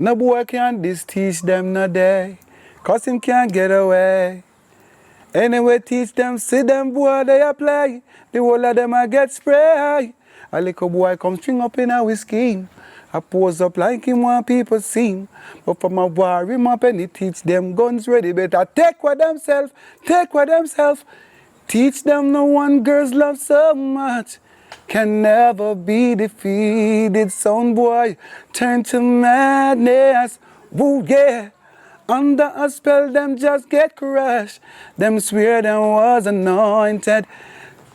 No boy can this teach them no day, cause him can't get away. Anyway, teach them, see them boy they a play, the whole of them a get spray. A little boy come string up in our scheme, I pose up like him want people see him. But from a war him up and he teach them guns ready, better take with themselves, take with themselves. Teach them no one girls love so much can never be defeated. Son boy, turn to madness. Woo yeah. Under a spell, them just get crushed. Them swear them was anointed.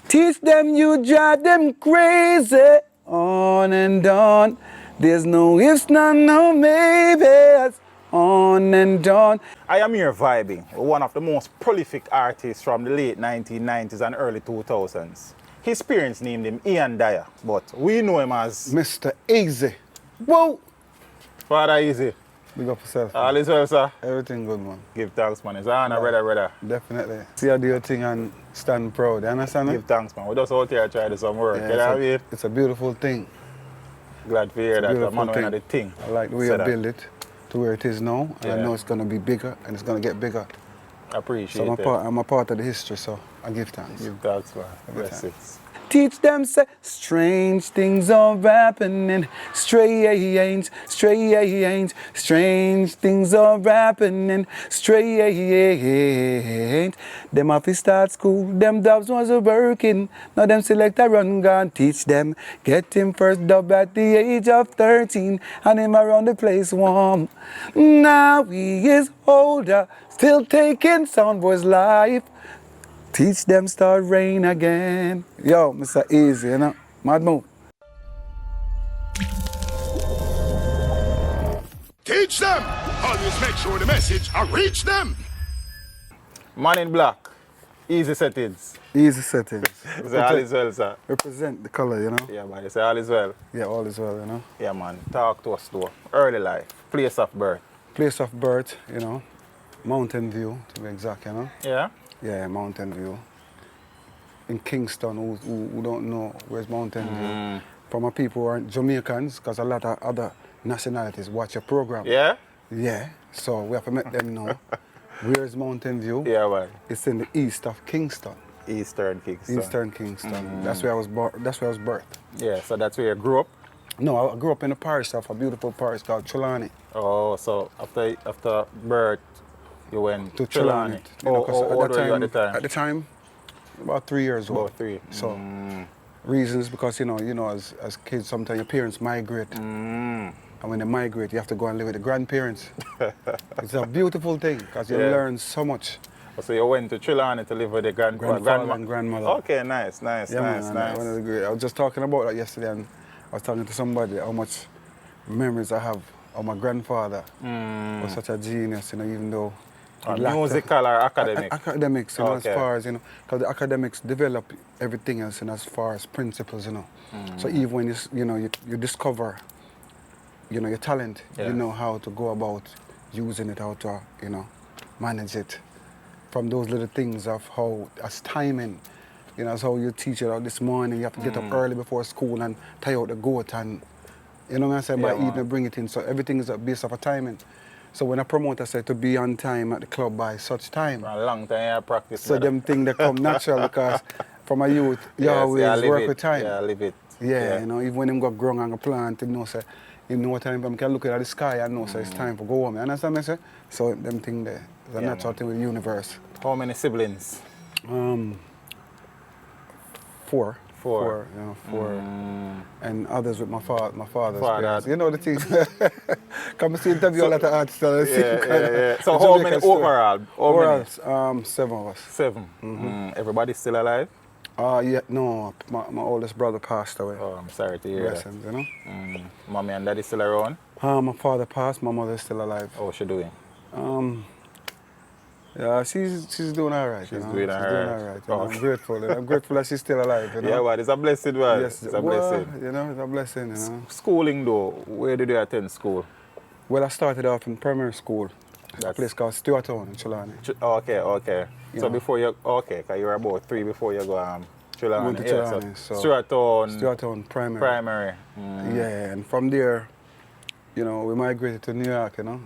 Teach them you drive them crazy. On and on. There's no ifs, no maybes. On and on. I am here vibing with one of the most prolific artists from the late 1990s and early 2000s. His parents named him Ian Dyer, but we know him as Mr. Easy. Whoa! Father Easy. Big up yourself. All is well, sir. Everything good, man. Give thanks, man. It's an honor, brother. Definitely. See how do your thing and stand proud, you understand me? Give thanks, man. We just out here trying to do some work. You know what I mean? It's a beautiful thing. Glad to hear that. The man thing. the thing. I like the way you build it to where it is now, and I know it's going to be bigger, and it's going to get bigger. Appreciate it. I'm a part of the history, so I give thanks. Give thanks, man. Blessings. Teach them, say, strange things are happening. Strange, strange, strange things are happening. Strange. Them have to start school, them dubs was working. Now them select a run gun, teach them. Get him first dub at the age of 13, and him around the place warm. Now he is older, still taking Soundboy's life. Teach them start rain again. Yo, Mr. Easy, you know? Mad move. Teach them! Always make sure the message I reach them! Man in black. Easy settings. Easy settings. You say all is well, sir. Represent the color, you know? Yeah, man. You say all is well. Yeah, all is well, you know? Yeah, man. Talk to us, though. Early life. Place of birth. Place of birth, you know? Mountain View, to be exact, you know? Yeah? Yeah, Mountain View. In Kingston, who don't know where's Mountain View. For my people who aren't Jamaicans, because a lot of other nationalities watch your program. Yeah? Yeah, so we have to make them know. Where's Mountain View? Yeah, man. It's in the east of Kingston. Eastern Kingston. Eastern Kingston. That's where I was born. That's where I was birthed. Yeah, so that's where you grew up? No, I grew up in a parish of a beautiful parish called Trelawney. Oh, so after birth, you went to Trelawney. You know, How old were you at the time? At the time, about 3 years old. About 3. So, reasons because you know, as kids, sometimes your parents migrate, and when they migrate, you have to go and live with the grandparents. It's a beautiful thing because you learn so much. So you went to Trelawney to live with the grandfather and grandmother. Okay, nice. One of the great. I was just talking about that yesterday, and I was talking to somebody how much memories I have of my grandfather. Was such a genius, you know, even though. Musical or academic? Academics, you know, as far as, you know, because the academics develop everything else, and as far as principles, you know. So even when you discover, you know, your talent, you know how to go about using it, how to, you know, manage it. From those little things of how, as timing, you know, as how you teach it out this morning, you have to get up early before school and tie out the goat and, you know what I'm saying, by evening bring it in. So everything is based off of timing. So when a promoter said to be on time at the club by such time. For a long time I practice. So them things they come natural because from a youth, you always work with time. Yeah, live it. Yeah, you know, even when him got grown and go plant, you know, say, you know what time I can look at the sky and know, so it's time for go home. You understand me, say? So them thing there. It's a natural thing with the universe. How many siblings? 4. 4, you know, 4. And others with my father's parents. You know the thing. Come see interview a lot of artists. Yeah. So how many overall? Overall, 7 of us. 7. Everybody still alive? Yeah, no, my oldest brother passed away. Oh, I'm sorry to hear that. You know? Mommy and daddy still around? My father passed, my mother's still alive. How's she doing? Yeah, she's doing all right. She's doing all right. You know? I'm grateful. I'm grateful that she's still alive. You know? Yeah, but it's a blessing, man. Yes, it's a blessing. You know, it's a blessing. You know. Schooling, though, where did you attend school? Well, I started off in primary school. That's a place called Stewartown in Trelawney. Okay. You so know? before you, because you were about 3 before you go Trelawney. Went to Trelawney. So Stewartown Primary. Primary. Yeah, and from there, you know, we migrated to New York, you know.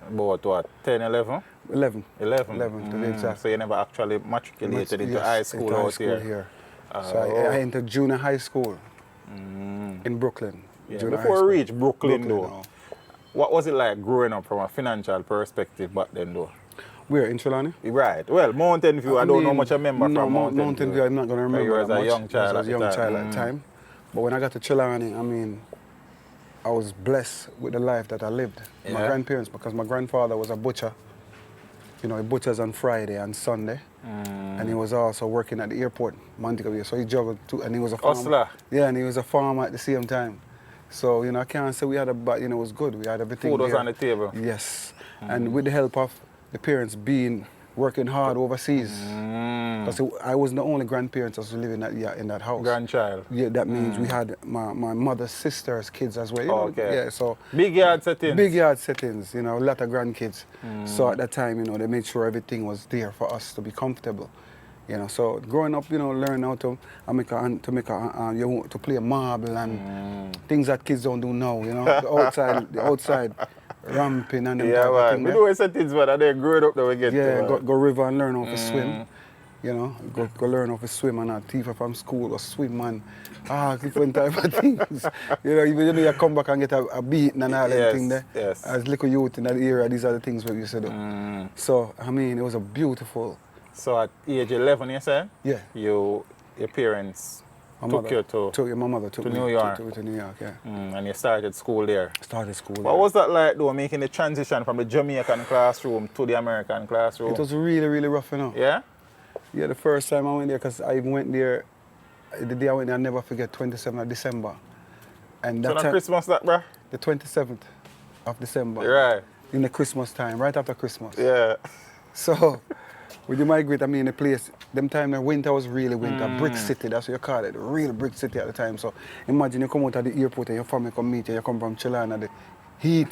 About what, 10, 11? 11. 11? 11 to be exact. So you never actually matriculated into high school into high out school here? So I entered junior high school in Brooklyn. Yeah, Junior high before school. we reach Brooklyn though, no. what was it like growing up from a financial perspective back then though? Where, in Trelawney? Right. Well, Mountain View, I don't know much I remember from Mountain View. View, I'm not going to remember You was that a much. young child I was a young at the child time. at the time. But when I got to Trelawney, I mean, I was blessed with the life that I lived. My Yeah. grandparents, because my grandfather was a butcher. You know, he butchers on Friday and Sunday. And he was also working at the airport, Montego Bay. So he juggled too, and he was a farmer. Hustler. Yeah, and he was a farmer at the same time. So, you know, I can't say we had but, you know, it was good. We had everything Food was there. on the table. Yes. And with the help of the parents working hard overseas. Because I wasn't the only grandparents that was living in that house. Grandchild. Yeah, that means we had my mother's sister's kids as well. You know? Okay. Yeah, so Big yard settings. big yard settings, you know, a lot of grandkids. So at that time, you know, they made sure everything was there for us to be comfortable. You know, so growing up, you know, learn how to play marble and things that kids don't do now. You know, the outside ramping and them Yeah, type of man. thing We there. do a settings, but they growing up that we get Yeah, to. go river and learn how to swim. You know, go learn how to swim and not teach from school or swim and different type of things. You know, even you come back and get a beating and all that thing there. Yes. As little youth in that area, these are the things we used to do. So, I mean, it was a beautiful. So at age 11, you said? Yeah. Your parents My took mother, you to my mother took to me New York. to New York, yeah. and you started school there. Started school What there. was that like though, making the transition from the Jamaican classroom to the American classroom? It was really, really rough, you know. Yeah? Yeah, the first time I went there, because I even went there, the day I went there, I'll never forget, 27th of December. And So that on time, Christmas that, bruh? the 27th of December. Right. In the Christmas time, right after Christmas. Yeah. So, when you migrate, I mean, the place, them time, the winter was really winter. Brick City, that's what you call it, real Brick City at the time. So, imagine you come out of the airport and your family come meet you, you come from Chilana, the heat.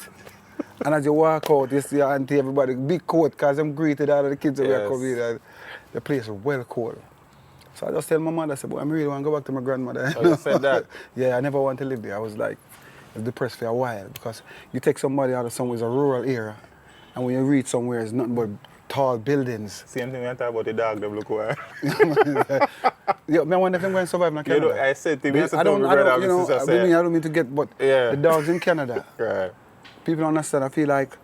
And as you walk out, you see your auntie, everybody, big coat, because them greeted all of the kids that were coming in. And the place was well cold. So I just tell my mother, I said, boy, I really want to go back to my grandmother. Oh, you said that? Yeah, I never want to live there. I was like, I was depressed for a while, because you take somebody out of somewhere, it's a rural area, and when you reach somewhere, it's nothing but tall buildings. Same thing we talk about the dog, them look wild. Yeah, I wonder if I'm going to survive in Canada. You know, I said to me, I don't mean to get, but Yeah. the dogs in Canada, Right. people don't understand. I feel like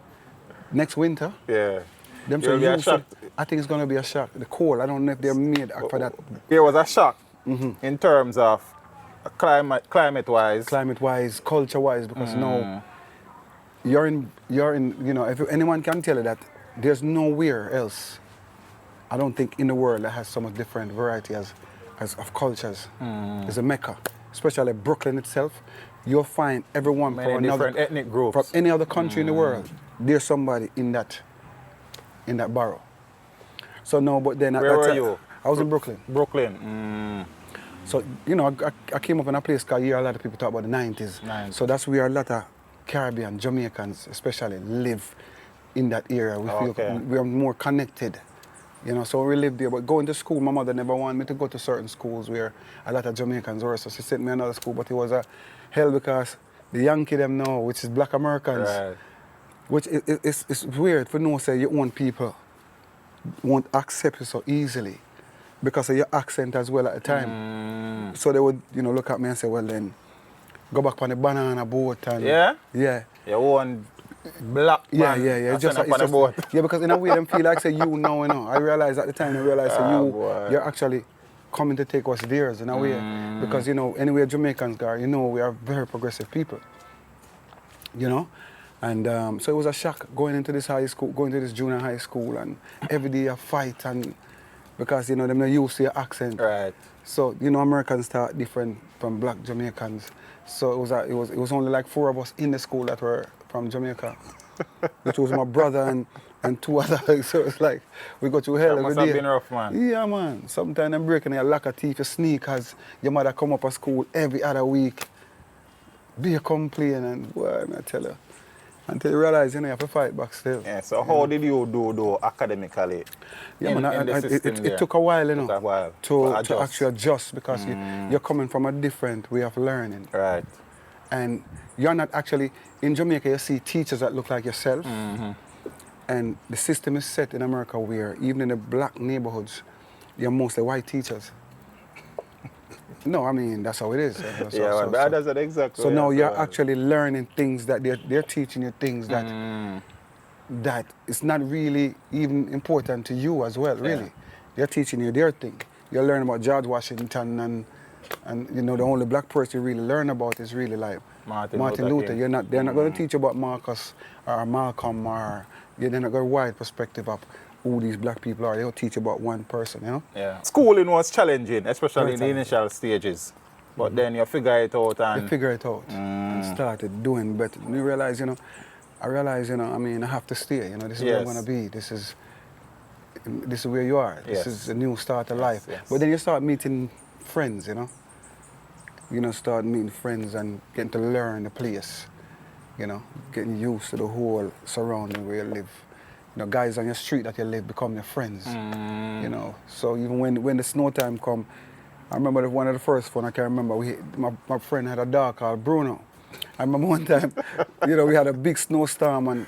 next winter, Yeah. them You'll so be a used to- shock. I think it's going to be a shock. The cold, I don't know if they're made for that There was a shock in terms of climate-wise. climate-wise, culture-wise, because now you're in, you know, if anyone can tell you that there's nowhere else, I don't think, in the world that has so much different variety as of cultures. It's a mecca, especially Brooklyn itself. You'll find everyone Many from another different ethnic groups. from any other country in the world. There's somebody in that borough. So no, but then Where were you? I was in Brooklyn. Brooklyn. So, you know, I came up in a place called here, a lot of people talk about the 90s. 90s. So that's where a lot of Caribbean, Jamaicans especially, live in that area. We feel we are more connected. You know, so we lived there. But going to school, my mother never wanted me to go to certain schools where a lot of Jamaicans were. So she sent me another school, but it was a hell because the Yankee them know, which is Black Americans, Right. which it's weird for no say your own people won't accept you so easily because of your accent as well at the time. So they would, you know, look at me and say, well then, go back on the banana boat and Yeah? yeah. Your own black man. Yeah. It's on the boat. Yeah, because in a way them feel like say you know. I realized at the time, boy. you're actually coming to take what's theirs in a way. Because, you know, anywhere Jamaicans go, you know, we are very progressive people. You know? And so it was a shock going into this high school, going to this junior high school, and every day a fight, and because, you know, they're not used to your accent. Right. So, you know, Americans start different from black Jamaicans. So it was only like 4 of us in the school that were from Jamaica, which was my brother and 2 others. So it's like we go through hell That every must day. have been rough, man. Yeah, man. Sometimes I'm breaking your lock of teeth, you sneak as your mother come up at school every other week. Be a complain and boy, I tell you. Until you realize, you know, you have to fight back still. Yeah, so how did you do academically? Yeah, in man, the system it took a while, you know, Took a while to adjust. actually adjust because you're coming from a different way of learning. Right. And you're not actually, in Jamaica, you see teachers that look like yourself. And the system is set in America where even in the black neighborhoods, you're mostly white teachers. No, I mean, that's how it is. That's it exactly. So now you're actually learning things that they're teaching you things that that it's not really even important to you as well, really. They're teaching you their thing. You're learning about George Washington and you know, the only black person you really learn about is really like Martin Luther. They're not going to teach you about Marcus or Malcolm or they're not going to wide perspective of who these black people are. They'll teach you about one person, you know? Yeah. Schooling was challenging, especially in the initial stages. But then you figure it out and... You figure it out and started doing better. And you realize, I mean, I have to stay, you know, this is where I'm going to be. This is where you are. This is a new start of life. But then you start meeting friends, you know? Start meeting friends and getting to learn the place, you know? Getting used to the whole surrounding where you live. You know, guys on your street that you live become your friends, you know? So even when the snow time come, I remember one of the first one I can remember, my friend had a dog called Bruno. I remember one time, you know, we had a big snowstorm and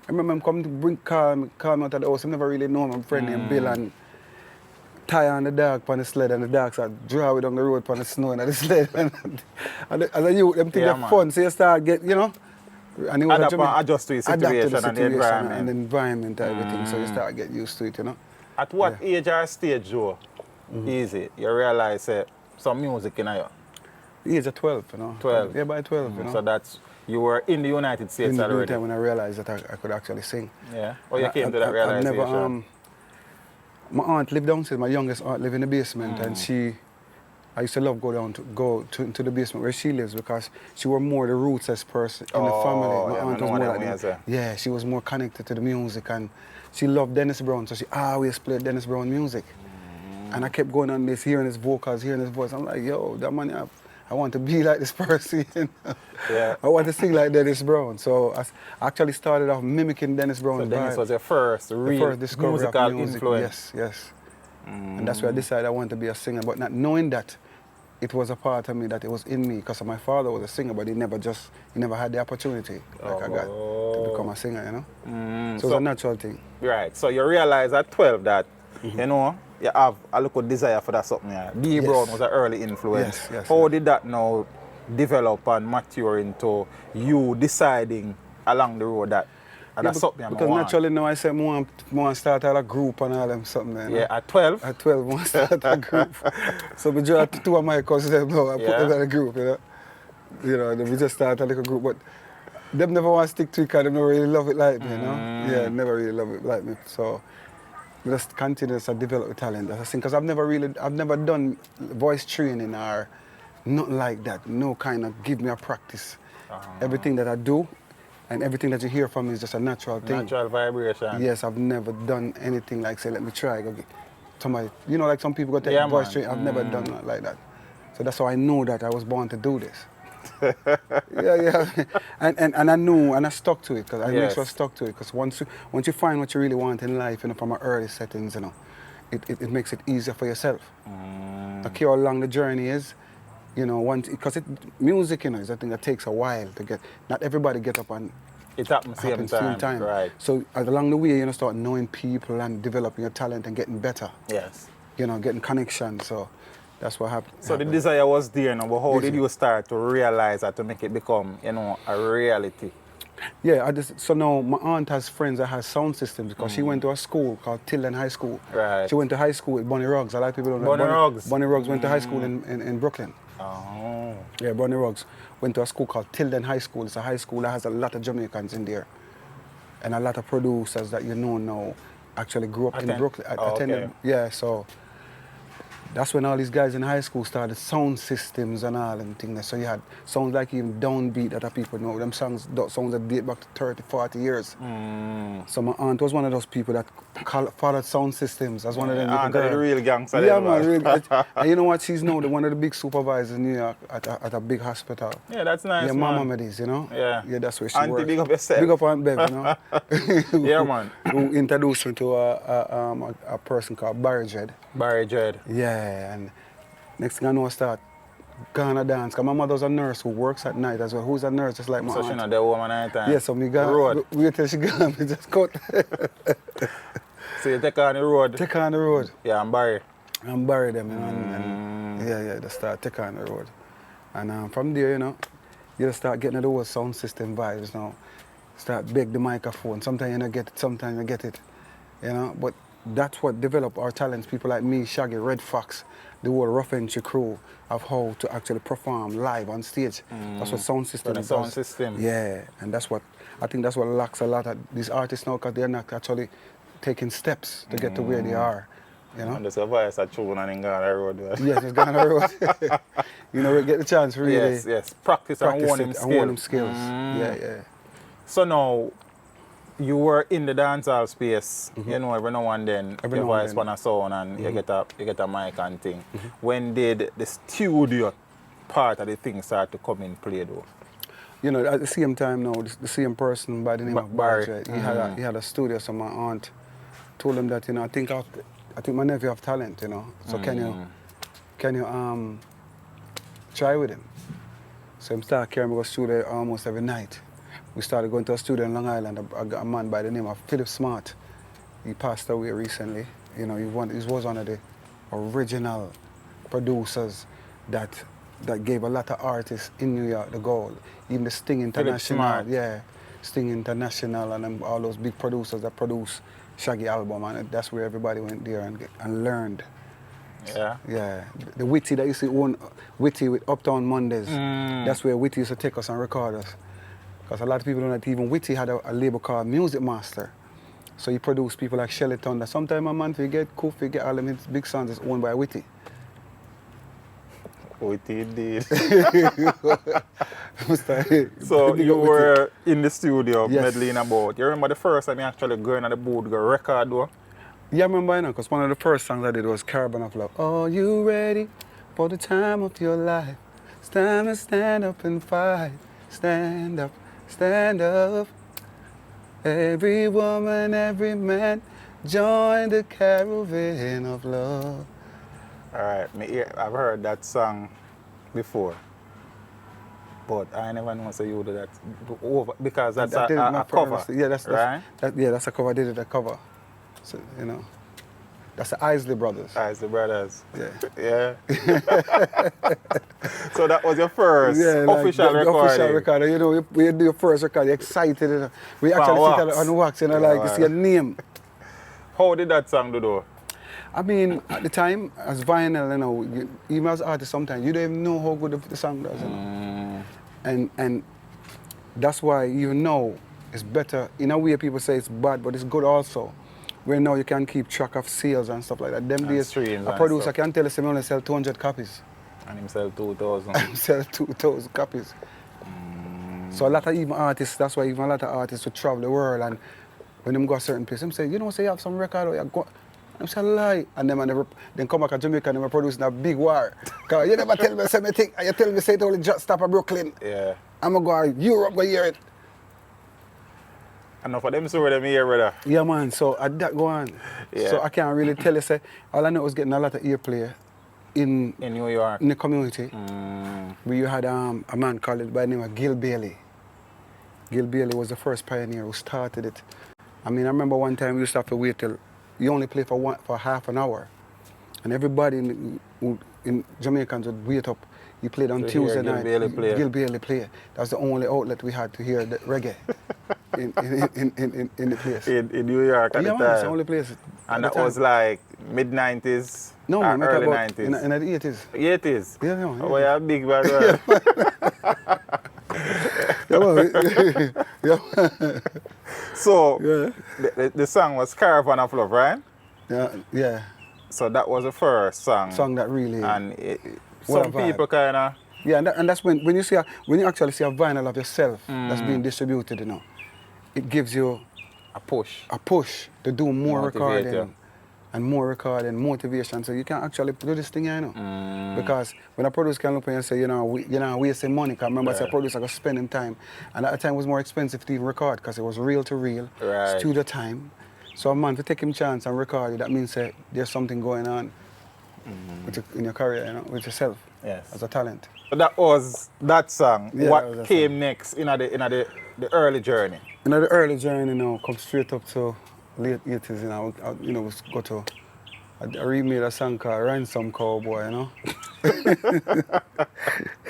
I remember him coming to call me out of the house. I never really know my friend named Bill and tie on the dog on the sled and the dog started drive it down the road on the snow and the sled. and as a youth, them think they're fun, so you start get, you know. And adjust to the situation and the environment. And the environment and everything, so you start get used to it, you know. At what age or stage, Joe, is it you realize some music in you? The age of 12, you know. 12? Yeah, by 12, you know. So you were in the United States already? In the time when I realized that I could actually sing. Yeah? Or you came to that realization? My aunt lived downstairs, my youngest aunt lived in the basement, and I used to love go into the basement where she lives because she was more the rootsest person in the family. My aunt was more like she was more connected to the music and she loved Dennis Brown, so she always played Dennis Brown music. And I kept going on this, hearing his vocals, hearing his voice. I'm like, yo, that man, I want to be like this person. I want to sing like Dennis Brown. So I actually started off mimicking Dennis Brown's So Dennis was your first real musical influence? Yes. And that's where I decided I wanted to be a singer, but not knowing that it was a part of me, that it was in me, because my father was a singer, but he never had the opportunity like I got to become a singer, you know? So it's a natural thing. Right, so you realize at 12 that, you know, you have a little desire for that something. Yeah. D. Brown was an early influence. Yes. How did that now develop and mature into you deciding along the road that that's something I want? Because naturally now I say I want to start a group and all them something. You know? Yeah, at 12? At 12, I want to start a group. So we just two of my cousins, I put them in a group, you know. You know, then we just start a little group, but them never want to stick to it because they don't really love it like me, you know. Yeah, never really love it like me. So we just continue to develop the talent. I think because I've never done voice training or nothing like that. No kind of give me a practice. Everything that I do and everything that you hear from me is just a natural thing. Natural vibration. Yes, I've never done anything like say, let me try. Go get somebody, you know, like some people go take voice training. I've never done that like that. So that's how I know that I was born to do this. And I knew, and I stuck to it, because I make sure I stuck to it, because once you find what you really want in life, you know, from our early settings, you know, it makes it easier for yourself. Okay, how long the journey is, you know, because music, you know, is a thing that takes a while to get. Not everybody get up and it happens same time. Right. So along the way, you know, start knowing people and developing your talent and getting better. Yes. You know, getting connections. So that's what happened. So the desire was there now, but how did you start to realize that to make it become, you know, a reality? Yeah, so now my aunt has friends that has sound systems because she went to a school called Tilden High School. Right. She went to high school with Bonnie Ruggs. A lot of people don't know. Bonnie Ruggs went to high school in Brooklyn. Oh. Yeah, Bonnie Ruggs went to a school called Tilden High School. It's a high school that has a lot of Jamaicans in there. And a lot of producers that you know now actually grew up in Brooklyn. Attended. Yeah, so that's when all these guys in high school started sound systems and all them things. So you had sounds like even downbeat that people know. Them songs that date back to 30, 40 years. So my aunt was one of those people that followed sound systems as one of them. Aunt the real gangster. Yeah, man, really. And you know what? She's now one of the big supervisors in New York at a big hospital. Yeah, that's nice, yeah, man. Mama Medis, you know? Yeah, that's where she Auntie, works. big up yourself. Big up Aunt Bev, you know? Yeah, man. Who introduced me to a person called Barry Jed. Barry Jed. Yeah, and next thing I know, I start gonna dance. Cause my mother's a nurse who works at night as well. Who's a nurse just like my So she aunt. not there home at night time? Yeah, so me go Road. wait till she gone, me just cut. So you take on the road? Take on the road. Yeah, and bury. And bury them, you know, and just start take on the road. And from there, you know, you just start getting the whole sound system vibes now. Start beg the microphone. Sometimes you don't get it, sometimes you get it, you know. But that's what developed our talents. People like me, Shaggy, Red Fox, the whole Rough Entry crew of how to actually perform live on stage. That's what sound system the does. sound system. Yeah, and that's what, I think that's what lacks a lot of these artists now because they're not actually taking steps to get to where they are. You know? And there's a voice at tune and in Ghana road. Yes, it's Ghana road. You know, we get the chance really. Yes. Practice and hone them skills. Yeah. So now, you were in the dancehall space, you know, every now and then, your voice on a sound and you get a mic and thing. When did the studio part of the thing start to come in play though? You know, at the same time now, the same person by the name of Barry. Barry, he had a studio, so my aunt told him that, you know, I think my nephew have talent, you know, so can you try with him? So him started carrying me to the studio almost every night. We started going to a studio in Long Island. I got a man by the name of Philip Smart. He passed away recently. You know, he was one of the original producers that gave a lot of artists in New York the gold. Even the Sting International, Sting International, and all those big producers that produce Shaggy album, and that's where everybody went there and learned. Yeah. Yeah. The Witty that used to own Witty with Uptown Mondays. That's where Witty used to take us and record us. Because a lot of people don't know that even Witty had a label called Music Master. So he produced people like Shelly Thunder. Sometimes a man, if you get Koof, you get all of his big songs, is owned by Witty. Witty indeed. So So you were in the studio Yes. meddling about. You remember the first time you actually going on the booth, go record though? Yeah, I remember, you know, because one of the first songs I did was Caravan of Love. Are you ready for the time of your life? It's time to stand up and fight. Stand up, stand up. Every woman, every man, join the caravan of love. Alright, I've heard that song before. But I never know so you do that over because that's I did it a my cover. first- Yeah, that's right? that's a cover. I did it a cover. So, you know, that's the Isley Brothers. As the brothers. Yeah. So that was your first official the recording. official recording. You know, we do your first record, you're excited. You know. We actually sit wax. on wax, you know, like you see a name. How did that song do though? I mean, at the time, as vinyl, you know, even as artists sometimes, you don't even know how good the song does, you know. And that's why you know it's better. In a way, people say it's bad, but it's good also. Where now you can keep track of sales and stuff like that. Them days, a producer can tell us he only sell 200 copies. And him sell 2,000. And sell 2,000 copies. So a lot of even artists, that's why even a lot of artists would travel the world, and when them go a certain place, them say, you know, say you have some record or you go. I'm saying lie. And then come back to Jamaica and they were producing a big war. Cause you never tell me something, you tell me say it only just stop at Brooklyn. Yeah. I'm gonna go to Europe, go hear it. Enough of them story them here, brother. Yeah, man, so I that go on. Yeah. So I can't really tell you, say, all I know was getting a lot of airplay in New York. in the community. Where you had a man called by the name of Gil Bailey. Gil Bailey was the first pioneer who started it. I mean, I remember one time we used to have to wait till you only play for half an hour. And everybody in Jamaicans would wait up. He played on Tuesday night. Gil Bailey play. That's the only outlet we had to hear the reggae in the place. In New York at the time. That's the only place. And that was like mid-90s No, or man, early about 90s? in the 80s. 80s? Yeah, no. Oh, yeah, big bad one. Yeah. So, Yeah. the song was Caravan of Love, right? Yeah. So that was the first song. Song that really. And What some a vibe. people kind of... Yeah, and that's when you actually see a vinyl of yourself that's being distributed, you know, it gives you a push to do more Motivate recording you. and more recording, motivation, so you can actually do this thing, you know. Because when a producer can look at you and say, you're not wasting money, because remember, I a producer was spending time, and at the time it was more expensive to even record because it was reel to reel, studio time. So a man, if you take him chance and record it, that means there's something going on in your career, you know, with yourself Yes. as a talent. So that was that song. Yeah, What that was that came next in the early journey? You know, the early journey, you know, come straight up to late 80s, you know, we go to, I remade a song called Ransom Cowboy, you know.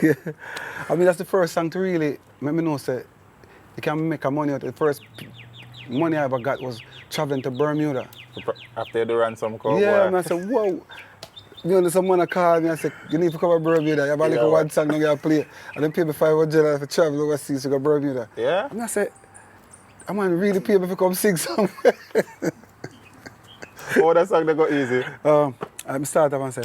Yeah. I mean, that's the first song to really make me know, say, you can make a money out. The first money I ever got was traveling to Bermuda. After the Ransom Cowboy? Yeah, and I said, whoa. You know, someone called me and said, you need to come to Bermuda. You have a little one song, you got to play. And then pay me $500 for travel overseas to go to Bermuda. Yeah? And I said, I want to really pay me to come sing somewhere. Oh, that song that got easy. I start up and say,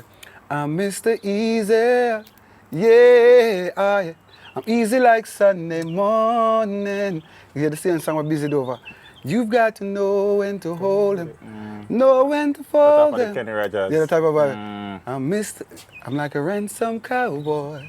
I'm Mr. Easy, yeah, I'm easy like Sunday morning. You hear the same song with Busy Dover. You've got to know when to hold them, know when to fold them. Kenny Rogers. Yeah, the type of vibe. I'm like a ransom cowboy.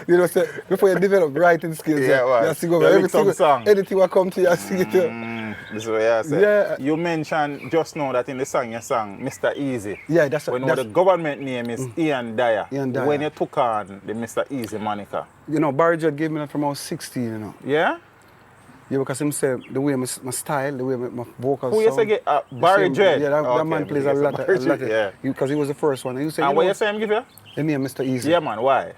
You know, so before you develop writing skills, you have to go over everything. Song. Anything will come to you, sing it too. This is what I said. Yeah. You mentioned just now that in the song you sang Mr. Easy. Yeah, that's when the government name is Ian Dyer. Ian Dyer. When you took on the Mr. Easy moniker. You know, Barry Judd gave me that from I was 16, you know. Yeah? Yeah, because him say the way my style, the way my vocals Who you say get Barry Judd? Yeah, that man plays a lot. Yeah. Because he was the first one. And you say, and what you say him give you? The name Mr. Easy. Yeah, man, why?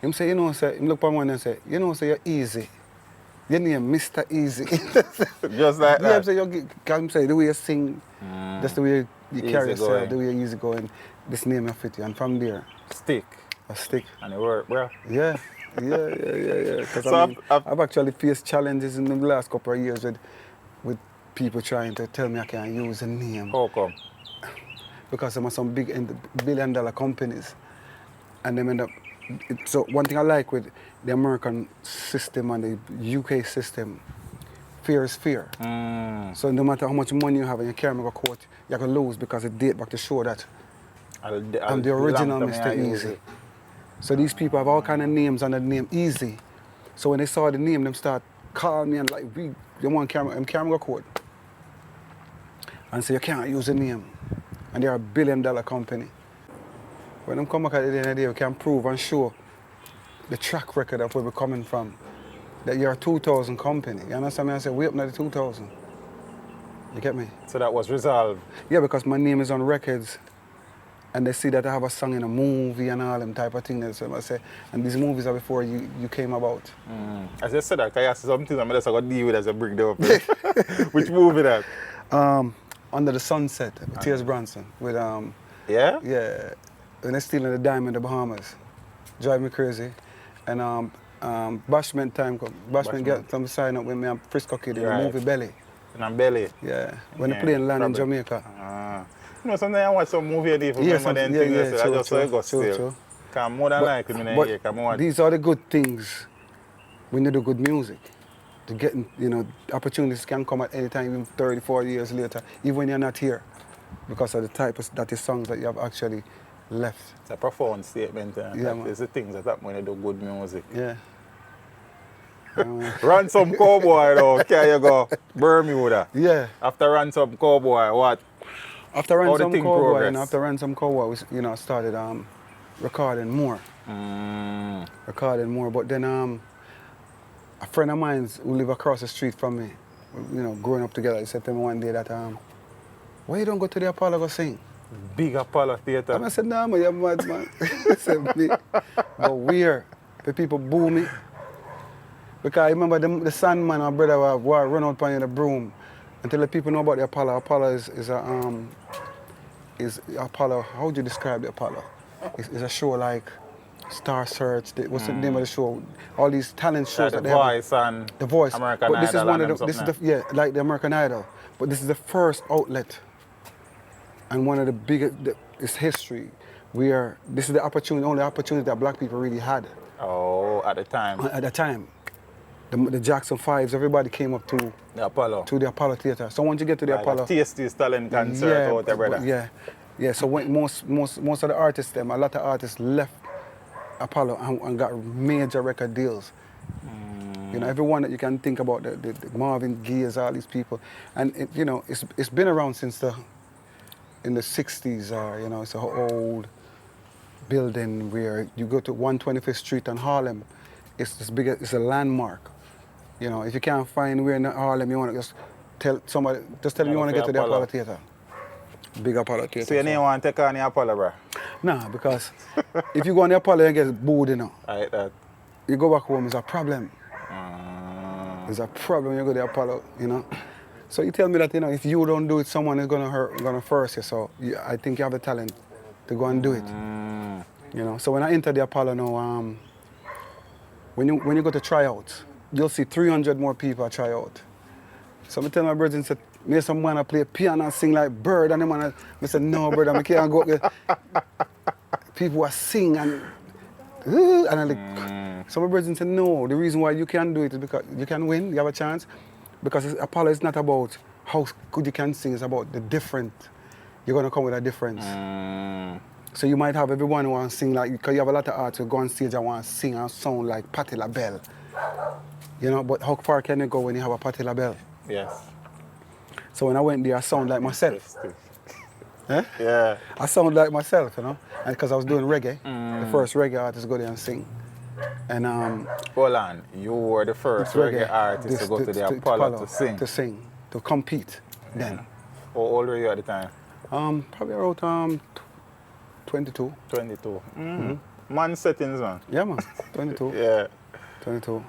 Him say, you know, say, him look at one and say, you know, say you're easy. Your name Mr. Easy. Just like that? Yeah, him say the way you sing, that's the way you carry yourself, the way you easy going, this name will fit you. And from there, stick. A stick. And it worked, bro. Yeah. Because so I've actually faced challenges in the last couple of years with people trying to tell me I can't use a name. How come? Because I'm some big billion-dollar companies. And them end up. So one thing I like with the American system and the UK system, fear is fear. So no matter how much money you have and you can't make a court, you're going to lose because it date back to show that I'm the original Mr. Easy. So these people have all kind of names under the name Easy. So when they saw the name, them start calling me and like, you want camera court. And say, you can't use the name. And they're a billion-dollar company. When them come back at the end of the day, we can prove and show the track record of where we're coming from. That you're a 2000 company. You understand me? I say, we up now the 2000. You get me? So that was resolved? Yeah, because my name is on records. And they see that I have a song in a movie and all them type of things. So I say, and these movies are before you came about. As I said that, I asked something I'm just going to deal with as a break down. Which movie that? Under the Sunset, with T.S. Bronson. With yeah? Yeah. When they're stealing the dime in the Bahamas. Drive me crazy. And Bashment time come. Bashment get some sign up with me and Frisco Kid in the movie Belly. In Belly? Yeah. When they plane land in Jamaica. You know, sometimes I watch some movie and remember them things. I just saw it go still. Because more than likely, these are the good things when you do good music. To get, you know, opportunities can come at any time, even 30, 40 years later, even when you're not here, because of the type of the songs that you have actually left. It's a profound statement. Yeah, it's the things that happen when you do good music. Yeah. Ransom Cowboy, though, can you go Bermuda? Yeah. After Ransom Cowboy, what? After Ransom Cowboy, we, started recording more. Recording more, but then a friend of mine who live across the street from me, growing up together, he said to me one day that, why you don't go to the Apollo go sing? Big Apollo Theatre. And I said, nah, man, you're mad, man. He said, me, but weird. The people boo me. Because I remember the Sandman, our brother, were run out on the broom. Until the people know about the Apollo. Apollo is Apollo, how would you describe the Apollo? It's a show like Star Search, what's the name of the show? All these talent shows that they have. The Voice. American but this Idol. Like the American Idol. But this is the first outlet. And one of the biggest, it's history. This is the only opportunity that black people really had. Oh, at the time. At the time. The Jackson 5s, everybody came up to the Apollo. To the Apollo Theatre. So once you get to the Apollo. TST's talent concert or whatever. Yeah. So when most of the artists, a lot of artists left Apollo and got major record deals. Everyone that you can think about, the Marvin Gaye's, all these people. And it's been around since the in the 60s, or, you know, it's an old building where you go to 125th Street in Harlem. It's this big, it's a landmark. You know, if you can't find where in Harlem you want to just tell somebody, just tell them you want to get to the Apollo Theater. Big Apollo Theater. So you didn't want to take on the Apollo, bro? Nah, because if you go on the Apollo and get booed, you know. I hate that. You go back home, it's a problem. It's a problem when you go to the Apollo, you know. So you tell me that, you know, if you don't do it, someone is gonna force you. So I think you have the talent to go and do it. You know. So when I enter the Apollo now, when you go to tryouts, you'll see 300 more people at tryout. So I tell my brothers and say, me some man play piano and sing like bird, and them man I said, no brother, I can't go up there. People are sing and I like, so my brothers said, no, the reason why you can do it is because you can win, you have a chance. Because Apollo is not about how good you can sing, it's about the different. You're going to come with a difference. So you might have everyone who wants to sing like, because you have a lot of artists who go on stage and want to sing and sound like Patti LaBelle. You know, but how far can you go when you have a Patti LaBelle? Yes. So when I went there, I sound like myself. Eh? Yeah. I sound like myself, you know, and because I was doing reggae, the first reggae artist to go there and sing. And hold on, you were the first reggae artist to go to the Apollo to sing. To sing, to compete then. How old were you at the time? Probably around 22. 22. Man settings, man. Yeah, man, 22. Yeah. 22.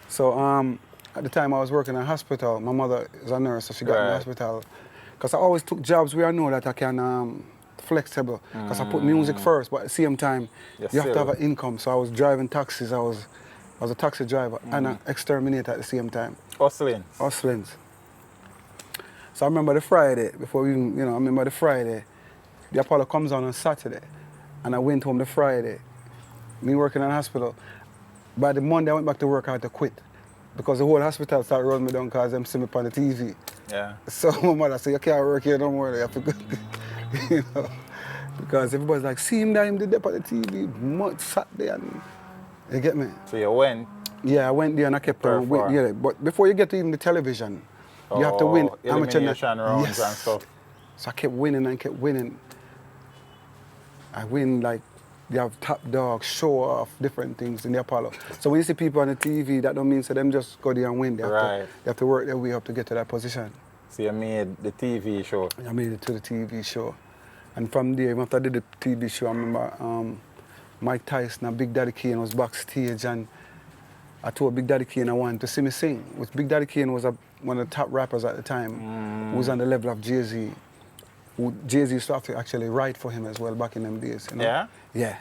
So at the time I was working in a hospital. My mother is a nurse, so she got me in the hospital. Because I always took jobs where I know that I can flexible. Because I put music first, but at the same time, you have to have an income. So I was driving taxis. I was a taxi driver and an exterminator at the same time. Hustling. So I remember the Friday, before we, you know, I remember the Friday, the Apollo comes on Saturday. And I went home the Friday, me working in a hospital. By the Monday I went back to work, I had to quit. Because the whole hospital started running me down because them see me on the TV. Yeah. So my mother said, you can't work here no more, you have to go. You know? Because everybody's like, see him there, him did that on the TV, sat there and, you get me? So you went? Yeah, I went there and I kept on winning. Yeah, but before you get to even the television, you have to win amateur rounds and stuff. So I kept winning and kept winning. I win like, you have top dog, show off, different things in the Apollo. So when you see people on the TV, that don't mean so them just go there and win. They have to work their way up to get to that position. So you made the TV show? I made it to the TV show. And from there, after I did the TV show, I remember Mike Tyson and Big Daddy Kane was backstage, and I told Big Daddy Kane I wanted to see me sing. Which Big Daddy Kane was one of the top rappers at the time, who was on the level of Jay-Z. Jay-Z used to have to actually write for him as well back in them days. You know? Yeah? Yeah.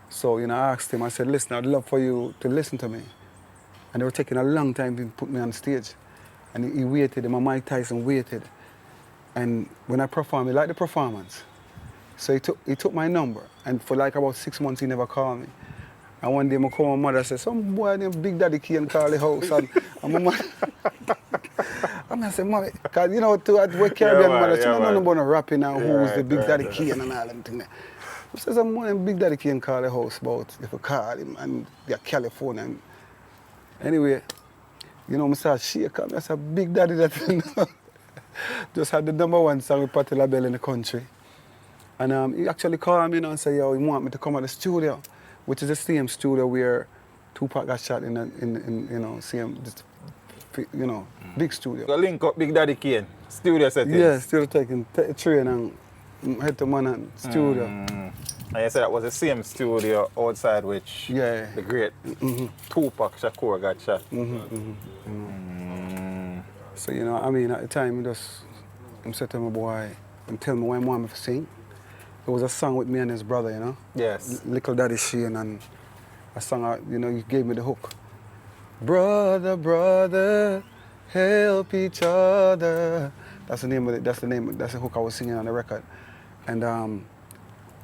So, you know, I asked him, I said, listen, I'd love for you to listen to me. And they were taking a long time to put me on stage. And he waited, and my Mike Tyson waited. And when I performed, he liked the performance. So he took my number. And for like about 6 months, he never called me. And one day, I called my mother and said, some boy named Big Daddy Kane called the house. And my mother, I said, Mommy, because you know, to Caribbean mother, she don't know about rapping and who's the Big Daddy Kane and all them things. I said, some boy named Big Daddy Kane called the house about if you call him and they're California. Anyway, you know, I started shaking. I said, Big Daddy that you know, just had the #1 song with Patti LaBelle in the country. And he actually called me and said, yo, he want me to come at the studio, which is the same studio where Tupac got shot in you know, same, you know, big studio. You link up Big Daddy Kane, studio settings? Yeah, studio taking train and head to Manhattan studio. And you said that was the same studio outside which the great Tupac Shakur got shot. So, you know, I mean, at the time, I'm saying to my boy, I'm telling me why I want me to sing. It was a song with me and his brother, you know? Yes. Little Daddy Shane, and a song, you know, he gave me the hook. Brother, brother, help each other. That's the name of it. That's the hook I was singing on the record. And I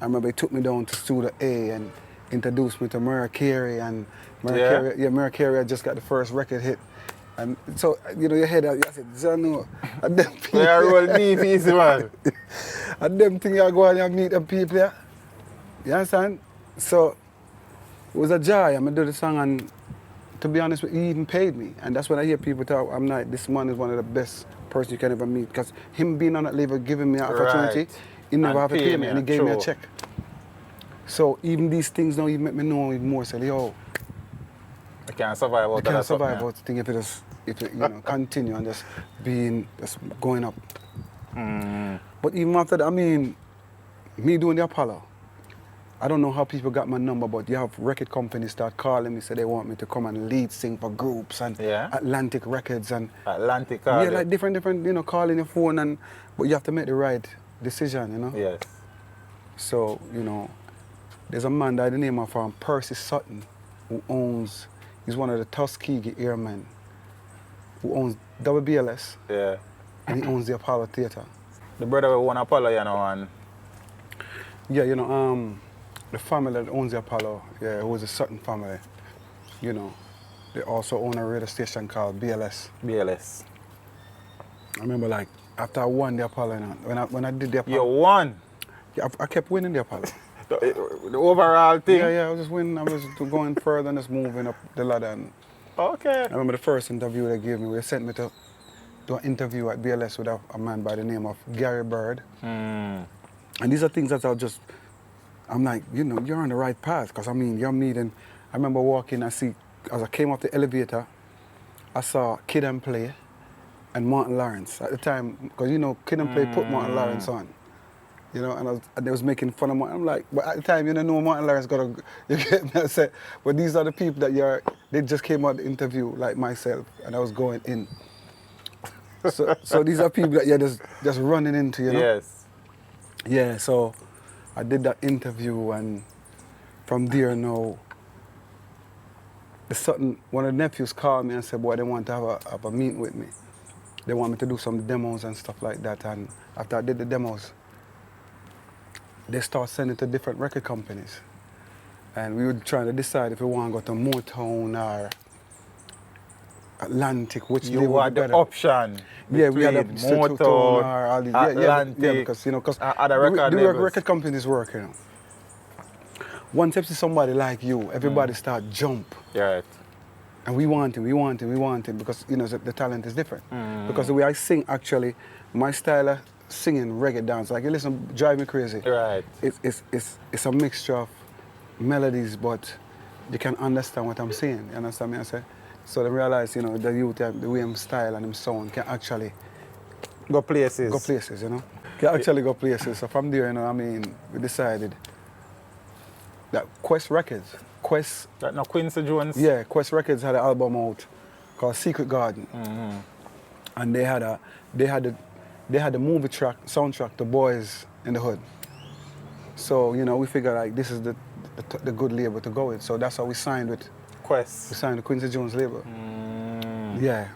remember he took me down to Studio A and introduced me to Mariah Carey. And Mariah Carey had just got the first record hit. And so, you know, your head out, I said, Jano, and them people. Yeah, roll deep easy, man. And them things you go and meet them people, yeah? You understand? So, it was a joy. I do the song and to be honest, he even paid me. And that's when I hear people talk, I'm like, this man is one of the best person you can ever meet. Because him being on that level, giving me an opportunity, Right. he never And have to pay paying me, you, and he gave me a true. check. So even these things now, even make me know even more. Say, yo, I can't survive I out can't of survive that. out thing if it you know, continue and just going up. But even after that, I mean, me doing the Apollo, I don't know how people got my number, but you have record companies start calling me, say they want me to come and lead sing for groups and Yeah. Atlantic Records and Atlantic yeah, card. like different, you know, calling your phone but you have to make the right decision, you know. Yes. So, you know, there's a man by the name of Percy Sutton he's one of the Tuskegee Airmen who owns WBLS Yeah. and he owns the Apollo Theater. The brother who won Apollo, you know, and Yeah, you know, the family that owns the Apollo, yeah, it was a Sutton family, you know. They also own a radio station called BLS. BLS. I remember, like, after I won the Apollo, you know, when I did the You Apollo, won. yeah, I kept winning the Apollo. The overall thing. Yeah, I was just winning. I was going further and just moving up the ladder. And Okay. I remember the first interview they gave me. They sent me to an interview at BLS with a man by the name of Gary Bird. And these are things that I'm like, you know, you're on the right path. Because, I mean, you're meeting. I remember walking, as I came off the elevator, I saw Kid and Play and Martin Lawrence at the time. Because, you know, Kid and Play put Martin Lawrence on. You know, and they was making fun of Martin. I'm like, but at the time, you don't know Martin Lawrence got you get me? I said, but these are the people that they just came out the interview, like myself, and I was going in. So these are people that you're just running into, you know? Yes. Yeah, so I did that interview, and from there now, one of the nephews called me and said, boy, they want to have a meeting with me. They want me to do some demos and stuff like that, and after I did the demos, they start sending to different record companies. And we were trying to decide if we want to go to Motown or Atlantic, which You label would had be the better. option. Yeah, we had a Motown, or all these. Atlantic, Yeah, because, you know, because other record labels. record companies work, you know. Once you see somebody like you, everybody start jump. Right. And we want him, because, you know, the talent is different. Because the way I sing, actually, my style of singing reggae dance, like you listen, Drive Me Crazy. Right. It's a mixture of melodies, but you can understand what I'm saying. You understand me? I say. So they realize, you know, the youth, the way I'm style and I'm sound can actually Go places. you know. Can actually go places. So from there, you know, I mean, we decided that Quest Records, That no Quincy Jones. yeah, Quest Records had an album out called Secret Garden, and they had the movie soundtrack, The Boys in the Hood. So, you know, we figured like this is the good label to go with. So that's how we signed with. We Quest. signed the Quincy Jones label. Yeah.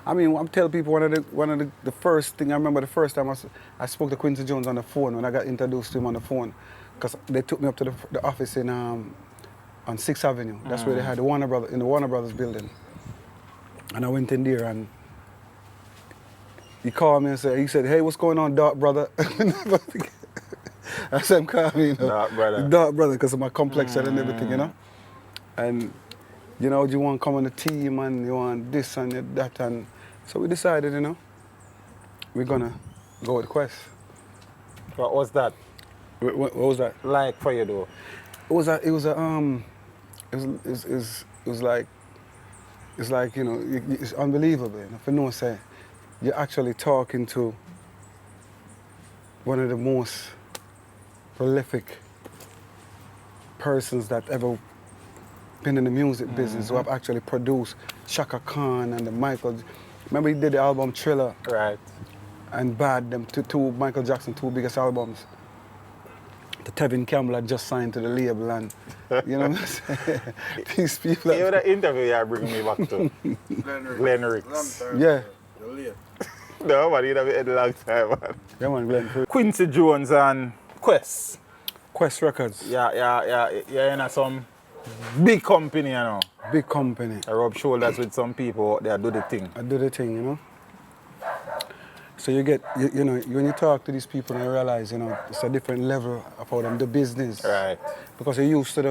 I mean, I'm telling people one of the first thing I remember the first time I spoke to Quincy Jones on the phone when I got introduced to him on the phone, because they took me up to the office in on 6th Avenue. That's where they had the Warner Brothers building. And I went in there and he called me and he said, hey, what's going on, Dark Brother? I said, call me, you know, Dark Brother. Dark Brother, because of my complexion and everything, you know. And, you know, you want to come on the team and you want this and that. And so we decided, you know, we're going to go with Quest. What was that What was that? like for you though? It was like, you know, it's unbelievable. You know, for no say, you're actually talking to one of the most prolific persons that ever been in the music business, who have actually produced Shaka Khan and the Michael. Remember he did the album Thriller Right. and Bad, them two Michael Jackson, two biggest albums. The Tevin Campbell had just signed to the label, and you know what I'm saying? These people. You know the interview you bring me back to? Glenn Ricks. Yeah. No, man, you have it a long time, man. Yeah, man, Glenn. Quincy Jones and Quest. Quest Records. Yeah, in some big company, you know. Big company. I rub shoulders with some people out there, do the thing. I do the thing, you know. So you get, you know, when you talk to these people, you realize, you know, it's a different level of how them do business. Right. Because you're used to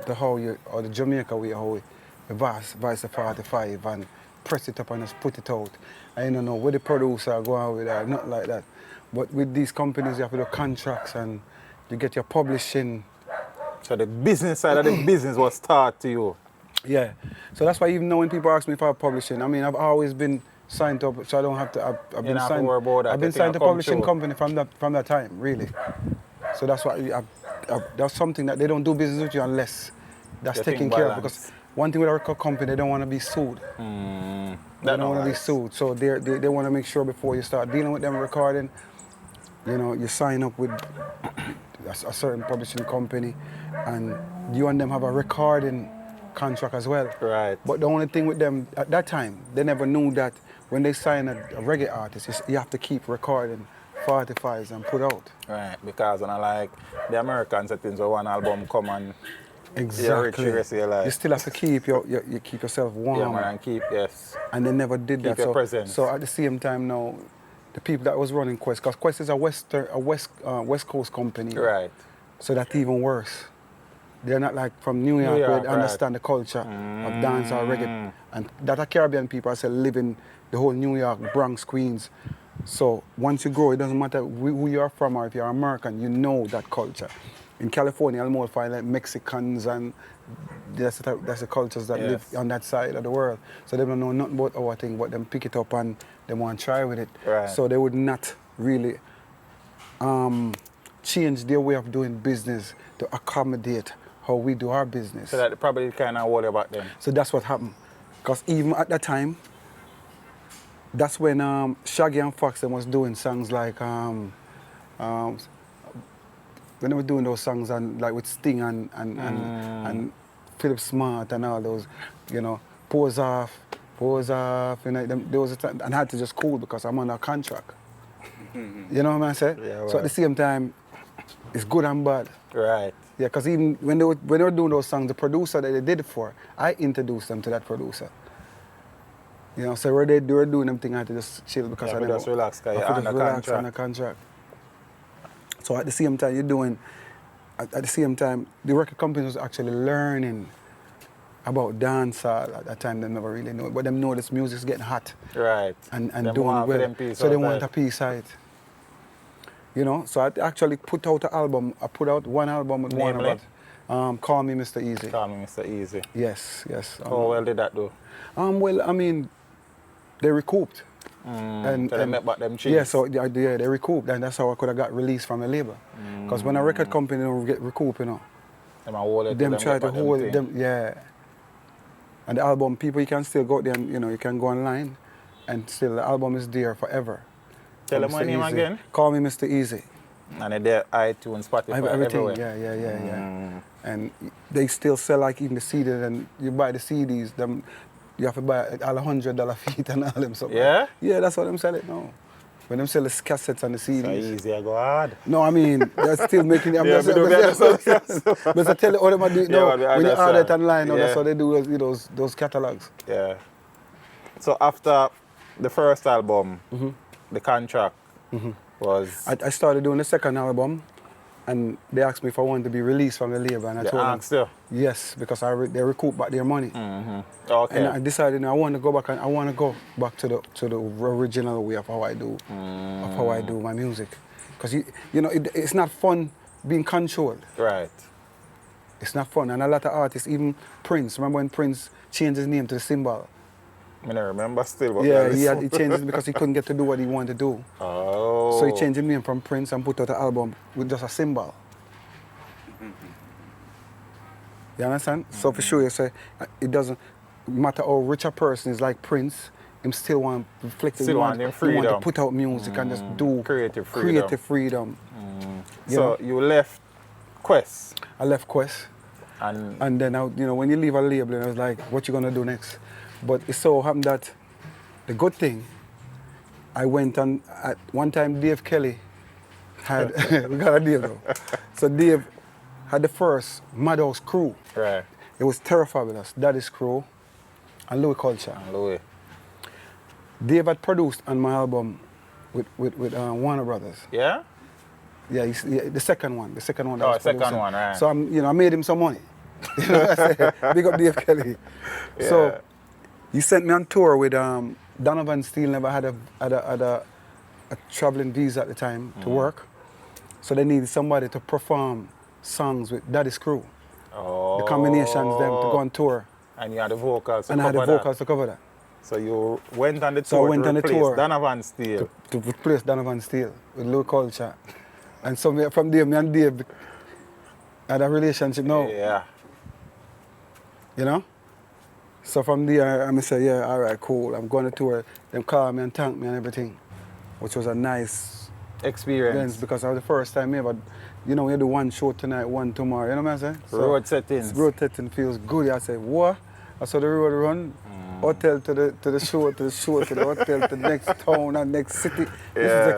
the how you, or the Jamaica way, how we the vice 45 and press it up and just put it out. I don't know where the producer go on with that, not like that. But with these companies, you have to do contracts and you get your publishing. So the business side of the business was taught to you. Yeah. So that's why even now when people ask me if I have publishing, I mean, I've always been signed up, so I don't have to. I've been signed. I've been signed to a publishing company from that time, really. So that's why that's something that they don't do business with you unless that's taken care of. Because one thing with a record company, they don't want to be sued. They don't want to be sued. So they want to make sure before you start dealing with them recording, you know, you sign up with a certain publishing company, and you and them have a recording contract as well. Right. But the only thing with them at that time, they never knew that when they sign a reggae artist, you have to keep recording 45s and put out. Right, because unlike the American settings where one album come and exactly. you're rich the life. You still have to keep you keep yourself warm. Yeah, man, and keep, yes. And they never did keep that. Your presence. So at the same time now, the people that was running Quest, because Quest is a West Coast company. Right. So that's even worse. They're not like from New York where they understand the culture of dance or reggae. And that are Caribbean people, I say, live in the whole New York, Bronx, Queens. So once you grow, it doesn't matter who you are from or if you're American, you know that culture. In California, I'll more find like Mexicans and that's the cultures that live on that side of the world. So they don't know nothing about our thing, but them pick it up and they want to try with it. Right. So they would not really change their way of doing business to accommodate how we do our business. So that probably kind of worry about them. So that's what happened. Because even at that time, that's when Shaggy and Fox was doing songs like when they were doing those songs and like with Sting and Philip Smart and all those, you know, pose off, you know, there was a time, and I had to just cool because I'm under a contract. You know what I'm saying? Yeah, right. So at the same time, it's good and bad. Right. Yeah, because even when they were doing those songs, the producer that they did it for, I introduced them to that producer. You know, so where they were doing them thing, I had to just chill because I never just relax, because you're under contract. So at the same time, the record company was actually learning about dancehall. At that time, they never really knew it, but them know this music's getting hot. Right. And doing well. So they want a piece of it. You know, so I actually put out an album. I put out one album with Warner Brothers. Call Me Mr. Easy. Call Me Mr. Easy. Yes. How well did that do? Well, I mean, they recouped. And they met back them cheese. Yeah, so they recouped, and that's how I could have got released from the label. Because when a record company don't get recouped, you know, them try to hold them, yeah. And the album, people, you can still go out there and, you know, you can go online, and still the album is there forever. Tell them my name again. Call Me Mr. Easy. And they're there, iTunes, Spotify, everything, everywhere. Yeah. And they still sell like even the CDs, and you buy the CDs, them you have to buy all $100 feet and all them stuff. Yeah? Yeah, that's what them sell it now. When them sell the cassettes and the CDs. So easy, I go hard. No, I mean, they're still making it. But I tell you, all them do it now. When you order it online, that's how they do those catalogs. Yeah. So after the first album, the contract was... I started doing the second album, and they asked me if I wanted to be released from the label, and I told them yes, because they recouped back their money. Okay. And I decided I want to go back, and I want to go back to the original way of how I do my music, because you know it's not fun being controlled. Right. It's not fun, and a lot of artists, even Prince. Remember when Prince changed his name to the Symbol? I don't remember still. But yeah, he changed it because he couldn't get to do what he wanted to do. Oh. So he changed his name from Prince and put out an album with just a symbol. You understand? So for sure, you say it doesn't matter how rich a person is like Prince, him still want to reflect. Still want freedom. He want to put out music and just do creative freedom. So you left Quest. I left Quest. And then when you leave a label, I was like, what you gonna do next? But it so happened that the good thing, I went on, at one time Dave Kelly had, we got a deal though. So Dave had the first Madhouse crew. Right. It was Terrafabulous, Daddy's Crew, and Louis Culture. Dave had produced on my album with Warner Brothers. Yeah? Yeah, the second one. The second one. Oh, the second one, right. So I made him some money. You know what I say? Big up Dave Kelly. Yeah. So he sent me on tour with Donovan Steele never had a traveling visa at the time to work. So they needed somebody to perform songs with Daddy's crew. Oh. The combinations them to go on tour. And you had the vocals to And I had the vocals to cover that. So you went on the So I tour went to on the replace tour Donovan Steele. To replace Donovan Steele with Low Culture. And so from there, me and Dave had a relationship now. Yeah. You know? So from there, I say, yeah, all right, cool. I'm going to tour. Them call me and thank me and everything, which was a nice Experience. because that was the first time ever. You know, we do one show tonight, one tomorrow. You know what I'm saying? So Road settings. road setting feels good. I say, what? I saw the road run. Hotel to the show, to the hotel, to the next town and next city. This Yeah. is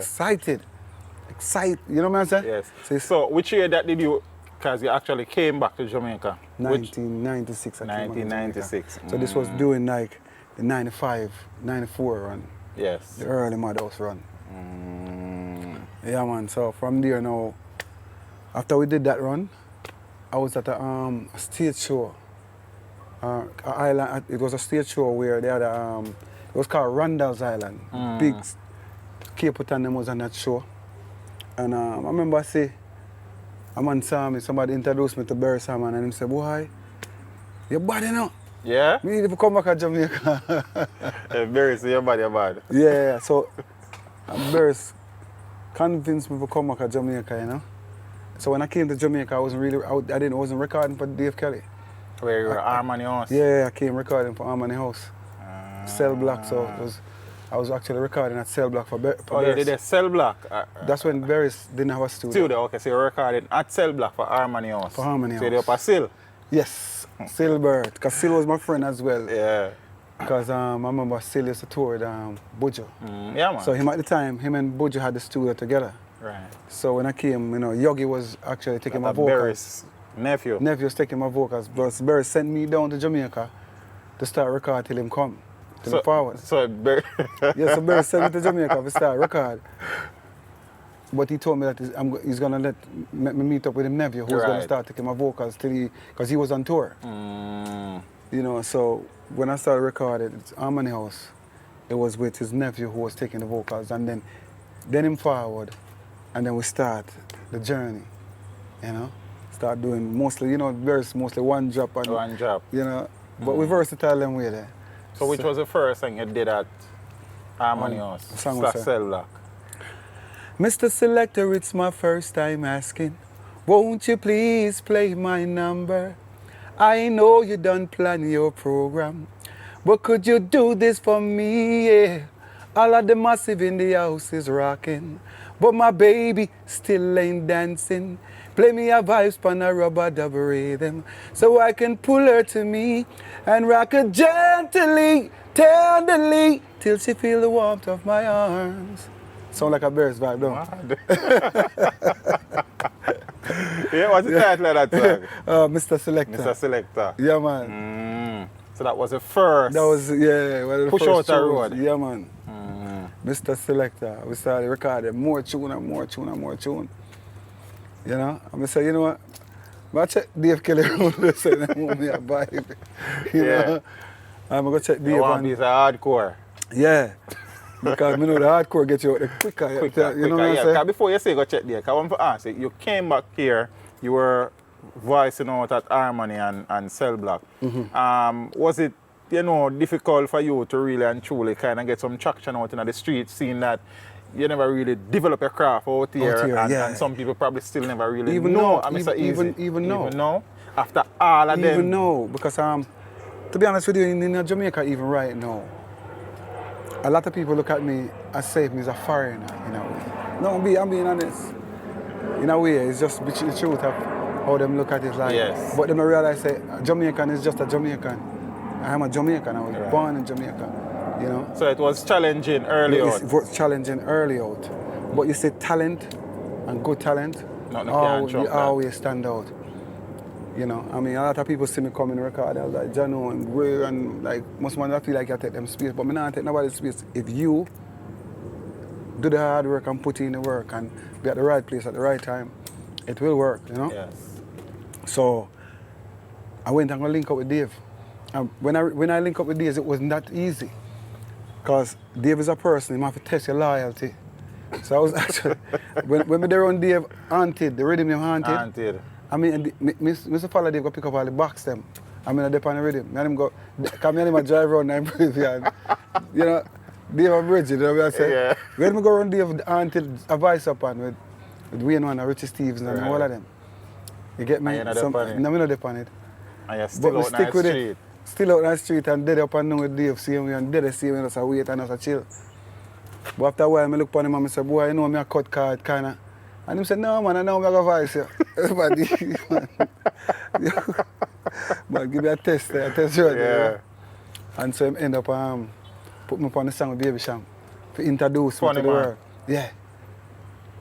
excited. You know what I'm saying? Yes. So which year that did you, because you actually came back to Jamaica? 1996. I came back to 1996. Jamaica. So this was doing like the 95, 94 run. Yes. The early Madhouse run. Yeah, man. So from there now, after we did that run, I was at a stage show. It was a stage show where they had it was called Randall's Island. Big Cape Town was on that show. And I remember a man saw me, somebody introduced me to Barry Salmon and he said, boy, you're bad enough. Yeah? Me need to come back to Jamaica. Barry, so your body bad. Yeah, so Barry convinced me to come back to Jamaica, you know. So when I came to Jamaica, I wasn't recording for Dave Kelly. Where you were Harmony House? Yeah, I came recording for Harmony House. Cell Block, so I was actually recording at Cell Block for Oh, you did a Cell Block? That's when Barry's didn't have a studio. Okay, so you were recording at Cell Block for Harmony House? For Harmony So you House. did up a Sil? Yes, Sil Bird, because Sil was my friend as well. Yeah. Because I remember Sil used to tour with Buju. Yeah, man. So him at the time, him and Buju had the studio together. Right. So when I came, you know, Yogi was actually taking my vocals. Barry's nephew. Nephew was taking my vocals, but Barry sent me down to Jamaica to start record till him come. Till him forward. So Barry... Yeah, so Barry sent me to Jamaica to start record. But he told me that he's going to let me meet up with him nephew who's going to start taking my vocals till because he was on tour. You know, so when I started recording at Harmony House, it was with his nephew who was taking the vocals, and then him forward, and then we start the journey, you know. Start doing mostly, you know, verse mostly one drop. And, One drop. You know, but we versatile them way there. So which was the first thing you did at Harmony House? Song was Cell Block. Mr. Selector, it's my first time asking. Won't you please play my number? I know you done plan your program, but could you do this for me? Yeah. All of the massive in the house is rocking, but my baby still ain't dancing. Play me a vibes pan a rubber dub rhythm, so I can pull her to me and rock her gently, tenderly, till she feel the warmth of my arms. Sound like a Bears vibe, don't it? Yeah, what's the title of that song? Mr. Selector. Mr. Selector. Yeah, man. So that was the first. That was, yeah, one of the Push first out the shows. road. Yeah, man. Mr. Selector. We started recording more tune and more tune and more tune. You know? And I say, you know what? I check Dave Kelly around this and I want me a vibe. You know? I'm going to check Dave. You want piece of hardcore. Yeah. Because I know the hardcore gets you out the quicker. You know what I'm saying? Before you say go check there, because I want to ask you, you came back here, you were voicing out at Harmony and Cell Block. Was it, you know, difficult for you to really and truly kind of get some traction out in the street, seeing that you never really develop your craft out here, and some people probably still never really know. Even know. After all of them. Even know, because to be honest with you, in Jamaica even right now, a lot of people look at me as say me as a foreigner in a way. No, I'm being honest. In a way, it's just the truth of how them look at it like. Yes. But then I realize say Jamaican is just a Jamaican. I am a Jamaican. I was born in Jamaica. You know. So it was challenging early out. It was challenging early out. But you say talent and good talent, you always stand out. You know, I mean, a lot of people see me come in the record, I was like, Jano and Ray, and like, most man I feel like I take them space, but me not take nobody's space. If you do the hard work and put in the work and be at the right place at the right time, it will work, you know? Yes. So, I went and link up with Dave. And when I link up with Dave, it wasn't that easy. Because Dave is a person, you have to test your loyalty. So I was actually, when we there on Dave, Haunted, the rhythm name Haunted. Haunted. I mean, Mr. Follow Dave go pick up all the box them. I mean, I dip on the rhythm. Me and him go, come here, I drive around and breathe, and, you know, Dave and Bridget, you know what I say? Yeah. When we go around Dave, Haunted, a voice up on with Wayne One and Richie Stevens and all of them. You get me? And you're not dip on it? No, I'm not dip on it. And you're still out on the street. Still out on the street and dead up and down with Dave, same way, and dead same way, just a wait and just a chill. But after a while, I look upon him and I say, boy, you know me a cut card, kind of. And he said, no, man, I know me a go voice you. But give me a test right there. And so he end up put me up on the song with Baby Sham to introduce me to the world. Yeah.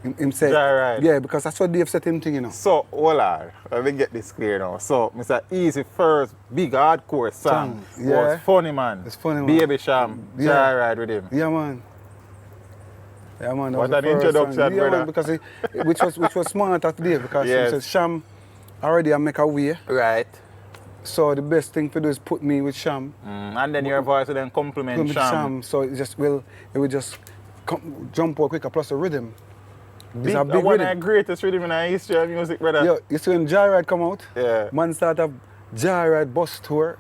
Him said, Joyride. yeah, because that's what Dave said to him thing, you know. So, hold on, let me get this clear now. So, Mr. Easy first big hardcore song was Funny Man. It's Funny Man. Baby Sham, Joyride with him. Yeah, man. Yeah, man. What an introduction, yeah, brother. Man, because which was smart of Dave, because he said, Sham already I make a way. Right. So the best thing to do is put me with Sham. And then your voice will then complement Sham. So it will just jump out quicker, plus the rhythm. It's a big one of the greatest rhythm in the history of music, brother. Yo, you see when Joyride come out, man start a Joyride bus tour,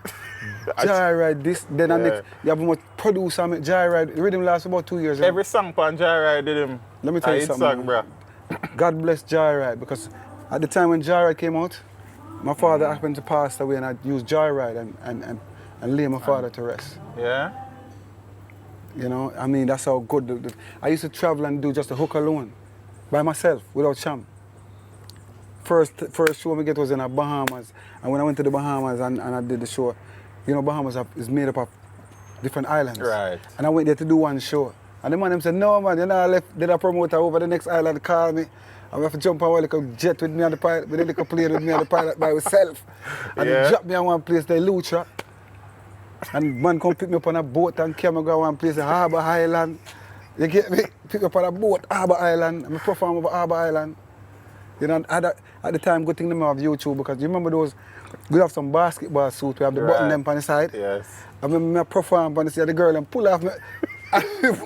Joyride this, then the next, you have much producer, Joyride, the rhythm lasts about 2 years. Every song on Joyride did him. Let me tell you something, song, bro. God bless Joyride, because at the time when Joyride came out, my father happened to pass away and I used Joyride and lay my father to rest. Yeah? You know, I mean, that's how good. I used to travel and do just a hook alone, by myself, without Sham. First show I get was in the Bahamas, and when I went to the Bahamas and I did the show, you know, Bahamas is made up of different islands. Right. And I went there to do one show. And the man said, no man, you know, I left, did a promoter over the next island call me. I have to jump on like a jet with me on the pilot, with a little plane with me on the pilot by myself. And he dropped me on one place, the Lucha. And man come pick me up on a boat and carry me go one place, the Harbour Island. You get me? Pick me up on a boat, Harbour Island, and I perform over Harbour Island. You know, at the time, good thing to have YouTube, because you remember those, we have some basketball suits, we have the button them on the side. Yes. I remember me perform on the side, the girl and pull off me.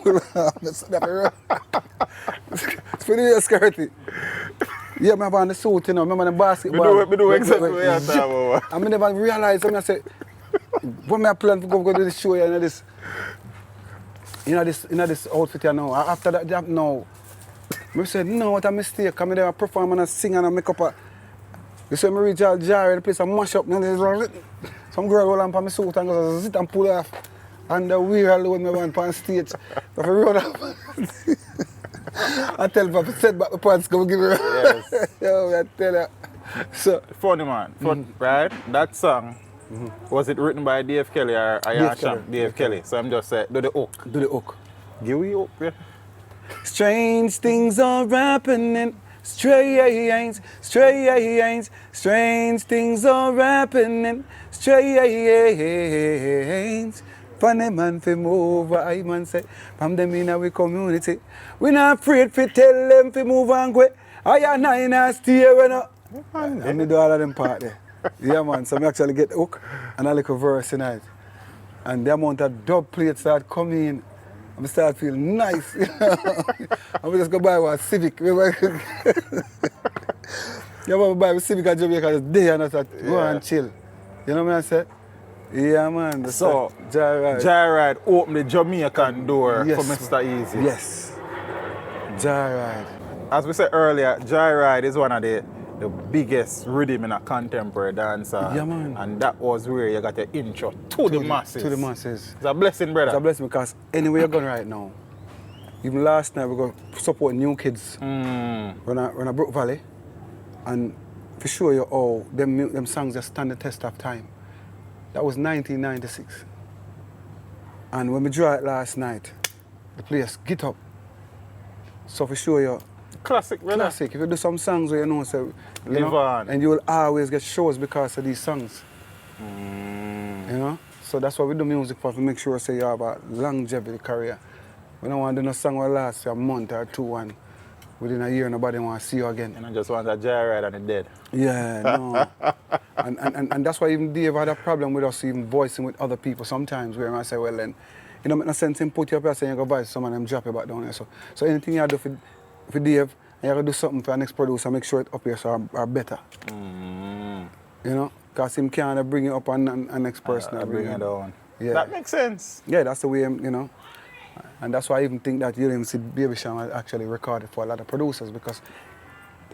Pull off me. It's pretty skirty. Yeah, I have on the suit, you know, remember the basketball. We do exactly what you're talking about. I never realized, I said, when I plan to go to the show, you know, this outfit here now. After that, no. I said, no, what a mistake. Come there, I perform and I sing and I make up a... You see me reach out Joyride, the place I mash up. Some girl roll on my suit and go sit and pull off. And the wheel alone, me went on stage. If I run up, I tell Papa, set back the pants, come give me a... Yes. Yo, I tell you. So, Funny Man, right? That song, was it written by Dave Kelly or Dave Kelly? So I'm just saying, do the hook. Do the hook. Give me hook, yeah. Strange things are happening. Strange things are happening. Strange. Funny man fi move, I man say. From them in our community, we not afraid fi tell them fi move and go. I and I stay when I. And me do all of them part there. Yeah man, so me actually get the hook and I like a verse tonight. And the amount of Dubplates start coming in. I start feeling nice, you know. I just go buy one Civic. Yeah, I buy a Civic at Jamaica this day and I start go and chill. You know what I say? Yeah, man. So, Joyride opened the Jamaican door for Mr. Easy. Yes. Joyride. As we said earlier, Joyride is one of the biggest rhythm in a contemporary dancer. Yeah, man. And that was where you got your intro to the masses. To the masses. It's a blessing, brother. It's a blessing because anywhere you're going right now, even last night we're going to support new kids. When I Brook Valley, and for sure you all, them songs just stand the test of time. That was 1996. And when we draw it last night, the place get up. So for sure you classic, brother. Classic. If you do some songs where you know, so, you know, on. and you will always get shows because of these songs. You know? So that's why we do music for, to make sure say you have a longevity career. We don't want to do no song that lasts a month or two and within a year, nobody want to see you again. And I just want a Joyride and it dead. Yeah, no. and that's why even Dave had a problem with us even voicing with other people sometimes, where I say, well then, you know, make no sense in put you up here saying you go voice someone and drop you back down there. So anything you do for Dave, you have to do something for the next producer, make sure it up here so are better. You know, because him can't bring it up on the next person. Bring it down. Yeah. That makes sense. Yeah, that's the way, you know. And that's why I even think that you didn't see Baby Sham actually recorded for a lot of producers, because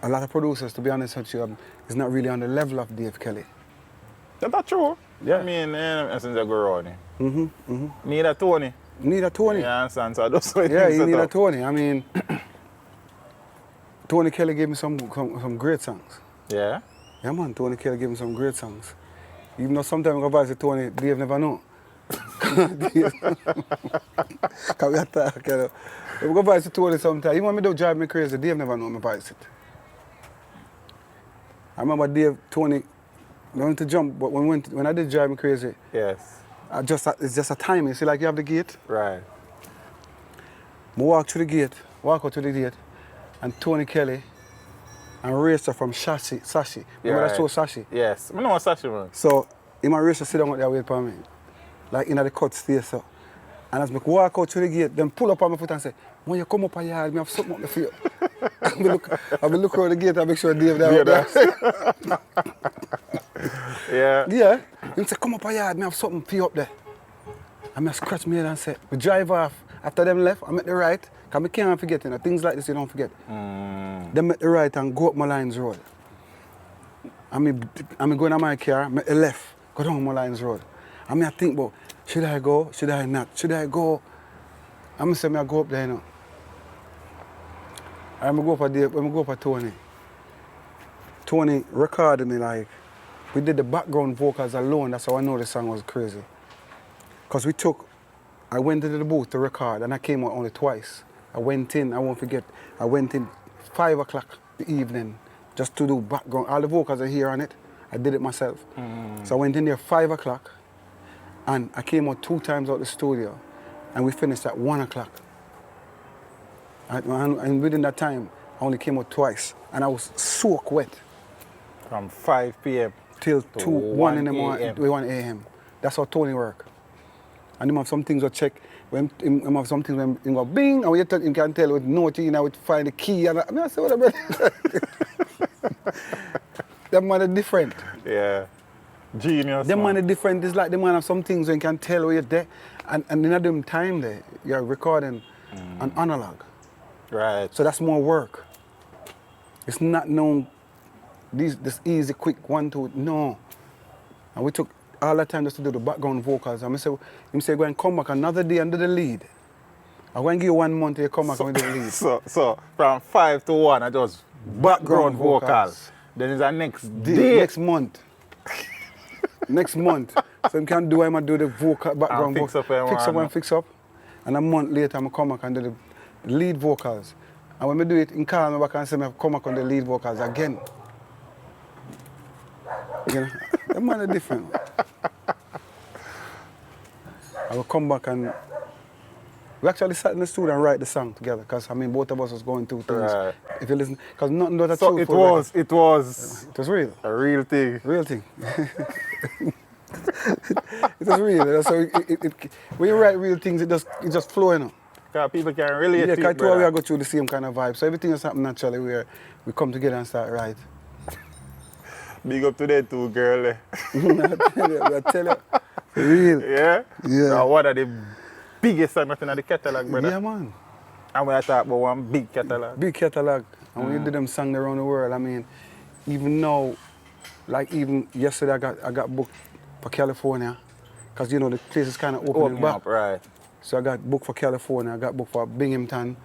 a lot of producers, to be honest with you, is not really on the level of Dave Kelly. That's true. Yeah. I mean, since I go around. Need a Tony. Need a Tony. Yeah, understand? So that's why Yeah, you need a Tony. I mean, Tony Kelly gave me some great songs. Yeah? Yeah, man, Tony Kelly gave me some great songs. Even though sometimes I go vice with Tony, Dave never know. Because we attack, you know. If we go vice with Tony sometimes, even when me do drive me crazy, Dave never know me vice it. I remember Dave, Tony, we went to jump, but when I did drive me crazy, Yes. it's just a timing. See, like you have the gate. Right. I walk out to the gate, and Tony Kelly and Racer from Sashi. Remember that show Sashi? Yes. I know what Sashi, man. So, him and Racer sit down there wait for me. Like in the cut stay so. And as I walk out to the gate, then pull up on my foot and say, when you come up a yard, I have something up for you. I will look around the gate and make sure Dave there. Yeah. Yeah. He say, come up a yard, I have something for you up there. And I scratch my head and say, we drive off. After them left, I make the right. Because I can't forget, you know, things like this you don't forget. Then make the right and go up Malines Road. I'm going to my car, make the left, go down Malines Road. I think about, should I go, should I not, should I go? I say, I go up there, you know. And I go up for Tony. Tony recorded me like, we did the background vocals alone, that's how I know the song was crazy. Because I went into the booth to record and I came out only twice. I went in, I won't forget, I went in 5 o'clock the evening just to do background. All the vocals are here on it. I did it myself. So I went in there 5 o'clock and I came out 2 times out the studio and we finished at 1 o'clock. And within that time, I only came out twice and I was soaked wet. From 5 p.m. till 1 in the morning, 1 a.m. That's how Tony work. And him have some things to check. When him have some things when he go bing, and when you can tell with note, you know, with find the key. And I say, what about them man are different. Yeah. Genius. Them man are different. It's like the man have some things when you can tell where you're there. And in them time there, you're recording on analog. Right. So that's more work. It's not this easy, quick 1, 2, no. And we took all the time just to do the background vocals. And him say, go and come back another day and do the lead. I'm going to give you 1 month to come back and do the lead. So from 5 to 1, I just background vocals. Then it's our next day. Next month. Next month. So him can do, I'm do the vocal, background vocals. Fix up. And a month later, I'm come back and do the lead vocals. And when I do it, in call me back and say, I come back on the lead vocals again. You know, them man are different. I will come back and we actually sat in the studio and write the song together because I mean both of us was going through things. Right. If you listen, because nothing but a so it was real. A real thing. Real thing. It was real. So when you write real things, it just flow, you know. Because people can relate. Yeah, because we go through the same kind of vibe. So everything is happening naturally where we come together and start right. Big up to that too, girl. I tell you. For real. Yeah? Yeah. Now, what are the biggest songs in the catalog, brother? Yeah, man. And when I talk about one big catalog. Big catalog. And when you do them songs around the world, I mean, even now, like even yesterday I got booked for California. Because, you know, the place is kind of opening back. Up, right. So I got booked for California, I got booked for Binghamton.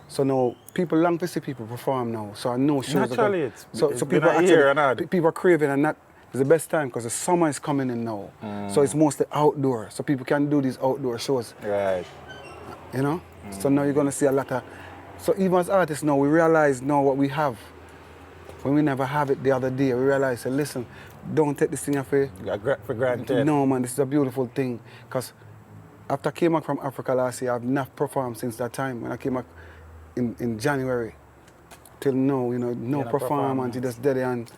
So now, people long to see people perform now. So I know shows naturally, are so people are craving, and that is the best time because the summer is coming in now. So it's mostly outdoor, so people can do these outdoor shows. Right. You know? So now you're going to see a lot of... So even as artists now, we realize now what we have. When we never have it the other day, we realize, say, listen, don't take this thing for granted. No, man, this is a beautiful thing. Because after I came back from Africa last year, I've not performed since that time. When I came back in January, till now, you know, no performance, you just dead and...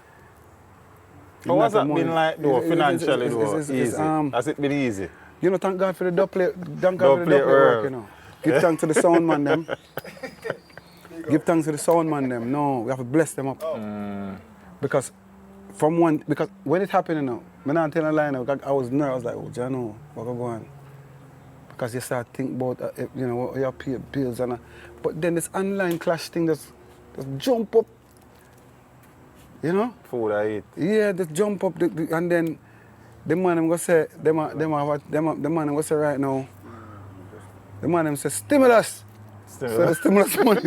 How has that been like though, It's- financially it's- though, it's- easy? Has it been easy? You know, thank God for the Dubplate, thank God for the Dubplate Dubplate work, work. you know. Give thanks to the sound man them. Give thanks to the sound man them. No, we have to bless them up. Because because when it happened, you know, when I tell a line, I was nervous, like, oh, you know, what go on? Because you start think about, you know, what you pay bills and but then this online clash thing just jump up, you know? Food I eat. Yeah, just jump up, and then the man them go say, the man them go say right now, the man them say stimulus. So the stimulus money.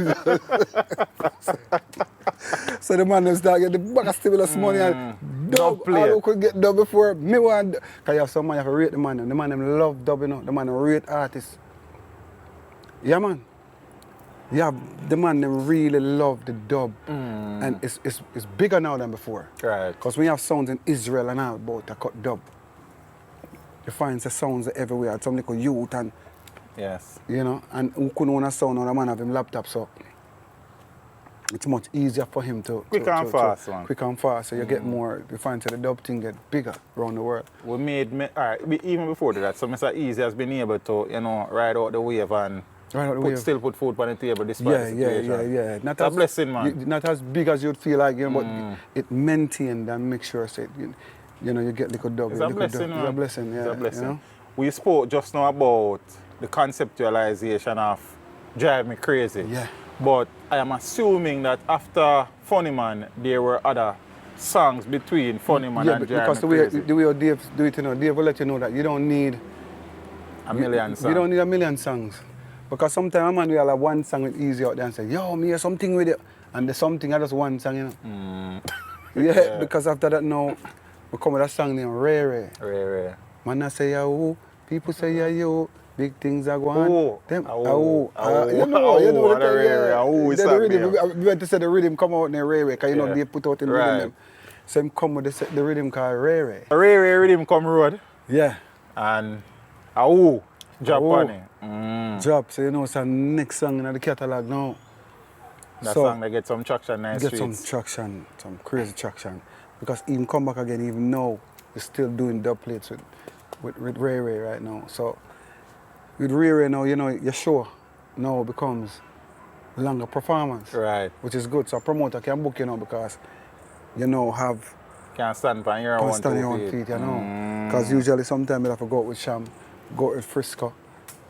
So the man them start get the bag of stimulus money and dub. Dubplate. All who could get dub before me want. Cause you have some man you have to rate the man them. The man them love dub, you know. The man them rate artists. Yeah, man. Yeah, the man them really love the dub, and it's bigger now than before. Right. Because when you have sounds in Israel and all about to cut dub, you find the sounds everywhere. Some little youth and Yes. you know, and who couldn't own a sound on a man have him laptop, so it's much easier for him to Quick and fast, man. Quick and fast, so you get more. You find the dub thing get bigger around the world. We made, alright, even before that, so Mr. Easy has been able to, you know, ride out the wave and still put food on the table despite the situation. Yeah. Not It's a blessing, man. Not as big as you'd feel like, you know, but it maintained and make sure so you know, you get little dub. It's a blessing, man. It's a blessing, yeah. It's a blessing. You know? We spoke just now about the conceptualization of Drive Me Crazy. Yeah. But I am assuming that after Funny Man, there were other songs between Funny Man and Drive because Me Crazy. the way Dave do it, you know, Dave will let you know that you don't need A million songs. You don't need a million songs. Because sometimes a man will have one song with easy out there and say, yo, me hear something with it. And the something, I just one song, you know. Yeah, because after that now, we come with a song named Ray. Ray. Man, I say, yo, people say, yo, big things are going on. Them, you you know the Ray. The rhythm, we went to say the rhythm come out in the Ray, because you know they put out in rhythm them. So him come with the rhythm called Ray. Ray rhythm come road. Yeah. And drop on it. Drop, so you know it's our next song in the catalog now. That song that get some traction in the streets. Get some traction, some crazy traction. Because even come back again, even now, we're still doing Dubplates with Ray right now. So with Ray now, you know, your show now becomes longer performance. Right. Which is good. So a promoter can book you now because you know can stand on your own feet, you know. Because usually sometimes you have to go out with Sham, go out with Frisco.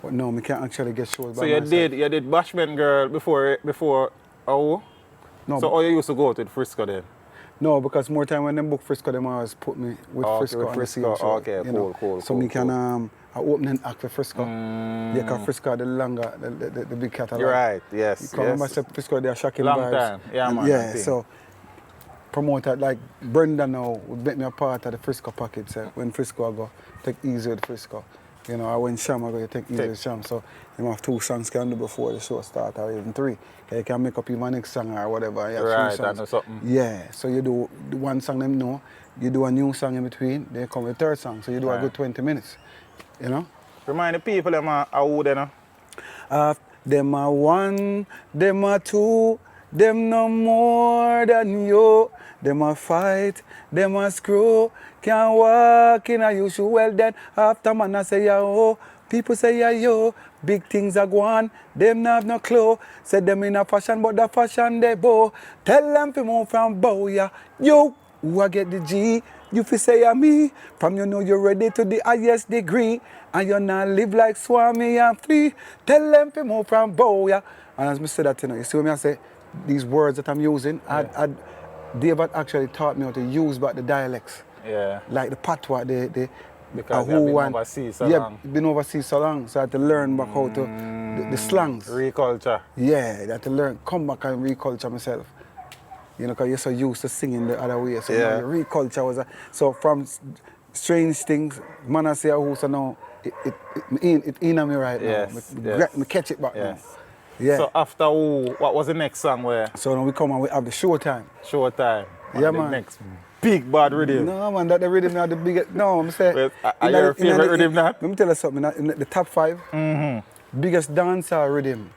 But no, we can't actually get shows by myself. You did Bashman Girl before No. So how you used to go out with Frisco then? No, because more time when they book Frisco, they always put me with Frisco on the same show. Okay, cool. So me can I open an act for Frisco. Yeah, because Frisco the longer, the big catalog. You're right, yes. You can remember Frisco, they're shocking long vibes. Time, yeah man. Yeah, so promoter like Brenda now would make me a part of the Frisco package. So when Frisco I go, take easy with Frisco. You know, when Sham I go, you take easy with Sham. So you have 2 songs can do before the show starts, or even 3. You can make up your next song or whatever. You have 3 songs. Or something. Yeah, so you do the one song them know, you do a new song in between, then you come with the 3rd song. So you do a good 20 minutes. You know? Remind the people them are who they know. Them are 1, them are 2, them no more than you. Them a fight, them a screw. Can't walk in a usual well then. After man I say yo, people say yo, big things are going. Them not have no clue. Say them in a fashion, but the fashion they bow. Tell them to move from bow, yeah. Yo, who I get the G? You fi say a me. From you know you're ready to the highest degree. And you not live like Swami and free. Tell them to move from bow, yeah. And as me say that, you know, you see what I say? These words that I'm using, Dave had actually taught me how to use back the dialects. Yeah. Like the patois, because I've been overseas so long. Yeah, been overseas so long, so I had to learn back how to, the slangs. Reculture. Yeah, I had to learn, come back and reculture myself. You know, because you're so used to singing the other way. So now the reculture was so from strange things, man I say who so now, it in me right now. Me catch it back now. Yeah. So after what was the next song where? So now we come and we have the Showtime. Showtime. Yeah, the man. Next big bad rhythm. No, man, that the rhythm not the biggest. No, I'm saying. Are your favorite rhythm that? Let me tell you something. In the top 5, biggest dancer rhythm,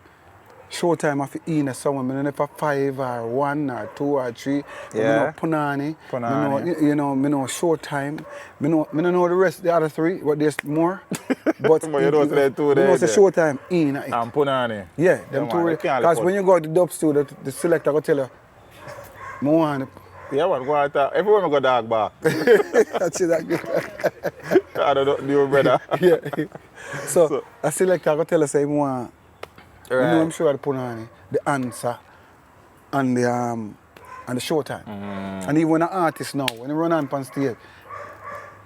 Showtime of in someone, I know if 5 or 1 or 2 or 3. But Yeah. I know Punani. Punani. I know Showtime. I know the rest, the other 3, but there's more. But But you don't say 2 there. You know the Showtime in it. And Punani. Yeah, them man, 2. you can't Because look when you go to the dub studio, the selector will tell you, more on yeah, man, go out. Everyone go dog back. That's it. I don't know, brother. Yeah. So a selector will tell us, say, more. Right. You know, I'm sure I put on the answer and the Showtime. And even an artist now, when you run on stage,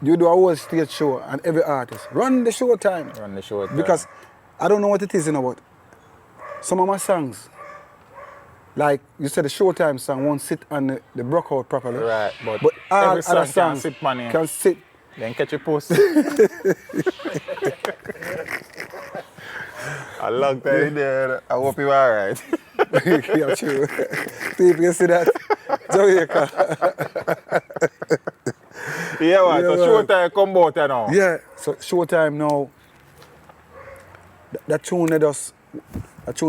you do a whole stage show and every artist run the Showtime. Run the Showtime. Because I don't know what it is, but some of my songs, like you said, the Showtime song won't sit on the broke out properly. Right, but all every song other songs can sit money. can sit. Then catch your post. A long time there. I hope you're alright. Yeah, true. People can see that. Jamaica. Yeah, man. So man. Showtime come out now. Yeah, so Showtime now, that tune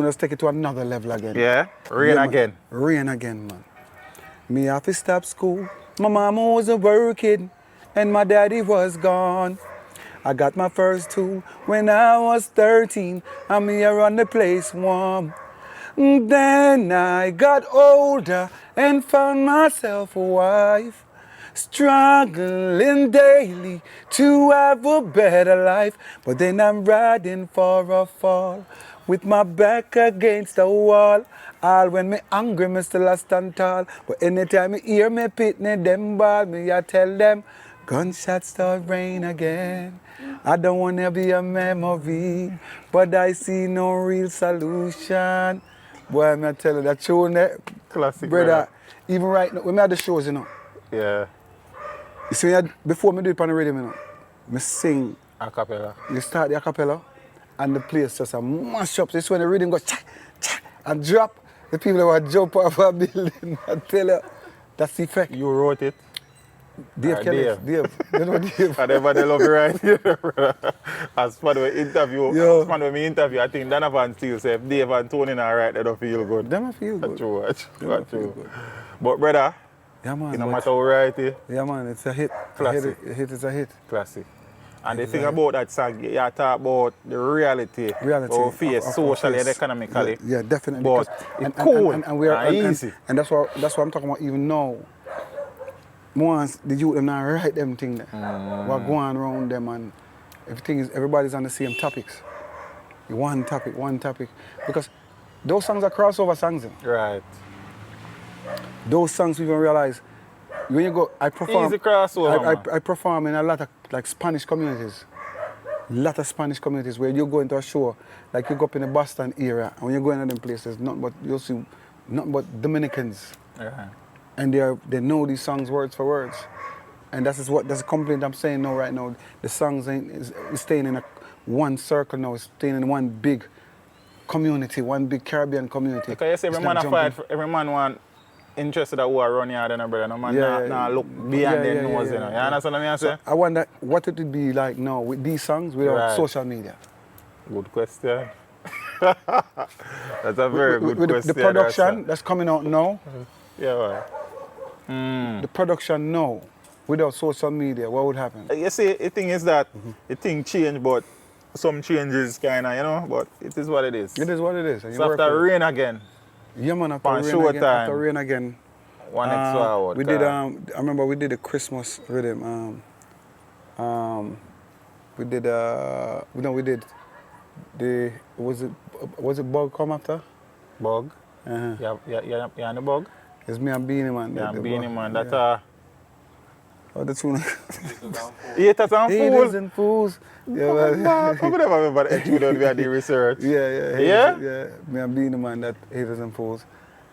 us take it to another level again. Yeah? Rain Yeah, again. Man. Rain again, man. Me have to stop school. My mama was working and my daddy was gone. I got my first tool when I was 13 and me I run the place warm. Then I got older and found myself a wife. Struggling daily to have a better life. But then I'm riding for a fall with my back against the wall. All when me angry, me still a stand tall. But anytime me hear me pitney them ball, me I tell them, gunshots start rain again. I don't wanna be a memory, but I see no real solution. Boy, me tell you that tune there, Classic, brother. Even right now, when me had the shows, Yeah. you see, before me do it on the radio, me sing. A cappella. You start the acapella, and the place just a mash up. This when the rhythm goes cha cha and drop. The people that will jump off a building. I tell you, that's the effect. You wrote it. Dave Kelly, Dave. You know Dave. And everybody love you right here. As part of the interview, Yo. as part of my interview, I think Donovan still say if Dave and Tony are right, they don't feel good. Them I feel good. True, Them I feel true. good. But brother, Yeah, man. no but- matter how right it, Yeah, man, it's a hit. Classic. A hit is a hit. classic. And the thing about that song, you talk about the reality, Reality. of face, of socially and face. economically. Yeah, definitely. But because- it's cool and we are and easy. And that's what I'm talking about even now. Once the youth them now write them thing there. What going around them and everybody's on the same topics. One topic. Because those songs are crossover songs. Right. Those songs we even realize when you go, I perform. Easy crossover, man. I perform in a lot of like Spanish communities. Lot of Spanish communities where you go into a show, like you go up in the Boston area, and when you go into them places, you'll see nothing but Dominicans, Yeah. and they know these songs words for words, and that's a complaint I'm saying now right now. The songs is staying in one circle now, it's staying in one big community, one big Caribbean community. Because you say every It's man not a fight, jumping. every man want interested that who are running out and brother. No man Yeah, nah look beyond yeah, their yeah, nose, yeah, you know. yeah. You understand what I say? I wonder what it would be like now with these songs without Right. social media. Good question. That's a very good With question. the production that's coming out now, Yeah, right. the production now, without social media, what would happen? You see, the thing is that the thing changed, but some changes kind of, you know, but it is what it is. It is what it is. And you So work after with it. rain again, Yeah, man, after on rain Showtime. again. After rain again. one extra hour. We did. I remember we did a Christmas rhythm. We did. We did. Was it Bug come after? Bug. Uh-huh. You on the bug? It's me and Beanie Man. Yeah, the Beanie Bug. Man. That Yeah. Oh, the tune. Haters and Haters fools. and fools. Yeah, I well, never remember the tune that we had the research. yeah. Yeah? Yeah. Me and Beanie Man, that Haters and Fools.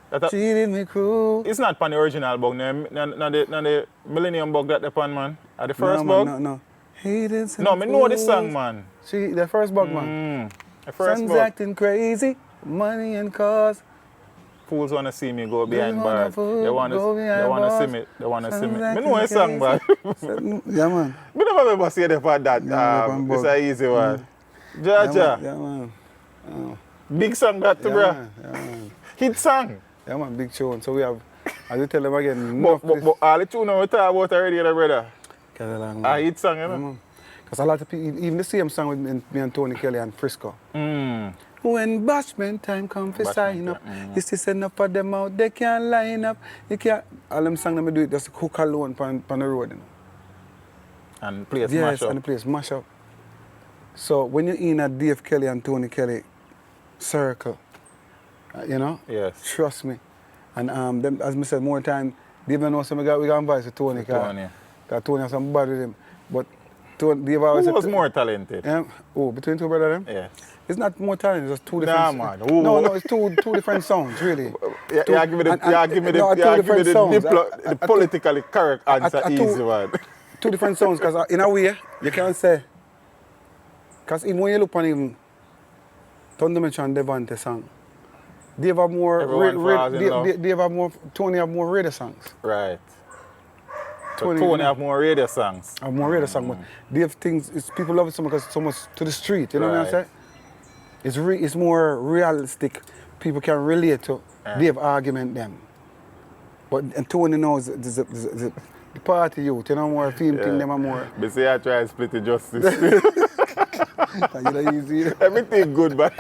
That Treated me cruel. it's not pan the original bug, no the Millennium bug that the pan, man. At the first no, bug? man, no. Haters and No, me know the fools. song, man. See, the first bug, man. The first Son's bug. acting crazy, money and cars. Fools wanna see me go behind wanna bars. fool, They wanna go behind see bars. me. They wanna see Son's me. Me acting know a song, man. crazy. Yeah, man. Me never remember say the part that Yeah, it's an easy one. Jaja. Yeah, man. Oh. Big song that too, Yeah, bro. man. Yeah, man. Hit song. Yeah, man, big tune. So we have, as you tell them again, But all the tune we talk about already, brother. A hit song, you Yeah, know? man. Because a lot of people, even the same song with me and Tony Kelly and Frisco. Mm. When bashment time come for Bashment, sign up, yeah. you see send up for them out, they can't line up. You can't, all them songs that me do it just cook alone on the road, you know. And play a Yes, smash up. and the place mash up. So when you're in a Dave Kelly and Tony Kelly circle, you know, Yes. trust me. And them, as I said more time, Dave knows some we got advice to Tony. Tony. Because Tony has some bad with him. But Tony, Dave always Who said, was more talented? Between two brothers them? Yes. It's not more talent, it's just two Nah, different man. No, it's two different sounds, really. Give me the politically correct answer, easy one. Two different sounds, because in a way, you can't say. Because even when you look on him, Thundermention and Devante song, Dave have more, Dave have more, Tony have more radio songs. Right. So Tony have more radio songs. Have more radio songs, but Dave things, people love it so much because it's so much to the street, you know what I'm saying? It's more realistic. People can relate to Dave argument them. But and Tony knows the party youth, you know, more film thing, them are more. But say I try to split the justice. You know, easy. Everything good, but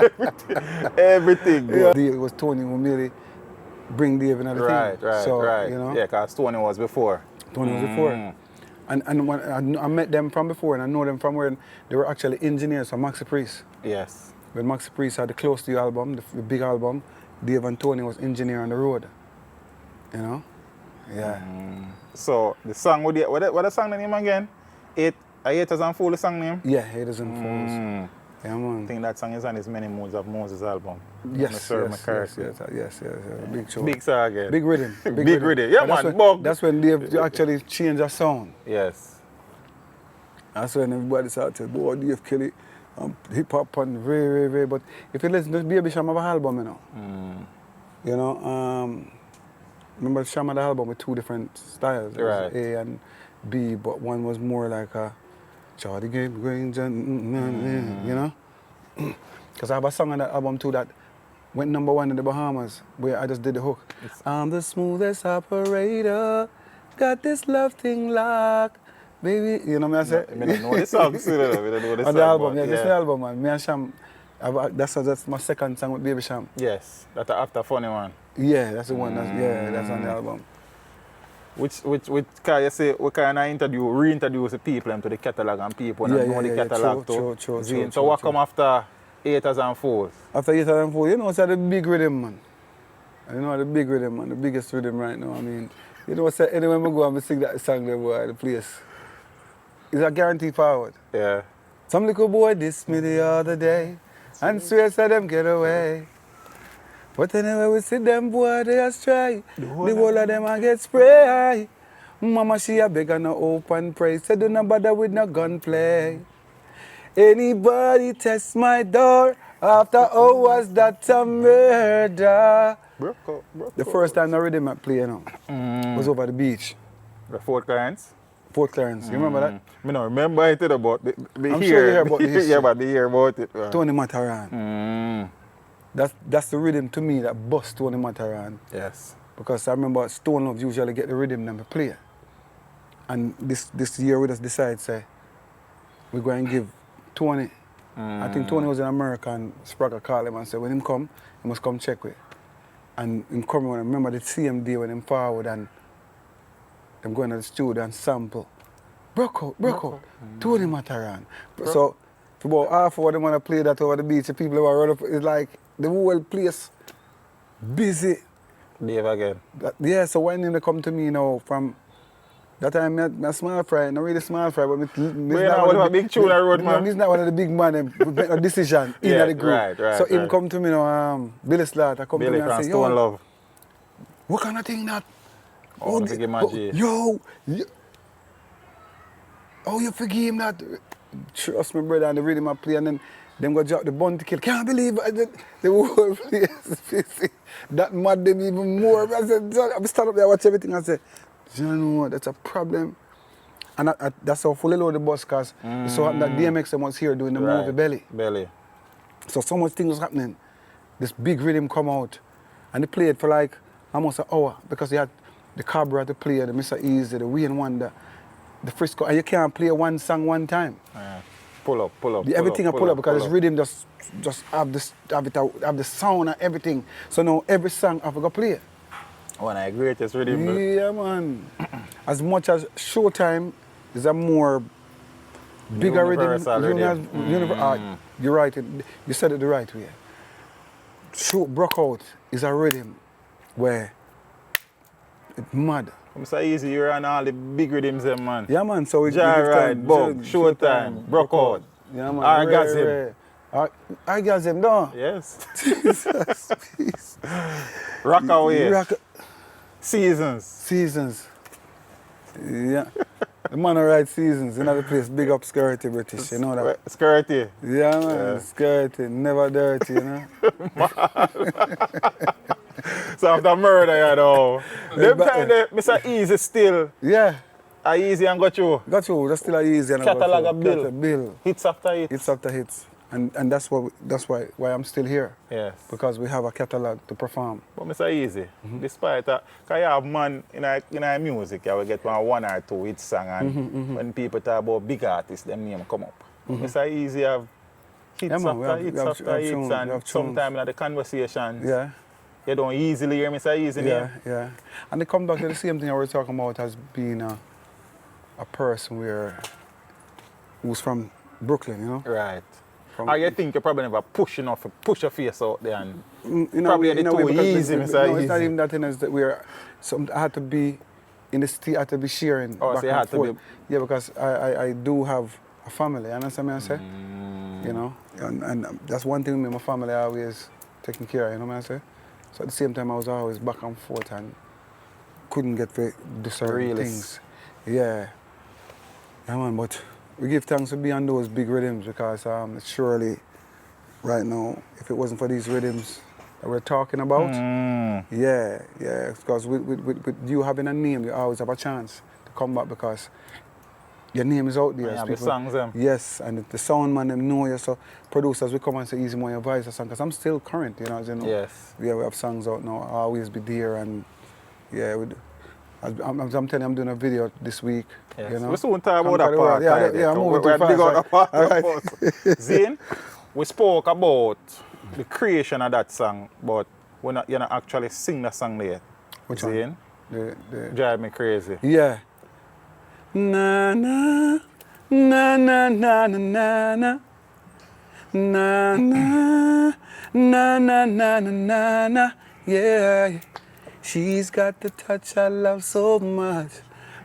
everything good. Yeah. It was Tony who really bring Dave in the thing. Right. You know? Yeah, because Tony was before. Tony was before. And when I met them from before, and I know them from where they were actually engineers for Maxi Priest. Yes. When Maxi Priest had the Close to You album, the big album, Dave and Tony was engineer on the road. You know? Yeah. So the song, what the song name again? Haters and Fools, the song name? Yeah, Haters and Fools. Yeah, man. I think that song is on his Many Moods of Moses album. Yes. Big show. Big song again. Big rhythm. Big rhythm. Yeah, man. That's when Dave actually changed the sound. Yes. That's when everybody started, boy, Dave Kelly, hip hop and very. But if you listen to Baby Sham have an album, you know. You know, remember Sham had an album with two different styles. Right. A and B, but one was more like a Charlie Game Grange and you know. Because I have a song on that album too that went #1 in the Bahamas where I just did the hook. I'm the smoothest operator, got this love thing locked. Baby, you know what I say? I don't know the song, still. We don't know the song. On the album, this is the album, man. Me and Sham, that's my second song with Baby Sham. Yes, that's the After Funny one. Yeah, that's the one. That's on the album. Which can you say, we kind of reintroduce the people to the catalogue and people and know the catalogue too. So what come after Haters and Fools? After Haters and Fools, you know, it's the big rhythm, man. You know, the big rhythm, man, the biggest rhythm right now. I mean, you know, so anywhere I go and sing that song there, boy, the place. It's a guarantee forward. Yeah. Some little boy dissed me the other day and swear said them get away. But anyway, we see them boy, they astray. The whole of them a get spray. Mama, she a beg and no open pray. Said do not bother with no gunplay. Anybody test my door after hours, that's a murder. The first time I read him at play, you know, was over the beach. The Fort Clarence? Fort Clarence, you remember that? I don't remember it about the I'm sure you hear about the history. Yeah, but they hear about it. Tony Mataran. That's the rhythm to me that bust Tony Mataran. Yes. Because I remember Stone Love usually get the rhythm them to play. And this year we just decided, say, we're going to give Tony. I think Tony was in America and Sprague called him and said, when him come, he must come check with. And him coming, when I remember the same day when him forward and them going to the studio and sample. Broke out, Tony Mataran. So, for about half hour, they want to play that over the beach. The people who are run up, it's like the whole place busy. Dave again. So when they come to me now from that time, I'm small fry, not really small fry, but a big tune I wrote, man. He's not one of the big man who make a decision in the group. Right, so him come to me now, Billy Slaughter come to me and say, Stone Love. What kind of thing that? Oh, you forgive my yo, you forgive him that? Trust me, brother, and the rhythm I play, and then them go drop the bun to kill. Can't believe it. The whole place. That mad them even more. I said, I stand up there, watch everything, and say, you know what, that's a problem. And that's how fully load the bus, because it so happened that DMX was here doing the movie Belly. Belly. So much things was happening. this big rhythm come out, and they played for like almost an hour because they had the Cabra to play, the Mr. Easy, the Wayne Wonder, the Frisco, and you can't play one song one time. Pull up. Everything I pull up because this rhythm just have the sound and everything. So now every song I forgot play. One of the greatest rhythm. Yeah, man. As much as Showtime is a more bigger rhythm. You're right. You said it the right way. Broke out is a rhythm where it's mad. So easy, you're on all the big rhythms, man. Yeah, man. So Joyride, Bug, Showtime, broke out. Yeah, man. Orgasm. Orgasm, no? Yes. Jesus, please. Rock away. Seasons. Yeah. The man who write Seasons in other place, big up Skirty British, you know that? Skirty. Yeah, man, Skirty, never dirty, you know? So after murder, you know, them kind of Mr. Easy still. Yeah. Easy and got you. Got you, that's still a easy. And Catalog a bill. Bill. Hits after hits. Hits after hits. And that's why I'm still here. Yes. Because we have a catalog to perform. But Mr. Easy, despite that, because you have man in our music, you will get one or two hit song, and when people talk about big artists, them name come up. Mr. Easy have hits after hits, and sometimes in the conversations, you don't easily hear Mr. Easy name. Yeah. And they come back to the same thing I was talking about as being a person who's from Brooklyn, you know? Right. Or you think you probably never push enough to push your face out there and probably the too easy, Mr. No, Easy. it's not even that thing, it's that I had to be in the city, I had to be sharing Oh, back so you and had forth. to be... Yeah, because I do have a family, you understand what I say? You know? And that's one thing with me, my family always taking care of, you know what I say? So at the same time, I was always back and forth and couldn't get to do certain things. Yeah. Yeah, man, but we give thanks to be on those big rhythms because surely, right now, if it wasn't for these rhythms that we're talking about, because with you having a name, you always have a chance to come back because your name is out there. Yeah, the songs, Yes, and the sound man, them know you, so producers will come and say, Easy, more your voice or song, because I'm still current, you know, as you know. Yes. Yeah, we have songs out now, I'll always be there, and yeah, I'm telling you, I'm doing a video this week. Yes. You know? We soon talk about that part. Yeah, I'm moving too fast. Right. Zane, we spoke about the creation of that song, but you're not actually sing the song there. Which Zane? one? Drive Me Crazy. Yeah. Na na na na na na na na na na na na na na na. Yeah. She's got the touch I love so much,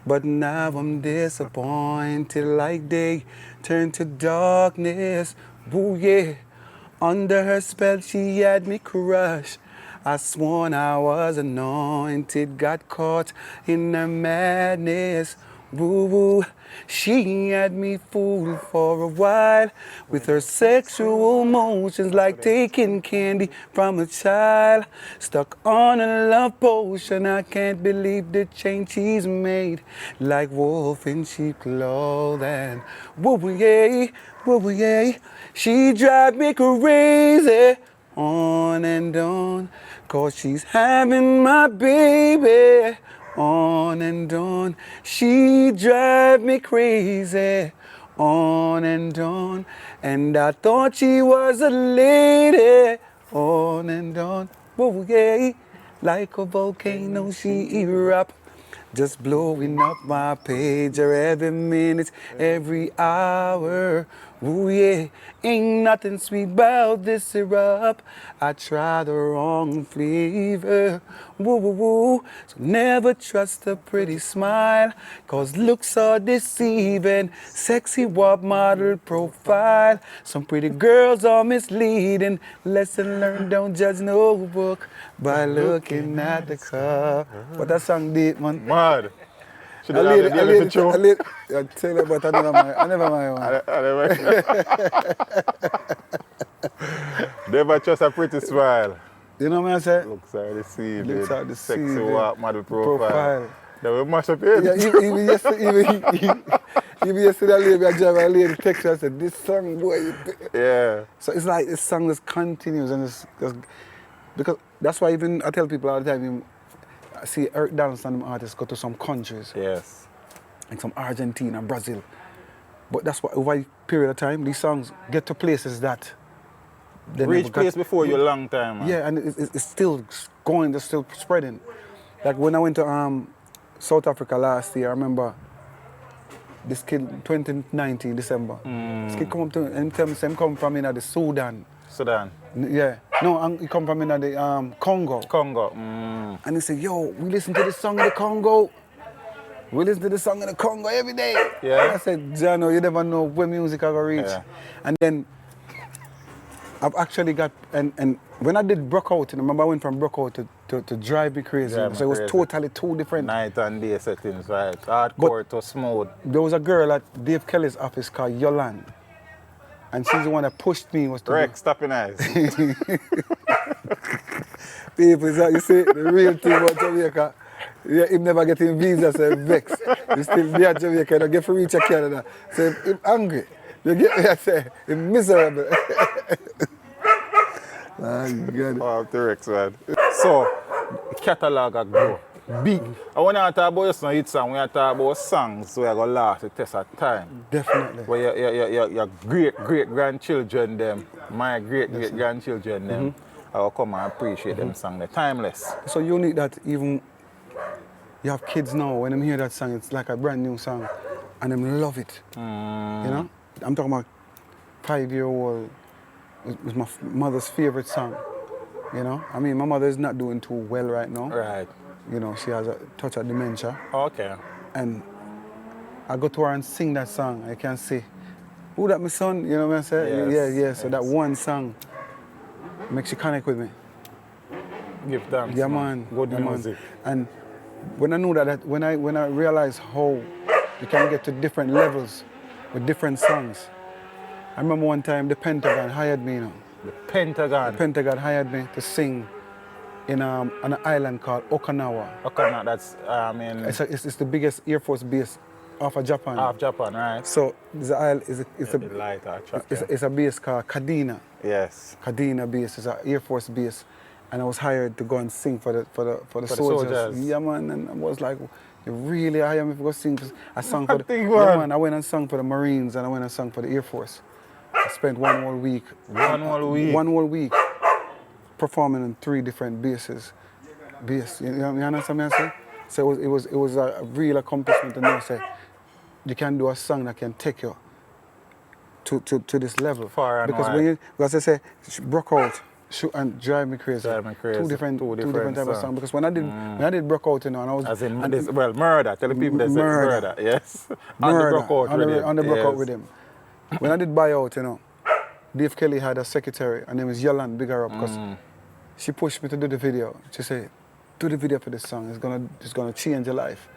but now I'm disappointed like day turned to darkness. Ooh, yeah. Under her spell she had me crushed. I sworn I was anointed, got caught in her madness. Woo woo, she had me fooled for a while with her sexual motions like taking candy from a child. Stuck on a love potion, I can't believe the change she's made. Like wolf in sheep clothing. Woo yeah, she drive me crazy. On and on, 'cause she's having my baby. On and on, she drive me crazy. On and on, and I thought she was a lady. On and on, whoa yeah, like a volcano she erupt. Just blowing up my pager every minute, every hour. Ooh yeah, ain't nothing sweet about this syrup. I tried the wrong flavor. Woo woo woo. So never trust a pretty smile, 'cause looks are deceiving. Sexy wop model profile. Some pretty girls are misleading. Lesson learned, don't judge no book by looking at the cover. But that song deep, man. Mad. I tell you, but I never mind one. Never trust a pretty smile. You know what I say? Looks are deceiving. Looks are Sexy deceiving. walk model profile. That will mash up here. Yeah, Even yesterday, I drive a lady text me and said, this song, boy. Yeah. So it's like this song just continues and because that's why even I tell people all the time, I see Eric Dance and them artists go to some countries, Yes. like some Argentina, Brazil. But that's why over a period of time, these songs get to places that they never Reach got. place before you a long time, man. Yeah, and it's still going, it's still spreading. Like when I went to South Africa last year, I remember this kid, 2019 December, this kid come up to me and tell me, say, I'm coming from the Sudan. Sudan. Yeah. No, he come from the Congo. Congo. And he said, yo, we listen to the song in the Congo. We listen to the song in the Congo every day. Yeah. And I said, Jano, you never know where music I gonna reach. Yeah. And then I've actually got, and when I did Brookout, I remember I went from Brookout to Drive Me Crazy. Drive Me So it was Crazy. totally two different. Night and day settings, right? Hardcore to smooth. There was a girl at Dave Kelly's office called Yolande. And she's the one that pushed me. Was to Rex, stop your eyes. People, you see, the real thing about Jamaica, yeah, him never getting visa, so he vex. You still be at Jamaica, you don't get to reach Canada. So if him angry, you get me, I say, him miserable. God. Off the Rex, man. So, the catalogue a grow big. And when I talk about your hit song, when I talk about songs, we are going to last the test of time. Definitely. Where your great-great-grandchildren, them, my great-great-grandchildren, them, I will come and appreciate them song. They're timeless. So unique that even you have kids now, when them hear that song, it's like a brand new song, and them love it. You know? I'm talking about 5-year-old, it was my mother's favorite song. You know? I mean, my mother is not doing too well right now. Right. You know, she has a touch of dementia. Okay. And I go to her and sing that song. I can say, who that my son? You know what I'm saying? Yes, Yeah. So that one song makes you connect with me. Give thanks. Yeah, man. Good Yeah, music. Man. And when I knew that, when I realized how you can get to different levels with different songs. I remember one time the Pentagon hired me, you know. The Pentagon. The Pentagon hired me to sing in on an island called Okinawa. Okinawa, that's, It's the biggest Air Force base off of Japan. Off Japan, right? So it's a base called Kadena. Yes. Kadena base is an Air Force base, and I was hired to go and sing for the soldiers. Yeah, man, and I was like, you really hired me to go sing? I sang for the yeah, man. I went and sang for the Marines, and I went and sang for the Air Force. I spent one whole week. One whole week performing in 3 different bases. You understand what I'm saying? So it was a real accomplishment to know, say, you can do a song that can take you to this level. Far and because wide. Because I say, broke out, and Drive Me Crazy. Drive Me Crazy. Two different type of songs. Because when I did Broke Out, you know, and I was as in murder. Tell the people that say murder. Yes. Murder. On the Broke Out with him. When I did Buyout, you know, Dave Kelly had a secretary, her name is Yolande, big her up, because she pushed me to do the video. She said, do the video for this song, it's gonna change your life.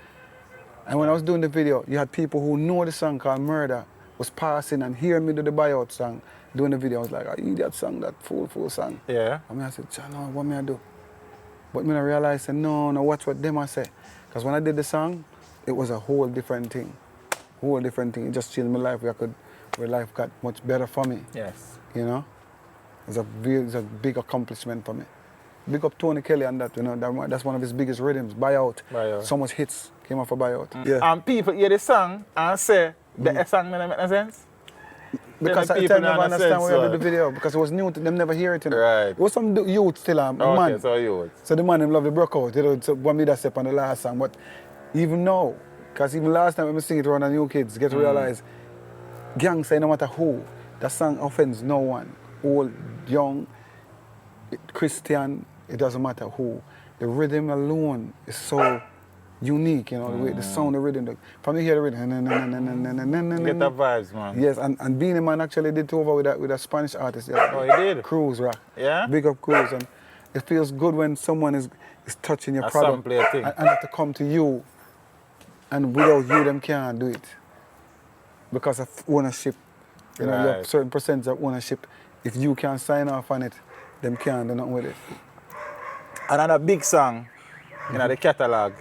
And when I was doing the video, you had people who know the song called Murder, was passing and hearing me do the Buyout song, doing the video. I was like, I need that song, that full song. Yeah. And I said, John, what me I do? But when I realized, no, watch what them I say. Because when I did the song, it was a whole different thing. It just changed my life. Where life got much better for me. Yes. You know? It's a big accomplishment for me. Big up Tony Kelly on that, you know. That's one of his biggest rhythms, Buyout. So much hits came off of Buyout. Yeah. And people hear the song and say, the song doesn't make no sense? Because I never understand where I did the video, because it was new to them, never hear it. You know? Right. It was some youth still, man. Okay, so youth. So the man, him love the Broke Out. You know, so one me that step on the last song. But even now, because even last time when I sing it around the new kids, get to realize, gang say no matter who, that song offends no one. Old, young, Christian, it doesn't matter who. The rhythm alone is so unique, you know, the way the sound, the rhythm. From you hear the rhythm, get the vibes, man. Yes, and Beanie Man actually did over with a Spanish artist. Yeah. Oh, he did? Cruz Rock. Yeah? Big up Cruz. And it feels good when someone is touching your product and have to come to you, and without you, them can't do it. Because of ownership. You know, you have certain percentage of ownership. If you can't sign off on it, them can't do nothing with it. Another big song in the catalogue,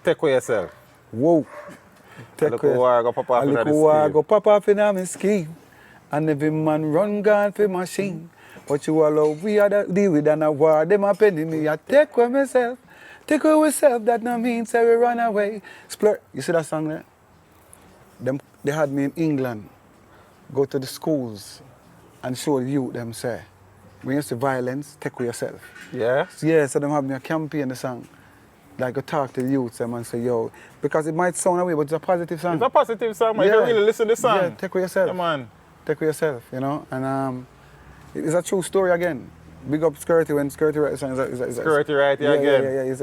Take Away Yourself. Whoa. Take little war go pop off a in the little war scheme. go pop off in my scheme. And every man run gone for machine. But you allow we other deal with an a war. Them a penny me. I take away myself. Take away myself. That no means say we run away. You see that song there? They had me in England. Go to the schools and show the youth them say, when you see violence, take away yourself. Yeah? Yeah, so them have me a campaign the song. Like go talk to the youth them and say, yo, because it might sound away, but it's a positive song. It's a positive song, man. You can really listen to the song. Yeah, take away yourself. Yeah, man. Take away yourself, you know. And it's a true story again. Big up Skirty when Skirty wrote the song. Skirty right here again. Yeah.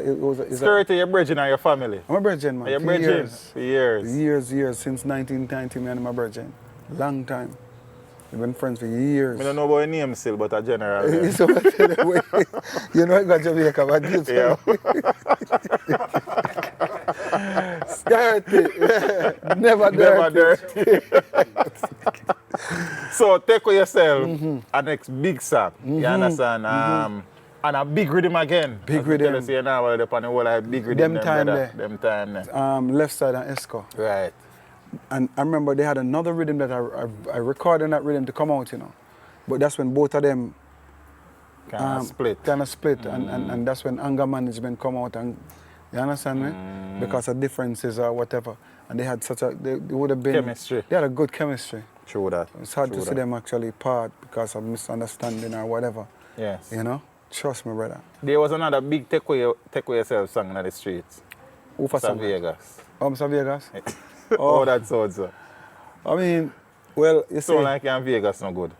Skirty, your bridging and your family. I'm a virgin, man. Your For bridging years. for years. Years. Since 1990, man, I'm a virgin. Long time. We've been friends for years. I don't know about your name still, but a general. Yeah. So you know I got Jamaica, but this Yeah. Skirty. Never Never dirty. dirty. So take with yourself a next big song. You understand? And a big rhythm again. Big rhythm. You say now upon the whole like big rhythm. Them time there. Them time there. Left side and Esco. Right. And I remember they had another rhythm that I recorded that rhythm to come out, you know. But that's when both of them Kind of split. And that's when anger management come out and you understand me? Because of differences or whatever. And they had they would have been Chemistry. They had a good chemistry. True that. It's hard True to see that. them actually part because of misunderstanding or whatever. Yes. You know? Trust me, brother. There was another big take away yourself song in the streets. Who for San song? Vegas. Mr. Vegas? Oh, that sounds so. I mean, well, you see. So like in Vegas no good.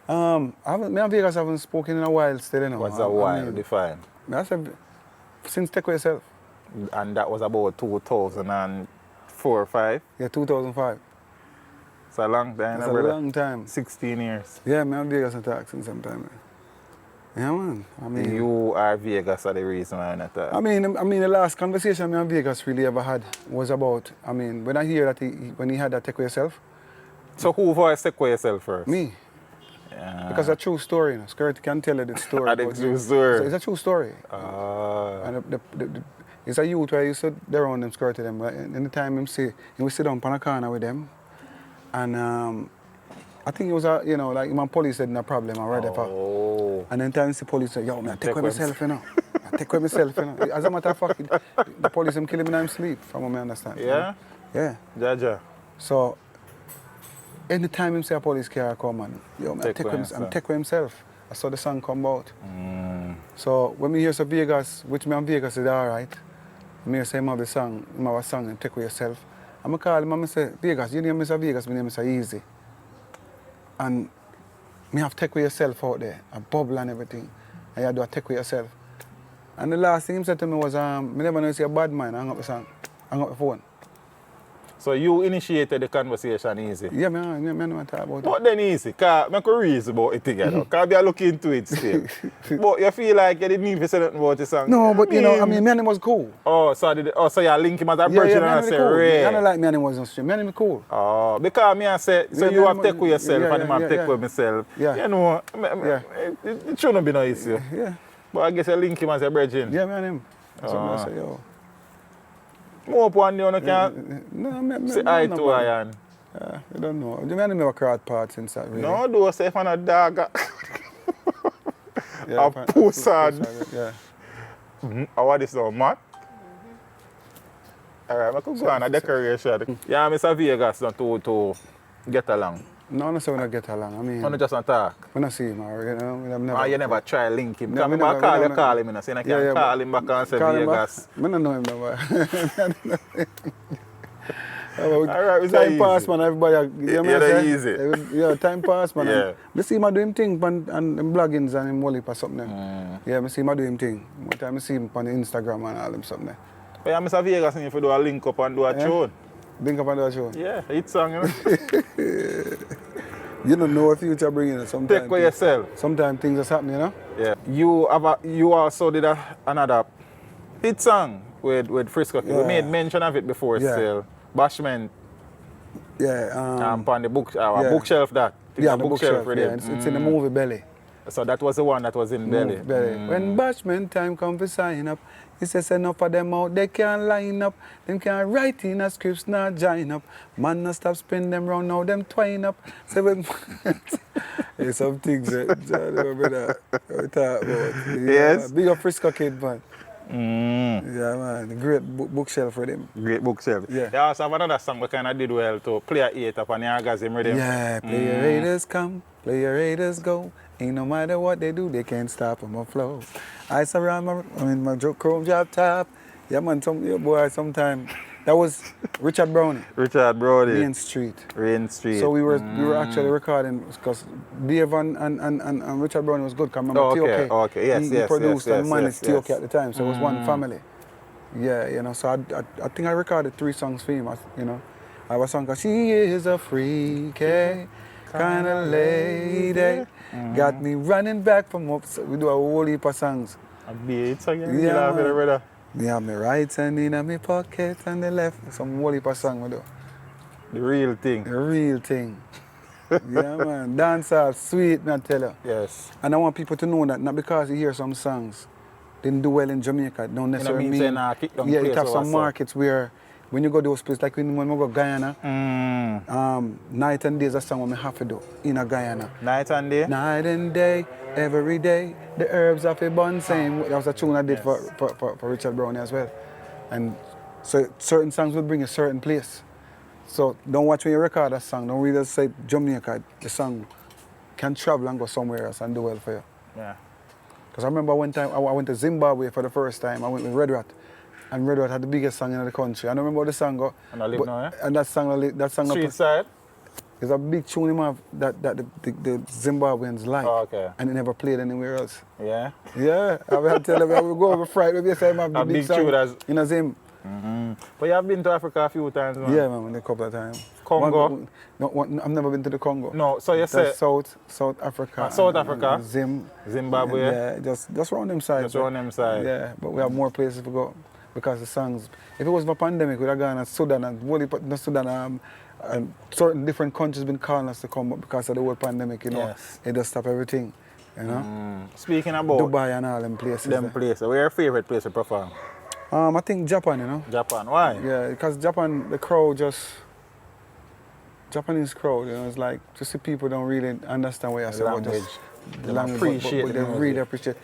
Me and Vegas haven't spoken in a while still, you know. What's a while? I mean, Define. I said, since Take Away Yourself. And that was about 2004 or 5. Yeah, 2005. It's a long time, It's a brother. long time. 16 years. Yeah, me and Vegas attack since some time. Man. Yeah, man. I mean, You are Vegas are the reason why I'm not I mean, the last conversation me and Vegas really ever had was about, when I hear that when he had that Take Away Yourself, So who voiced take away yourself first? me. Yeah. Because it's a true story, you know. Skirt can tell you the story. Ah, the about true it. story. So it's a true story. And it's a youth where I used to there around them, skirt to them. Anytime he would sit down on a corner with them. And I think it was like my police said no problem or whatever. Oh. And then time the police said, yo, man, I take away myself, you know. I take away myself, you know. As a matter of fact, the police them killing me in sleep, from what I understand. Yeah? Yeah. Jaja. So anytime him say a police car come and yo, man, I'm take away himself. I saw the song come out. So when me hear some Vegas, which me and Vegas is alright, me say him have the song, him have a song and take away yourself. I'm call him and I say, Vegas, your name is Vegas, my name is Easy. And me have take away yourself out there, a bubble and everything. And you do a take away yourself. And the last thing he said to me was, me never know you see a bad man, hang up the song, hang up the phone. So you initiated the conversation easy? Yeah, me know what talk about it. But then easy, because I could reason about it together. Because I look into it still. But you feel like you didn't need to say nothing about the song? No, but me and him was cool. Oh, so you link him as a person and say, cool. Ray. I don't like me and him was on stream. Me and him cool. Oh, because me I say, so Yeah, you me have and take him- with yourself yeah, and him yeah, have take yeah. with myself. Yeah. You know, it shouldn't be no issue. Yeah. But I guess you link him as a brethren. Yeah, me and him. So I say, yo. More one day you can No, me say eye to eye and... I don't know. Me and him have a crowd part since that really. No, do say if I'm a dog. Yeah, a pussad. Yeah. How are this now, man? Alright, I could go on a decoration. Yeah, Mr. Vegas not to get along. No, I'm not saying we don't get along. I mean, You just not talk. when I see him, never. You never try link him. No, Because me I never- call him. I say I can Yeah, call him back and say Call him Vegas. back. I don't know him no Alright, it's time easy. pass, man. Everybody, you know Yeah, what I they're say? easy. Yeah, time pass, man. Yeah. I see him do him thing and bloggings and him wall or something. Yeah, I see him do him thing. One time I see him on Instagram and all them something there. But yeah, Mr. Vegas need to do a link up and do a tune. Think up on that show. Yeah, hit song, you know. You don't know what future bringing it. Sometimes Take with yourself. Sometimes things just happen, you know? Yeah. You also did another hit song with Frisco. Yeah. We made mention of it before Yeah. still. Bashment Yeah. on the book, yeah. bookshelf that. Yeah, a the bookshelf. with Yeah, it. it's in the movie Belly. So that was the one that was in Belly. When Bashman time come to sign up, he says enough of them out, they can't line up. Them can't write in a scripts, not join up. Man, no stop spin them round now, them twine up. So when there's some things that we talk about. Yes. Big up Frisco kid, man. Mm. Yeah, man. The great bookshelf for them. Great bookshelf. Yeah. They also have another song we kind of did well to Player 8 up on the orgasm rhythm. Yeah, player raiders come, player raiders go. Ain't no matter what they do, they can't stop on my flow. I surround my chrome drop top. Yeah, man, boy, sometime. That was Richard Brownie. Richard Brownie. Rain Street. Rain Street. So we were actually recording because Dave and Richard Brownie was good. Cause remember TOK. Okay, yes, he produced and managed TOK yes. at the time, so it was one family. Yeah, you know. So I think I recorded 3 songs for him. You know, I have a song called "She Is a Freaky Kind of Lady." Got me running back from up. So we do a whole heap of songs. A beat again. Yeah, brother. Me have my right hand in my pocket and the left. Some whole heap of songs we do. The real thing. The real thing. Yeah, man. Dancehall, sweet, not tell you. Yes. And I want people to know that not because you hear some songs didn't do well in Jamaica, don't necessarily mean. Yeah, it have some markets where when you go to those places, like when we go Guyana, Night and Day is a song we have to do in a Guyana. Night and Day? Night and day, every day, the herbs of a bun same. That was a tune I did for Richard Brownie as well. And so certain songs will bring a certain place. So don't watch when you record a song, don't really say Jamaica, the song can travel and go somewhere else and do well for you. Yeah. Because I remember one time I went to Zimbabwe for the first time, I went with Red Rat. And Red Rat had the biggest song in the country. I don't remember how the song go. And I live now, yeah? And that song Street Side? It's a big tune him have that the Zimbabweans like. Oh, okay. And it never played anywhere else. Yeah? Yeah. I will tell them I will go over Friday, maybe say I have the A big big song tune in a Zim. But you have been to Africa a few times, man. Yeah, man, a couple of times. Congo? I've never been to the Congo. No, so you say... South Africa. South Africa? Zimbabwe. Yeah, just around them sides. Just around them sides. Yeah, but we have more places to go because the songs. If it was for a pandemic, we'd have gone to Sudan and Sudan and certain different countries been calling us to come, but because of the whole pandemic, you know, Yes. it just stopped everything, you know. Speaking about... Dubai and all them places. Where's your favorite place to perform? I think Japan, you know. Japan, why? Yeah, because Japan, the crowd Japanese crowd, you know, it's like, to see people don't really understand what you're saying. Language. The language, but they really appreciate.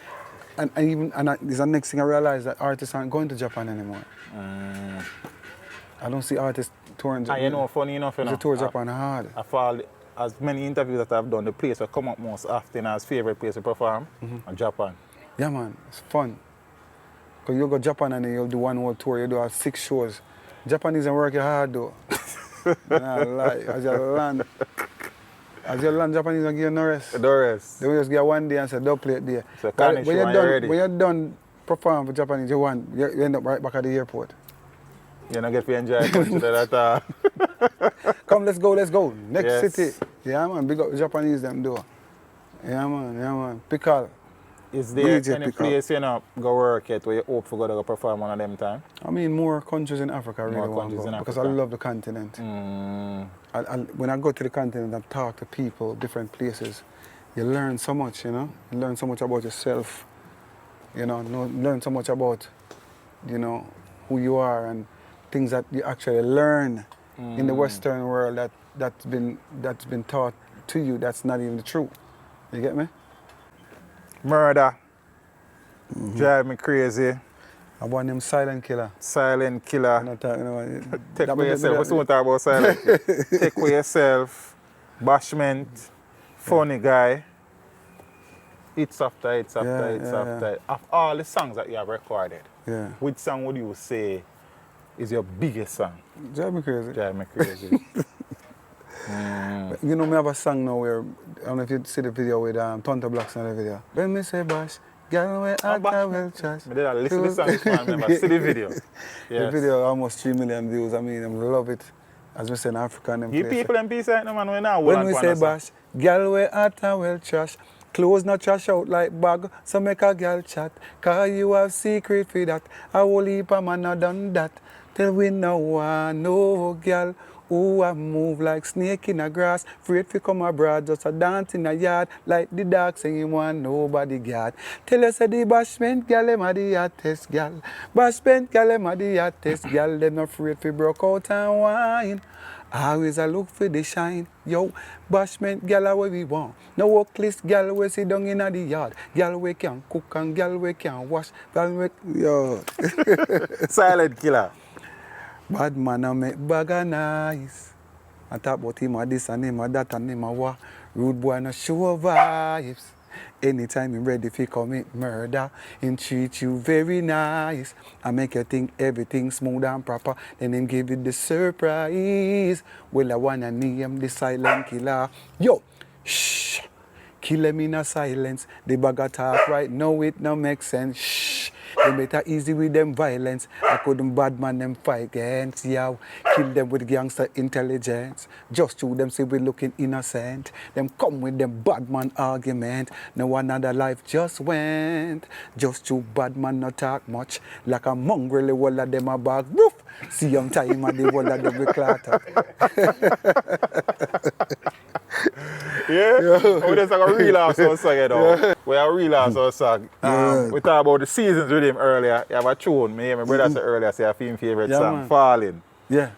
And this is the next thing I realized, that artists aren't going to Japan anymore. I don't see artists touring Japan. And you know, funny enough, you know, The tour Japan hard. I follow as many interviews that I've done, the place that come up most often as favorite place to perform in Japan. Yeah, man, it's fun. Because you go to Japan and you'll do one whole tour, you do have 6 shows. Japanese are working hard though. Nah, lie. As you land, Japanese don't give you no rest. The rest. They will just get one day and say Dubplate day. So when you're done performing for Japanese, you end up right back at the airport. You don't get to enjoy the country that all. Come, let's go. Next Yes. city. Yeah, man, big up the Japanese them do. Yeah, man. Pickle. Is there DJ any pick place you know go work at where you hope for go perform one of them time? I mean, more countries in Africa really More want to countries go in because I Africa. love the continent. When I go to the continent and talk to people, different places, you learn so much, you know? You learn so much about yourself, you know, learn so much about, you know, who you are and things that you actually learn in the Western world that's been taught to you that's not even the truth. You get me? Murder. Drive me crazy. I want them silent killer. Silent killer. I'm not talking about Take away yourself. What's the talk about silent killer? Take away yourself. Bashment. Funny guy. Hits after hits after hits after. Of all the songs that you have recorded, which song would you say is your biggest song? Drive me crazy. Drive me crazy. You know, me have a song now where, I don't know if you see the video with Tonto Blacks in the video. When me say bash, girl, where I will trash. I did listen to the song this man, remember, see the video. Yes. The video almost 3 million views. I mean, I love it. As we say in Africa and them Give places. people them peace right now, man. When we say bash, girl, where I will trash. Clothes not trash out like bag, so make a girl chat. Cause you have secret for that. A whole heap of man not done that. Till we know no girl Ooh, I move like snake in a grass. Afraid to come abroad, just a dance in a yard. Like the dog saying want nobody got. Tell us the bashment gal, them a the hottest gal. Bashment gal, them a the hottest gal. Them not afraid to broke out and wine. Always I look for the shine. Yo, bashment gal a where we want. No workless gal we sit down in the yard. Gal we can cook and gal we can wash. Gal we... Yo. Silent killer. Bad man a make bagger nice. I talk about him a this and him a that and him a what. Rude boy no show vibes. Anytime him ready fi commit murder, him treat you very nice. I make you think everything smooth and proper. Then him give you the surprise. Well I wanna name the silent killer. Yo, shh. Kill him in a silence. The bagger talk right now it no make sense. Shh. They better easy with them violence. I couldn't bad man them fight against. Yeah, kill them with gangster intelligence. Just to them say we looking innocent. Them come with them bad man argument. No another life just went. Just to bad man not talk much. Like a mongrel, the whole of them a bag roof. See young time and the whole of them we clatter. Yeah? Oh, there's like a relapse on song, you know. We are relapse on song. We talked about the seasons with him earlier. You have a tune. Me and my brother said earlier, say a film favorite song, man. Falling. Yeah.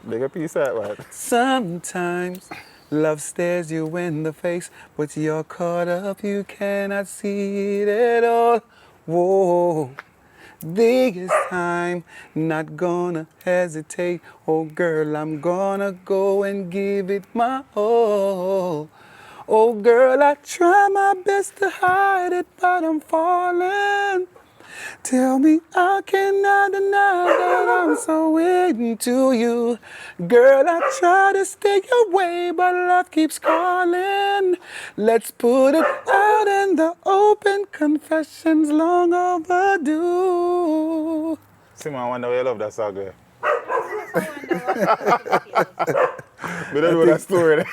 Big a piece of that, right? Sometimes love stares you in the face, but you're caught up, you cannot see it at all. Whoa. Biggest time, not gonna hesitate. Oh girl, I'm gonna go and give it my all. Oh girl, I try my best to hide it, but I'm falling. Tell me I cannot deny that I'm so into you. Girl, I try to stay away, but love keeps calling. Let's put it out in the open, confessions long overdue. Simon, I wonder why you love that song, girl. But I know that story.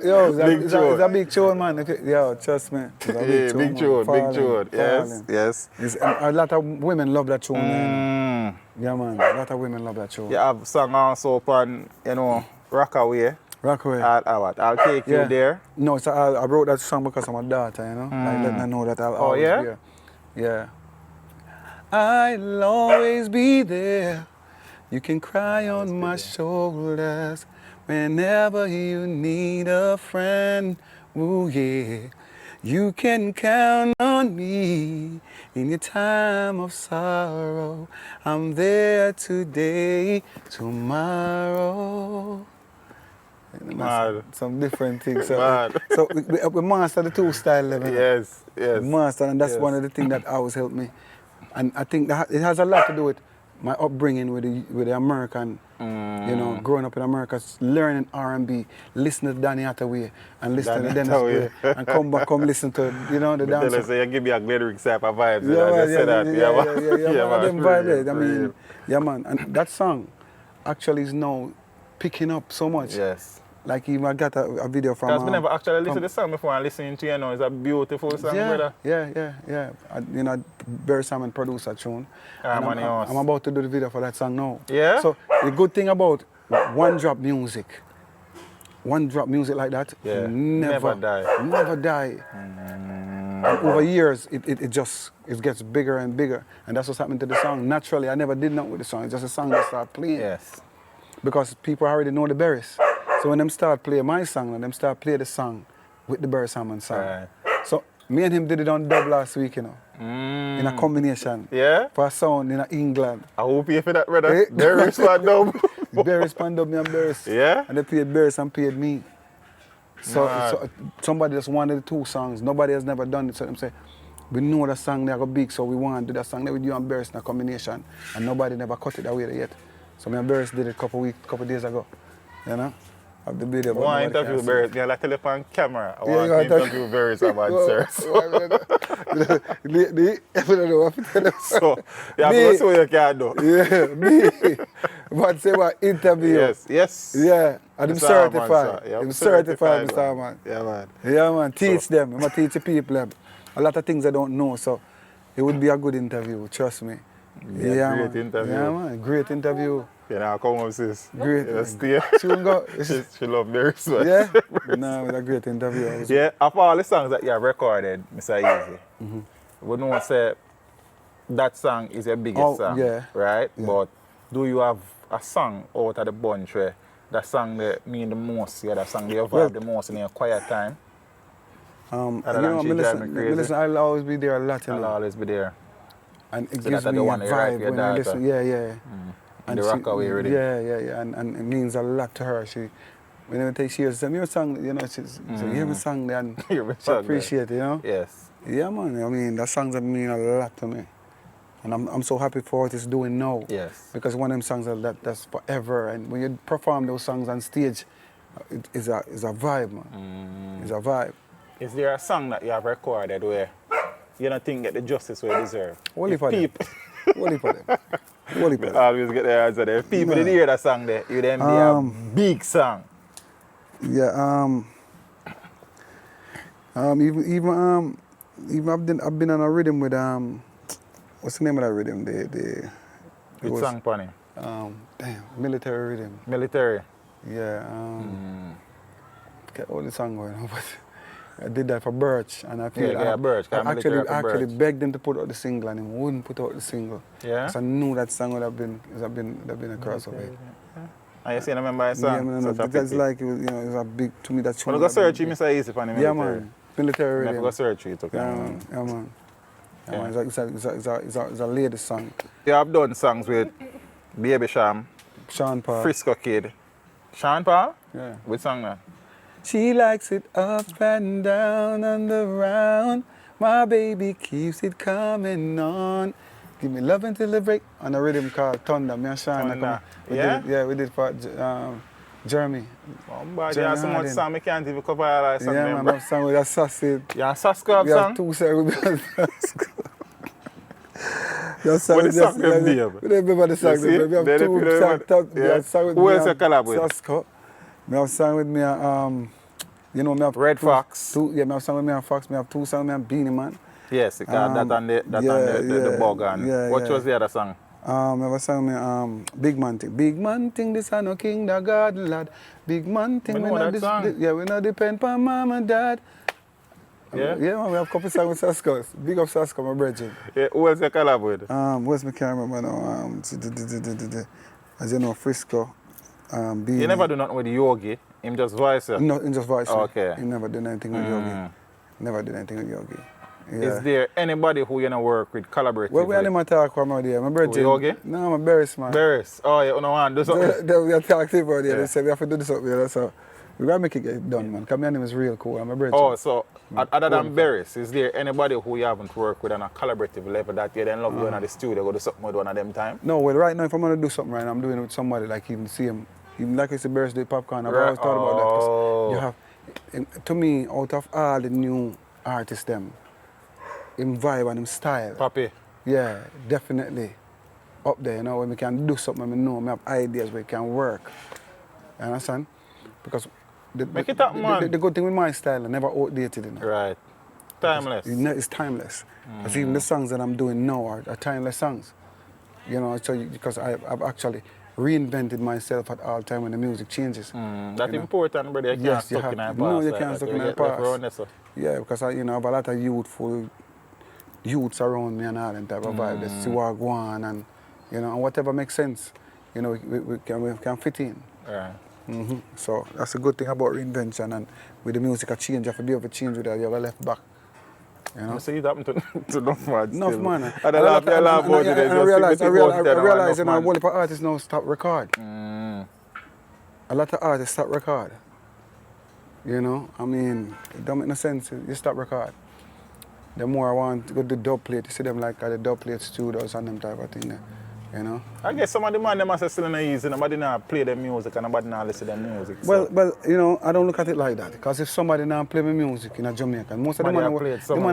Yo, Big it's tune. a big tune, man. Yo, trust me. It's a Yeah, big tune, big tune. Yes, Falling. yes. A lot of women love that tune, man. Yeah, man. A lot of women love that tune. You have song also upon, you know, Rockaway. Rockaway. I'll take you there. No, so I wrote that song because of my daughter, you know. Like, letting her know that I'll always yeah? be there. Yeah. I'll always be there. You can cry on my shoulders whenever you need a friend. Ooh, yeah. You can count on me in your time of sorrow. I'm there today, tomorrow. Mad. Some different things. So, Mad. so we master the two style level. Yes, yes. We master, and that's Yes. one of the things that always helped me. And I think that it has a lot to do with my upbringing with the American, you know, growing up in America, learning R&B, listening to Danny Hathaway, and listening to Dennis Gray, and come listen to, you know, the dance. Tell us, you give me a lyrics type of vibes. Yeah, man, say that. yeah, man, them vibe there. I For mean, real. yeah, man, and that song actually is now picking up so much. Yes. Like even I got a video from. Because we never actually listened to the song before and listening to, you know, it's a beautiful song, brother. Yeah. You know, Barry Salmon produced a tune. And I'm about to do the video for that song now. Yeah? So the good thing about one drop music like that, never die. And over years, it gets bigger and bigger. And that's what's happening to the song. Naturally, I never did nothing with the song. It's just a song that started playing. Yes. Because people already know the Barrys. So when them start playing my song, and them start play the song with the Barry Salmon song. Right. So me and him did it on dub last week, you know. In a combination. Yeah? For a sound in England. I hope you for that, brother. Barry Span dub. Barrys pan dub, me and Barrys. Yeah? And they paid Barrys and paid me. So somebody just wanted the two songs. Nobody has never done it. So them say, we know the song they go big, so we want to do that song there with you and Barrys in a combination. And nobody never cut it that way yet. So me and Barrys did it a couple days ago. You know? Of the video. I want to interview Barrys. I like telephone camera. I Yeah, want to interview Barrys about answers. So, you have to see what you can do. Yeah, me. But say what interview. Yes. Yeah, and I'm Mr. certified. Arman, sir. I'm certified, Mr. Arman. Yeah, man. Yeah, man. Teach them. I'm going to teach the people them. A lot of things I don't know, so it would be a good interview, trust me. Yeah, great interview. Yeah, man, great interview. You know, come up, sis. Great. You know, stay. She won't go. She love Berries. Yeah? No, it was a great interview. Yeah, of all the songs that you have recorded, Mr. Easy, we know say that song is your biggest song, yeah. right? Yeah. But do you have a song out of the bunch where that song that mean the most, that song that you vibe the most in your quiet time? Listen, I'll always be there a lot, you know. I'll always be there. And it So gives that me the a one you write vibe for your when I daughter. listen. Yeah. The rock away rhythm. Yeah. And it means a lot to her. Whenever she hears your song, you know, she's so hear my song there and Hear my she song appreciate it, you know? Yes. Yeah, man. I mean, that songs that mean a lot to me. And I'm so happy for what it's doing now. Yes. Because one of them songs that's forever. And when you perform those songs on stage, it's a vibe, man. It's a vibe. Is there a song that you have recorded where you don't think get the justice where it deserve? Only for them. Only for them. Only for them. Always get the answer there. If people didn't hear that song there, you then be a big song. Yeah, even I've been on a rhythm with what's the name of that rhythm? Which song, Pani? Military rhythm. Military. Yeah, get all the song going on, but I did that for Birch, and I feel Birch. I actually begged him to put out the single, and he wouldn't put out the single. Yeah. Because I knew that song would have been a crossover. Yeah. And you see, I remember that song. Yeah, man, that's like it was a big to me. That tune. When you go search you, Mr. Easy for the military. Yeah, man. Military rhythm. Never go search you, okay. Yeah, man. Yeah, man. It's a lady song. You have done songs with Baby Sham, Sean Paul. Frisco Kid. Sean Paul? Yeah. Which song that? She likes it up and down and around. My baby keeps it coming on. Give me love until the break. On a rhythm called Thunder. Me and Sean. Thunder. We did for Jeremy. But you have so much song, I can't even cover all that song. Yeah, man, I have song with a sausage. You have Saskab We song? have 2 songs with Saskab. What the song them name? We don't remember the song. You see? We have Then 2 if songs. you don't- Who else you collab with? Saskab. Me have song with me, you know, me have Red Fox. me have song with me and Fox. Me have 2 songs, me and Beanie Man. Yes, because that and the bug and what was the other song? I have a song with me, Big Man Thing. Big Man Thing, this is no king, the garden lad. Big Man Thing, We know that song. we not depend on mom and dad. Yeah? Yeah, man, we have a couple songs with Saskos. Big up Saskos, my brethren. Yeah, who else you collab with? What's my can't remember now? As you know, Frisco. Beanie. You never do nothing with Yogi, him just voice it. No, in just voice. Okay. He never did anything with Yogi. Never did anything with Yogi. Yeah. Is there anybody who you know work with, collaborate Well, we with? only talk about there. My brethren. Yogi? No, my Barris, man. Barris. Oh, you don't want to do something? We are talking about there. Yeah. They say we have to do this up there. So we gotta make it get done, man. Because my name is real cool. I'm a brethren. Oh, so other than Barris, is there anybody who you haven't worked with on a collaborative level that you then love going to the studio, go do something with one of them time? No, well, right now, if I'm gonna do something right now, I'm doing it with somebody like even see him. Even like it's a birthday popcorn. I've always thought about that. 'Cause you have, to me, out of all the new artists, them, him vibe and him style. Papi. Yeah, definitely. Up there, you know, when we can do something, I know we have ideas where it can work. You understand? Because Make it up, man. the good thing with my style, I never outdated, you know. Right. Timeless. It's timeless. Because even the songs that I'm doing now are timeless songs. You know, because I've actually reinvented myself at all time when the music changes. That's important, brother. You can't stuck in our past. No, you can't stuck in our past. Yeah, because I have a lot of youths around me and all that type of vibe. They see what I go on and, you know, and whatever makes sense, you know, we can fit in. Right. So that's a good thing about reinvention, and with the music a change, you have to be able to change with that, you have a left back. You know? You see it happen to enough man. Enough man. And I laugh about it. I realize, you know, a whole heap of artists now stop record. A lot of artists stop record. You know, I mean, it don't make no sense. You stop record. The more I want to go to Dubplates, you see them like at the Dubplates studios and them type of thing there. You know? I guess some of the man them are still in the easy. Nobody now play their music and nobody now listen to their music. Well, you know, I don't look at it like that. Because if somebody now play my music in Jamaica, most of the man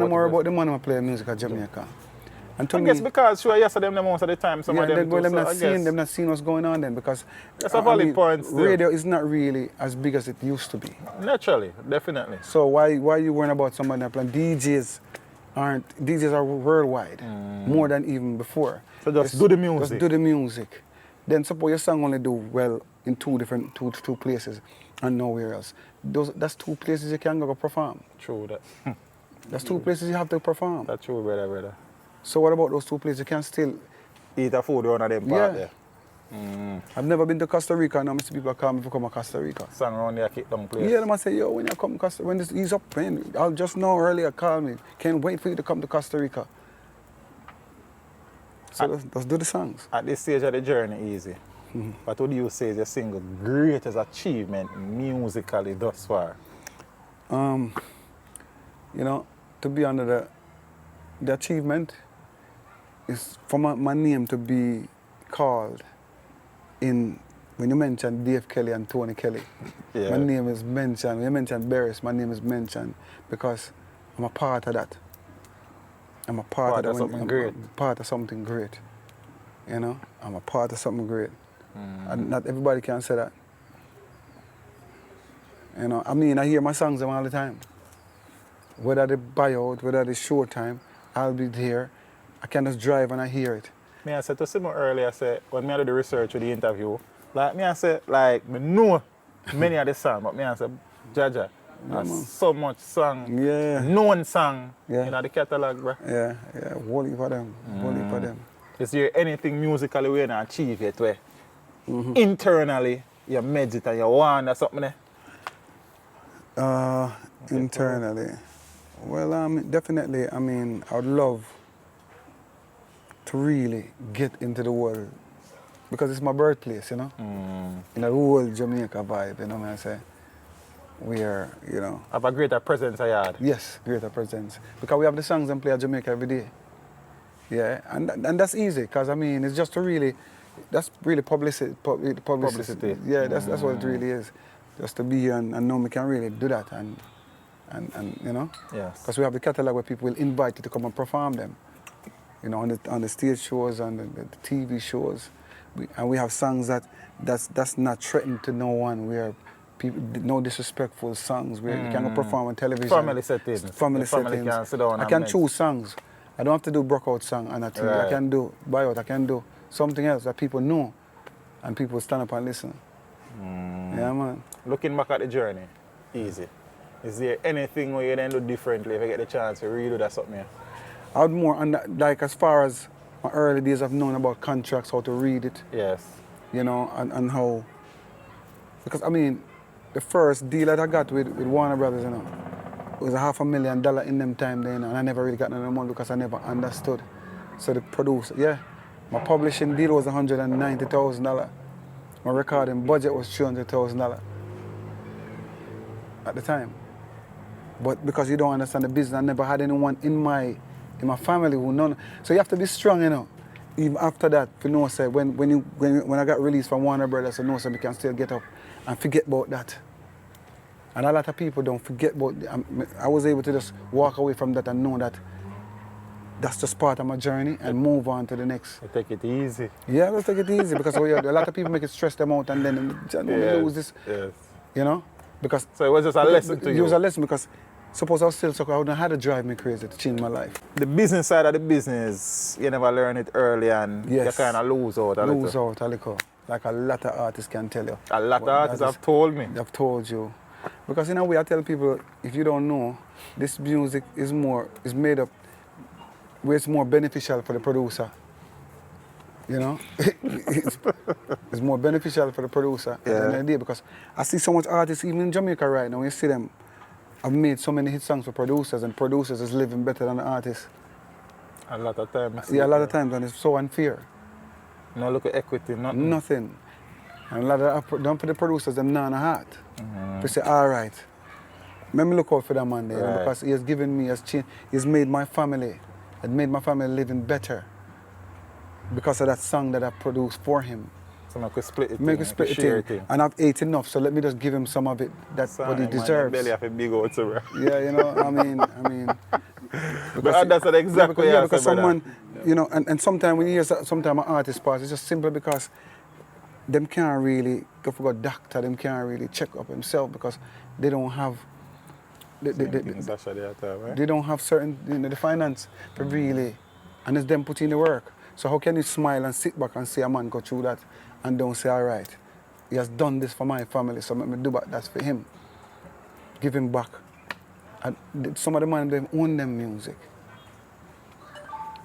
more about the man who play music in Jamaica. And to I me, guess because sure, yes, them most of the time, some of them well, too, them not seeing what's going on then, because that's a valid point still. Radio is not really as big as it used to be. Naturally, definitely. So why you worrying about somebody that playing DJs? DJs are worldwide, more than even before. So just do the music. Just do the music. Then suppose your song only do well in two places and nowhere else. That's 2 places you can go perform. True that. That's 2 places you have to perform. That's true, brother. So what about those 2 places? You can still eat a food one of them part there. I've never been to Costa Rica, and now I see people call me to come to Costa Rica. Song around there, kick down place. Yeah, they must say, yo, when you come to Costa Rica, when this ease up, man, I'll just know earlier, call me. Can't wait for you to come to Costa Rica. So let's do the songs. At this stage of the journey, easy. What would you say is your single greatest achievement musically thus far? You know, to be under the achievement is for my name to be called in, when you mention Dave Kelly and Tony Kelly, my name is mentioned. When you mention Barris, my name is mentioned because I'm a part of that. I'm a part of something great. I'm part of something great. You know, I'm a part of something great. And not everybody can say that. You know, I mean, I hear my songs all the time. Whether they buy out, whether they Showtime, I'll be there. I can just drive and I hear it. Me I said to Simon earlier, I said, when me I do the research with the interview, like me I said, like, me know many of the songs, but me I said, Jaja, there's so much song, known song in the catalog, bro. Yeah, whole heap of them, whole heap of them. Is there anything musically we not achieve yet where internally you meditate and you want or something there? Internally, well, definitely, I mean, I would love to really get into the world because it's my birthplace, you know? In a rural Jamaica vibe, you know what I say? We are, you know. Have a greater presence I had. Yes, greater presence. Because we have the songs and play at Jamaica every day. Yeah, and that's easy because, I mean, it's just to really, that's really publicity. Yeah, that's what it really is. Just to be here and know we can really do that and you know? Yes. Because we have the catalog where people will invite you to come and perform them. You know, on the stage shows, on the TV shows. And we have songs that's not threatening to no one. We are no disrespectful songs. We can go perform on television. Family settings. Family settings. Can sit down I can choose songs. I don't have to do Brockout song on a TV. Right. I can do buyout. I can do something else that people know and people stand up and listen. Yeah, man. Looking back at the journey, easy. Is there anything where you then do differently if you get the chance to redo that something here? I would more, like as far as my early days, I've known about contracts, how to read it. Yes. You know, and how, because I mean, the first deal that I got with Warner Brothers, you know, it was $500,000 in them time then, and I never really got none money because I never understood. So the producer, my publishing deal was $190,000. My recording budget was $300,000 at the time. But because you don't understand the business, I never had anyone in my family who know. So you have to be strong, you know. Even after that, you know, say when I got released from Warner Brothers, you know, so we can still get up and forget about that. And a lot of people don't forget about. I was able to just walk away from that and know that that's just part of my journey and move on to the next. You take it easy. Yeah, let's take it easy because a lot of people make it stress them out and then they lose this. Yes. You know, because so it was just a lesson to you. It was a lesson because. Suppose I was still so I wouldn't have to drive me crazy to change my life. The business side of the business, you never learn it early and you kind of lose out a little. Lose out a little. Like a lot of artists can tell you. A lot of artists have told me. They've told you. Because in a way I tell people, if you don't know, this music is made up where it's more beneficial for the producer. You know? it's more beneficial for the producer at the end of the day because I see so much artists even in Jamaica right now, you see them. I've made so many hit songs for producers, and producers is living better than the artists. A lot of times. Yeah, a lot of times, and it's so unfair. No look at equity, nothing. Nothing. And a lot of don't for the producers, them not in a heart. They say, all right, let me look out for that man there, because he has given me, he's made my family, living better because of that song that I produced for him. So make we split it. Make we split it. And I've ate enough, so let me just give him some of it. That's what he deserves. Belly have a big old bro. Yeah, you know, I mean. But that's exactly because someone, you know, and sometimes when you hear sometimes an artist part, it's just simply because them can't really go for a doctor, them can't really check up himself because they don't have they don't have certain, the finance to really, and it's them putting in the work. So how can you smile and sit back and see a man go through that and don't say, all right, he has done this for my family, so let me do that for him. Give him back. And some of the men, they own them music.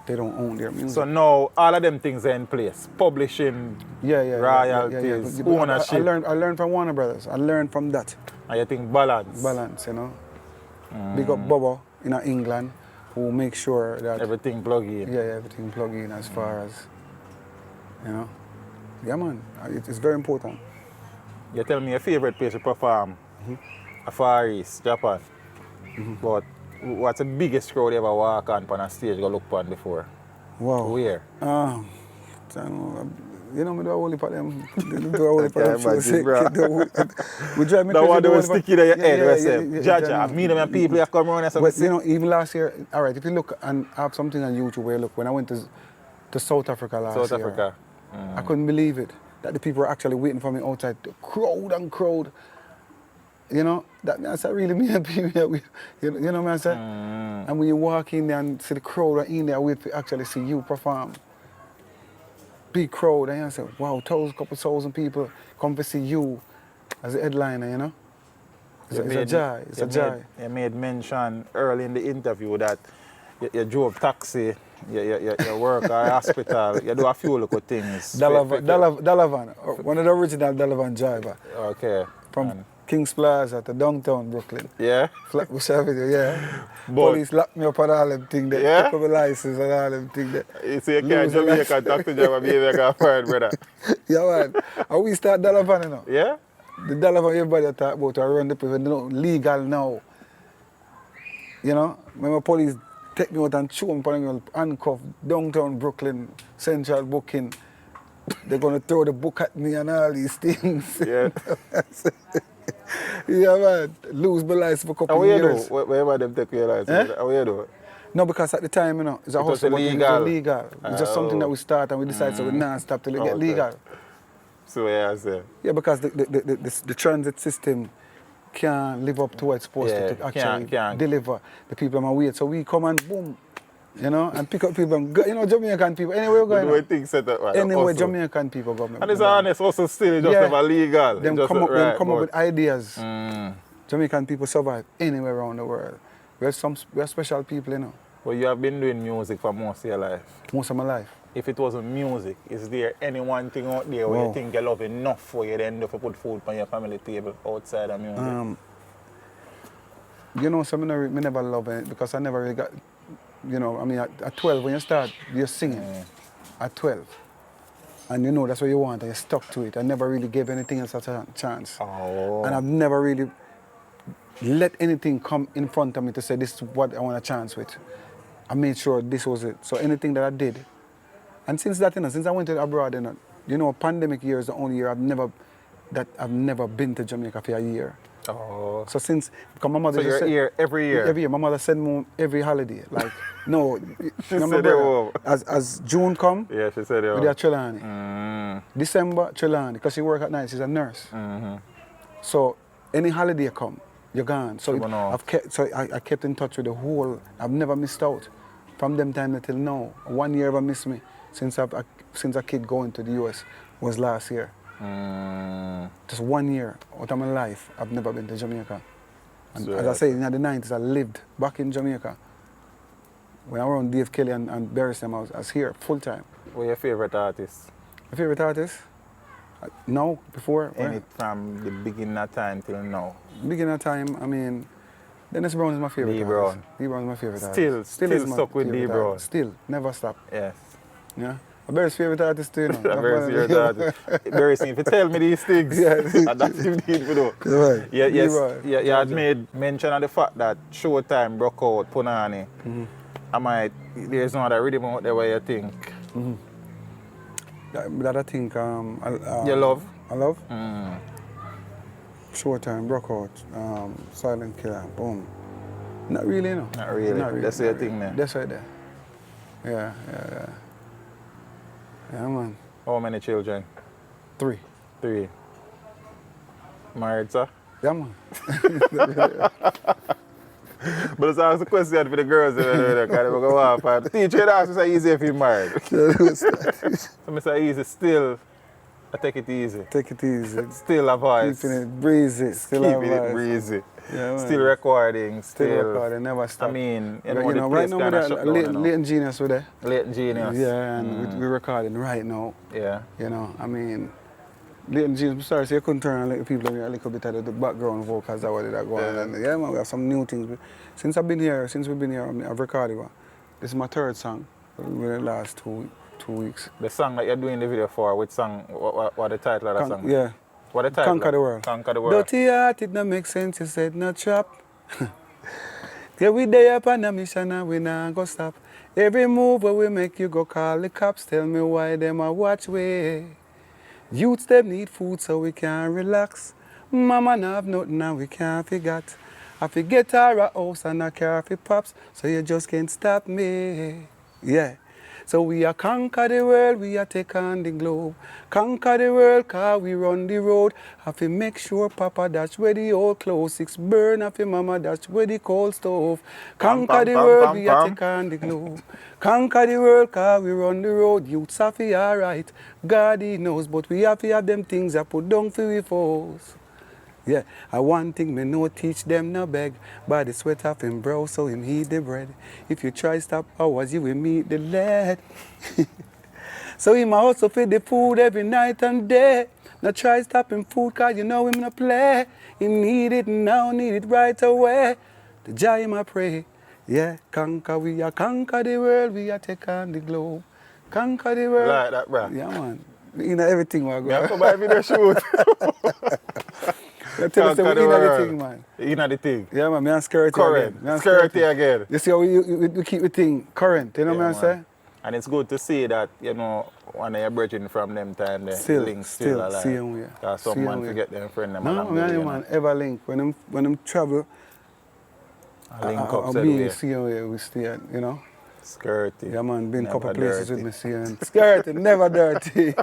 They don't own their music. So now all of them things are in place. Publishing, royalties, ownership. I learned from Warner Brothers. I learned from that. And you think balance? Balance, Big up Bubba in England, who makes sure that everything plug in. Yeah, everything plug in as far as, Yeah, man, it's very important. You tell me your favorite place to perform, Far East, Japan. But what's the biggest crowd you ever walk on a stage go look on before? Wow. Where? I do a whole heap of them. Do a whole heap of them shows. We drive me that crazy. one that was sticking in your head, Jaja, I mean them and people have come around and but even last year, all right, if you look and I have something on YouTube where you look, when I went to South Africa last year, I couldn't believe it, that the people were actually waiting for me outside, the crowd and crowd. That's really me and people, you know what I'm saying? And when you walk in there and see the crowd in there, wait to actually see you perform. Big crowd, and you say, wow, couple thousand people come to see you as a headliner, It's a joy, it's a joy. You made mention early in the interview that you drove taxi, you work at a hospital, you do a few little things. Dalavan, one of the original Dalavan driver. Okay. From Kings Plaza to downtown Brooklyn. Yeah? Flatbush Avenue, yeah. Police locked me up on all them things there. Yeah? Took up my license and all them things there. You see, you can't Jamaica talk to Java, baby, I got fired, brother. Yeah, man. And we start Dalavan, Yeah? The Dalavan everybody talk about around the people, they don't legal now. When my police take me out and chew me on handcuff, downtown Brooklyn, Central booking. They're going to throw the book at me and all these things. Yeah. Yeah, man. Lose my license for a couple of years. Where them take your license? How you do? No, because at the time, it's a hustle, but it's illegal. It's just something that we start and we decide, so we not stop till it get legal. So yeah, I say. Yeah, because the transit system can't live up to what it's supposed to actually deliver the people on my way. So we come and boom, and pick up people and go, Jamaican people, anywhere we're going. Things set up, right? Anywhere Jamaican people go. And it's honest, also still just never legal. Them come up with ideas. Jamaican people survive anywhere around the world. We're special people, Well, you have been doing music for most of your life. Most of my life. If it wasn't music, is there any one thing out there where you think you love enough for you to end up to put food on your family table outside of music? So I never love it because I never really got, at 12 when you start, you're singing. At 12. And that's what you want and you're stuck to it. I never really gave anything else a chance. Oh. And I've never really let anything come in front of me to say this is what I want a chance with. I made sure this was it. So anything that I did. And since that, since I went to abroad, pandemic year is the only year I've never been to Jamaica for a year. Oh. So because my mother you're here every year? Every year. My mother sent me home every holiday. Like, no. She said home. As June come, yeah, she said we did Trelawney. December, Trelawney, because she work at night, she's a nurse. So any holiday come, you're gone. So I kept in touch with the whole, I've never missed out. From them time until now. 1 year ever missed me since a kid going to the US was last year. Just 1 year out of my life, I've never been to Jamaica. And as I say, in the 90s, I lived back in Jamaica. When I was around Dave Kelly and Barristam, I was here full time. Who are your favorite artists? My favorite artist? Now, before? Any from the beginning of time till now? Beginning of time, Dennis Brown is my favorite artist. D. Brown is my favorite artist. Still stuck with D. Brown? Artist. Still, never stop. Yes. Yeah. Barry's favorite artist too, Barry's favorite artist. Barry, if you tell me these things, that's 15 for though. Right. You had made mention of the fact that Showtime broke out Punani. There's no other rhythm out there where you think? That I think, you love? I love? Showtime broke out, Silent Killer, boom. Not really, no. Not really. That's your thing, man. That's right there. Yeah. Yeah, man. How many children? 3. 3. Married, sir? Yeah, man. But it's always a question for the girls that kind of go off. And teacher asked me say easy if you married. So I say easy still. I take it easy. Take it easy. Still a voice. Keeping it breezy. Still a Keeping it voice. breezy. Yeah, man. Still recording. Still recording, never stop. I mean, you the know, place right now kinda we're shut there, down, Latent Genius with there. Latent Genius. Yeah, and we're recording right now. Yeah. You know, I mean, Latent Genius, I'm sorry, so you couldn't turn on like, the people in here a little bit of the background vocals that were going on. And yeah, man, we have some new things. Since we've been here, I've recorded one. This is my third song within the last 2 weeks. The song that you're doing the video for, which song, what the title of the song? Yeah. What the title? Conquer the World. Conquer the World. Dirty heart, it don't make sense, you said no trap. Yeah, we there up on a mission and we not go stop. Every move where we make you go call the cops. Tell me why them a watch we. Youths them need food so we can relax. Mama not have nothing and we can't forget. I forget our house and a car for pops. So you just can't stop me. Yeah. So we are conquer the world, we are take on the globe. Conquer the world, car we run the road. Have to make sure Papa that's where the old clothes. 6 burn, have to Mama that's where the cold stove. Conquer the world, we are take on the globe. Conquer the world, car we run the road. Youths have to alright, God he knows. But we have to have them things that put down for we foes. Yeah, I one thing me no teach them no beg. By the sweat of him brow so him eat the bread. If you try stop hours you will meet the lead. So him a hustle for the food every night and day. No try stop him food cause you know him no play. He need it now, need it right away. The Jah him a pray. Yeah, conquer we are conquer the world, we are take on the globe. Conquer the world. Like that, bro. Yeah man. You know everything we go. Yeah, come by video shoot. I tell us that we in the thing, man. In the thing. Yeah, man, me and Security Current. again. Security again. You see how we keep the thing current, you know what I'm saying? And it's good to see that, you know, one of your brethren from them time, the links still alive. See him, yeah. Because someone forget them friend them no, man, ever link. When them travel, link up, me see him, we stay, you know? Security. Yeah, man, been a couple Never places dirty. with me, see him. Security, never dirty.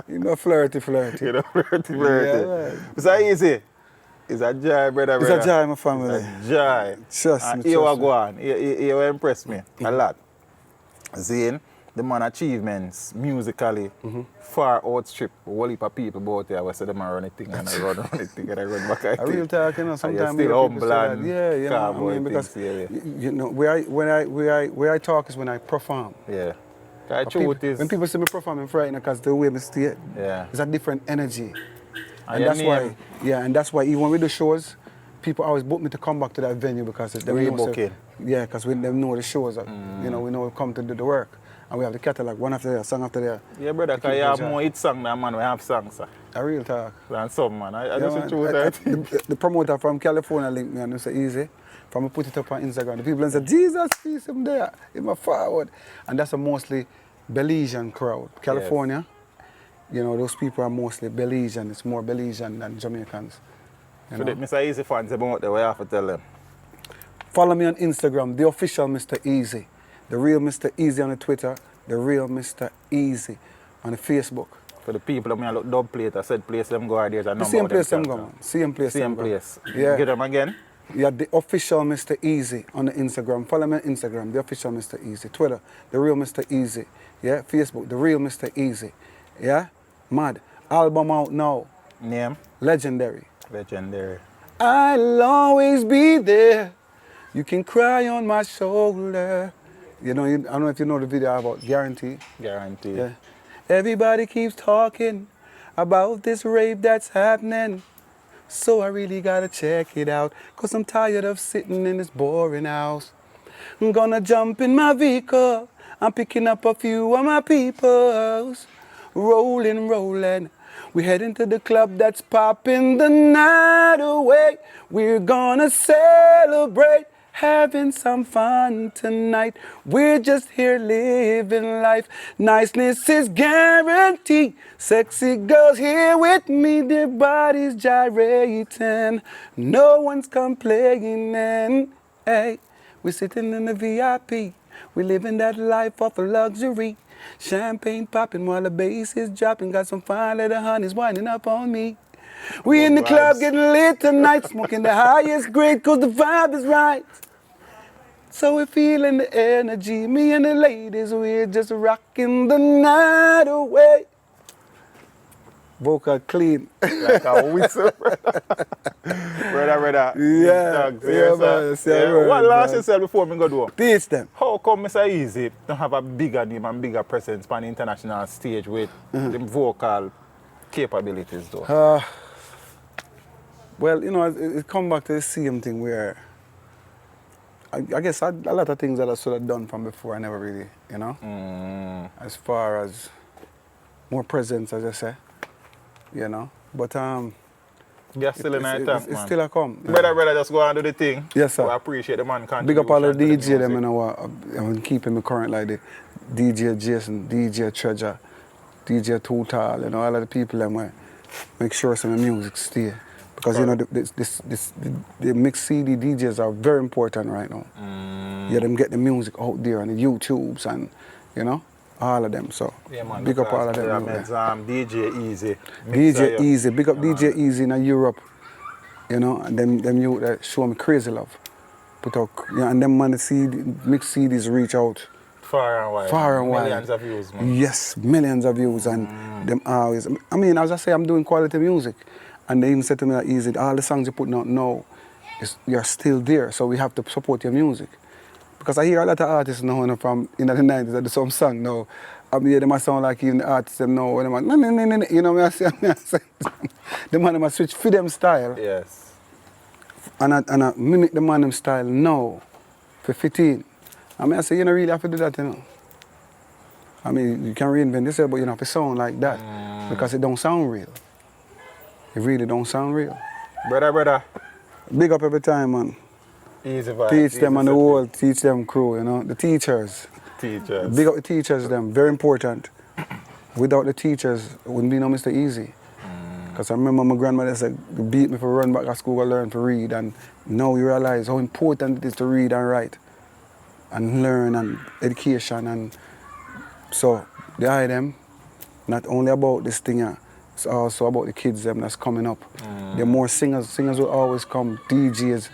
You know, flirty. You know, flirty. Yeah, man. It's that easy. It's a joy, brother. It's a joy, my family. It's a joy. Trust me. You will go on. You will impress me a lot. Zane, the man achievements musically far outstrip a whole heap of people about here. I say them run a thing and I run a thing and I run back. I real talk, you know, sometimes still humble and yeah, you know, I mean, because you know, where I talk is when I perform. Yeah. When people see me performing frightened because the way me stay, it's a different energy. And that's why even when we do shows, people always book me to come back to that venue because it's the rebooking. Yeah, because we know the shows are, you know, we know we come to do the work. And we have the catalog, one after the other, song after the other. Yeah, brother, because you have more hit songs than man, we have songs, sir. A real talk. And some, man. I Yeah, just man. choose that. The promoter from California linked me and he said, easy. From I put it up on Instagram, the people said, Jesus, peace him there, him a forward. And that's a mostly Belizean crowd. California, you know, those people are mostly Belizean. It's more Belizean than Jamaicans. For the Mr. Easy fans about the way I have to tell them. Follow me on Instagram, the official Mr. Easy. The real Mr. Easy on the Twitter, the real Mr. Easy on the Facebook. For the people that look Dubplates, I said place them go out, there's a number. The same place them go, man. Same place. Yeah. Get them again. Yeah, the official Mr. Easy on the Instagram. Follow me on Instagram, the official Mr. Easy. Twitter, the real Mr. Easy. Yeah, Facebook, the real Mr. Easy. Yeah, mad. Album out now. Name? Legendary. I'll always be there. You can cry on my shoulder. You know, I don't know if you know the video about Guarantee. Yeah. Everybody keeps talking about this rape that's happening. So I really gotta check it out. 'Cause I'm tired of sitting in this boring house. I'm gonna jump in my vehicle. I'm picking up a few of my peoples. Rolling. We heading to the club that's popping the night away. We're gonna celebrate, having some fun tonight. We're just here living life. Niceness is guaranteed. Sexy girls here with me, their bodies gyrating. No one's complaining. Hey, we're sitting in the VIP. We living that life of luxury. Champagne popping while the bass is dropping. Got some fine little honeys winding up on me. We in the Good club vibes. getting lit tonight, smoking the highest grade cause the vibe is right. So we're feeling the energy, me and the ladies, we're just rocking the night away. Vocal clean. Like a whistle. brother. Yeah, Dogs, yeah, sir. man, say word, What last man. you said before me go do? Teach them. How come it's so easy to have a bigger name and bigger presence on the international stage with the vocal capabilities though? Well, you know, it come back to the same thing where I guess a lot of things that I should have done from before I never really, you know? As far as more presence, as I say, you know? But You're still in that tank, it's man. still a come. Brother, just go and do the thing. Yes, sir. I appreciate the man Big up all the contribution to DJ them, music. you know, I'm keeping me current, like the DJ Jason, DJ Treasure, DJ Total, you know, all of the people them where make sure some music stay. Because, you know, the mixed CD DJs are very important right now. Yeah, them get the music out there on the YouTubes and, you know, all of them. So, Yeah, man, big up all of them. Pyramids, DJ Easy. DJ Easy, big up Yeah, DJ man. Easy in Europe, you know, and them you that show me crazy love. Put out, yeah, and them man the CD, mixed CDs reach out Far and wide. far and wide. Millions of views, man. Yes, millions of views, and them always. I mean, as I say, I'm doing quality music, and they even said to me that Easy, all the songs you're putting out now, you're still there, so we have to support your music. Because I hear a lot of artists now, you know, from in the 90s that do some song now. I mean, they must sound like even the artists them now, when they must, you know what I say? The man must switch for them style, Yes. and I mimic the man them style now, for 15. I mean, I say, you don't really have to do that, you know. I mean, you can reinvent yourself, but you don't have to sound like that, because it don't sound real. It really don't sound real. Brother. Big up every time, man. Easy vibes. Teach them easy and the setting. world, teach them crew, you know, the teachers. Teachers. Big up the teachers, them, very important. Without the teachers, it wouldn't be no Mr. Easy. Because I remember my grandmother said, beat me for run back to school and learn to read, and now you realize how important it is to read and write, and learn, and education, and so the eye them, not only about this thing, it's also about the kids them that's coming up. There are more singers will always come, DJs,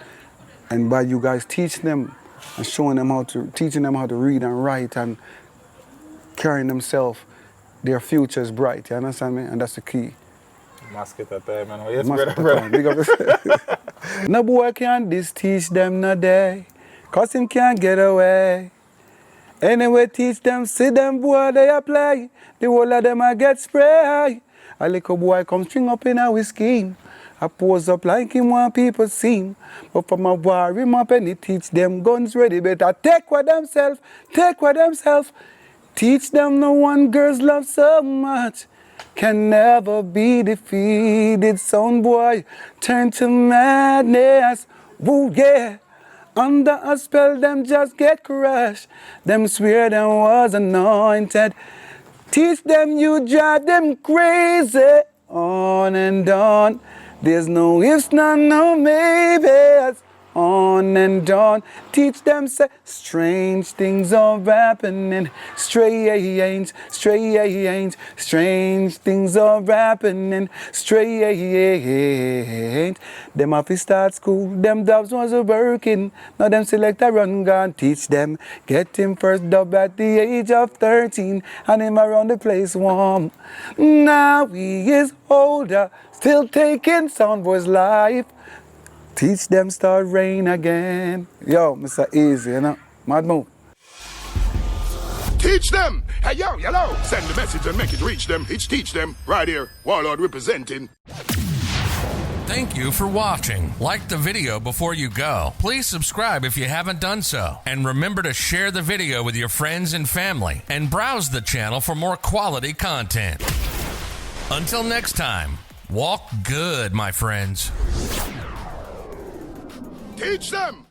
and by you guys teaching them and teaching them how to read and write and carrying themselves, their future is bright, you understand me? And that's the key. Mosquito time, man. Yes, Must brother. Big up this. No boy can this teach them no day, cause him can't get away. Anyway, teach them, see them boy they a play, the whole of them a get spray. A little boy come string up in our scheme, I pose up like him want people see him. But from a war him up and he teach them guns ready, better take with themselves. Teach them no one girls love so much can never be defeated. Sound boy, turn to madness. Woo, yeah. Under a spell, them just get crushed. Them swear them was anointed. Teach them, you drive them crazy. On and on. There's no ifs, no maybes. On and on. Teach them, say, strange things are happening. Strange things are happening. Strange. Them have to start school. Them jobs was working. Now them select a run gun. Teach them. Get him first dub at the age of 13. And him around the place warm. Now he is older. Still taking sound boys life. Teach them start rain again. Yo, Mr. Easy, you know. Mad move. Teach them. Hey, yo, yellow. Send the message and make it reach them. It's teach them. Right here. Warlord representing. Thank you for watching. Like the video before you go. Please subscribe if you haven't done so. And remember to share the video with your friends and family. And browse the channel for more quality content. Until next time, walk good, my friends. Teach them.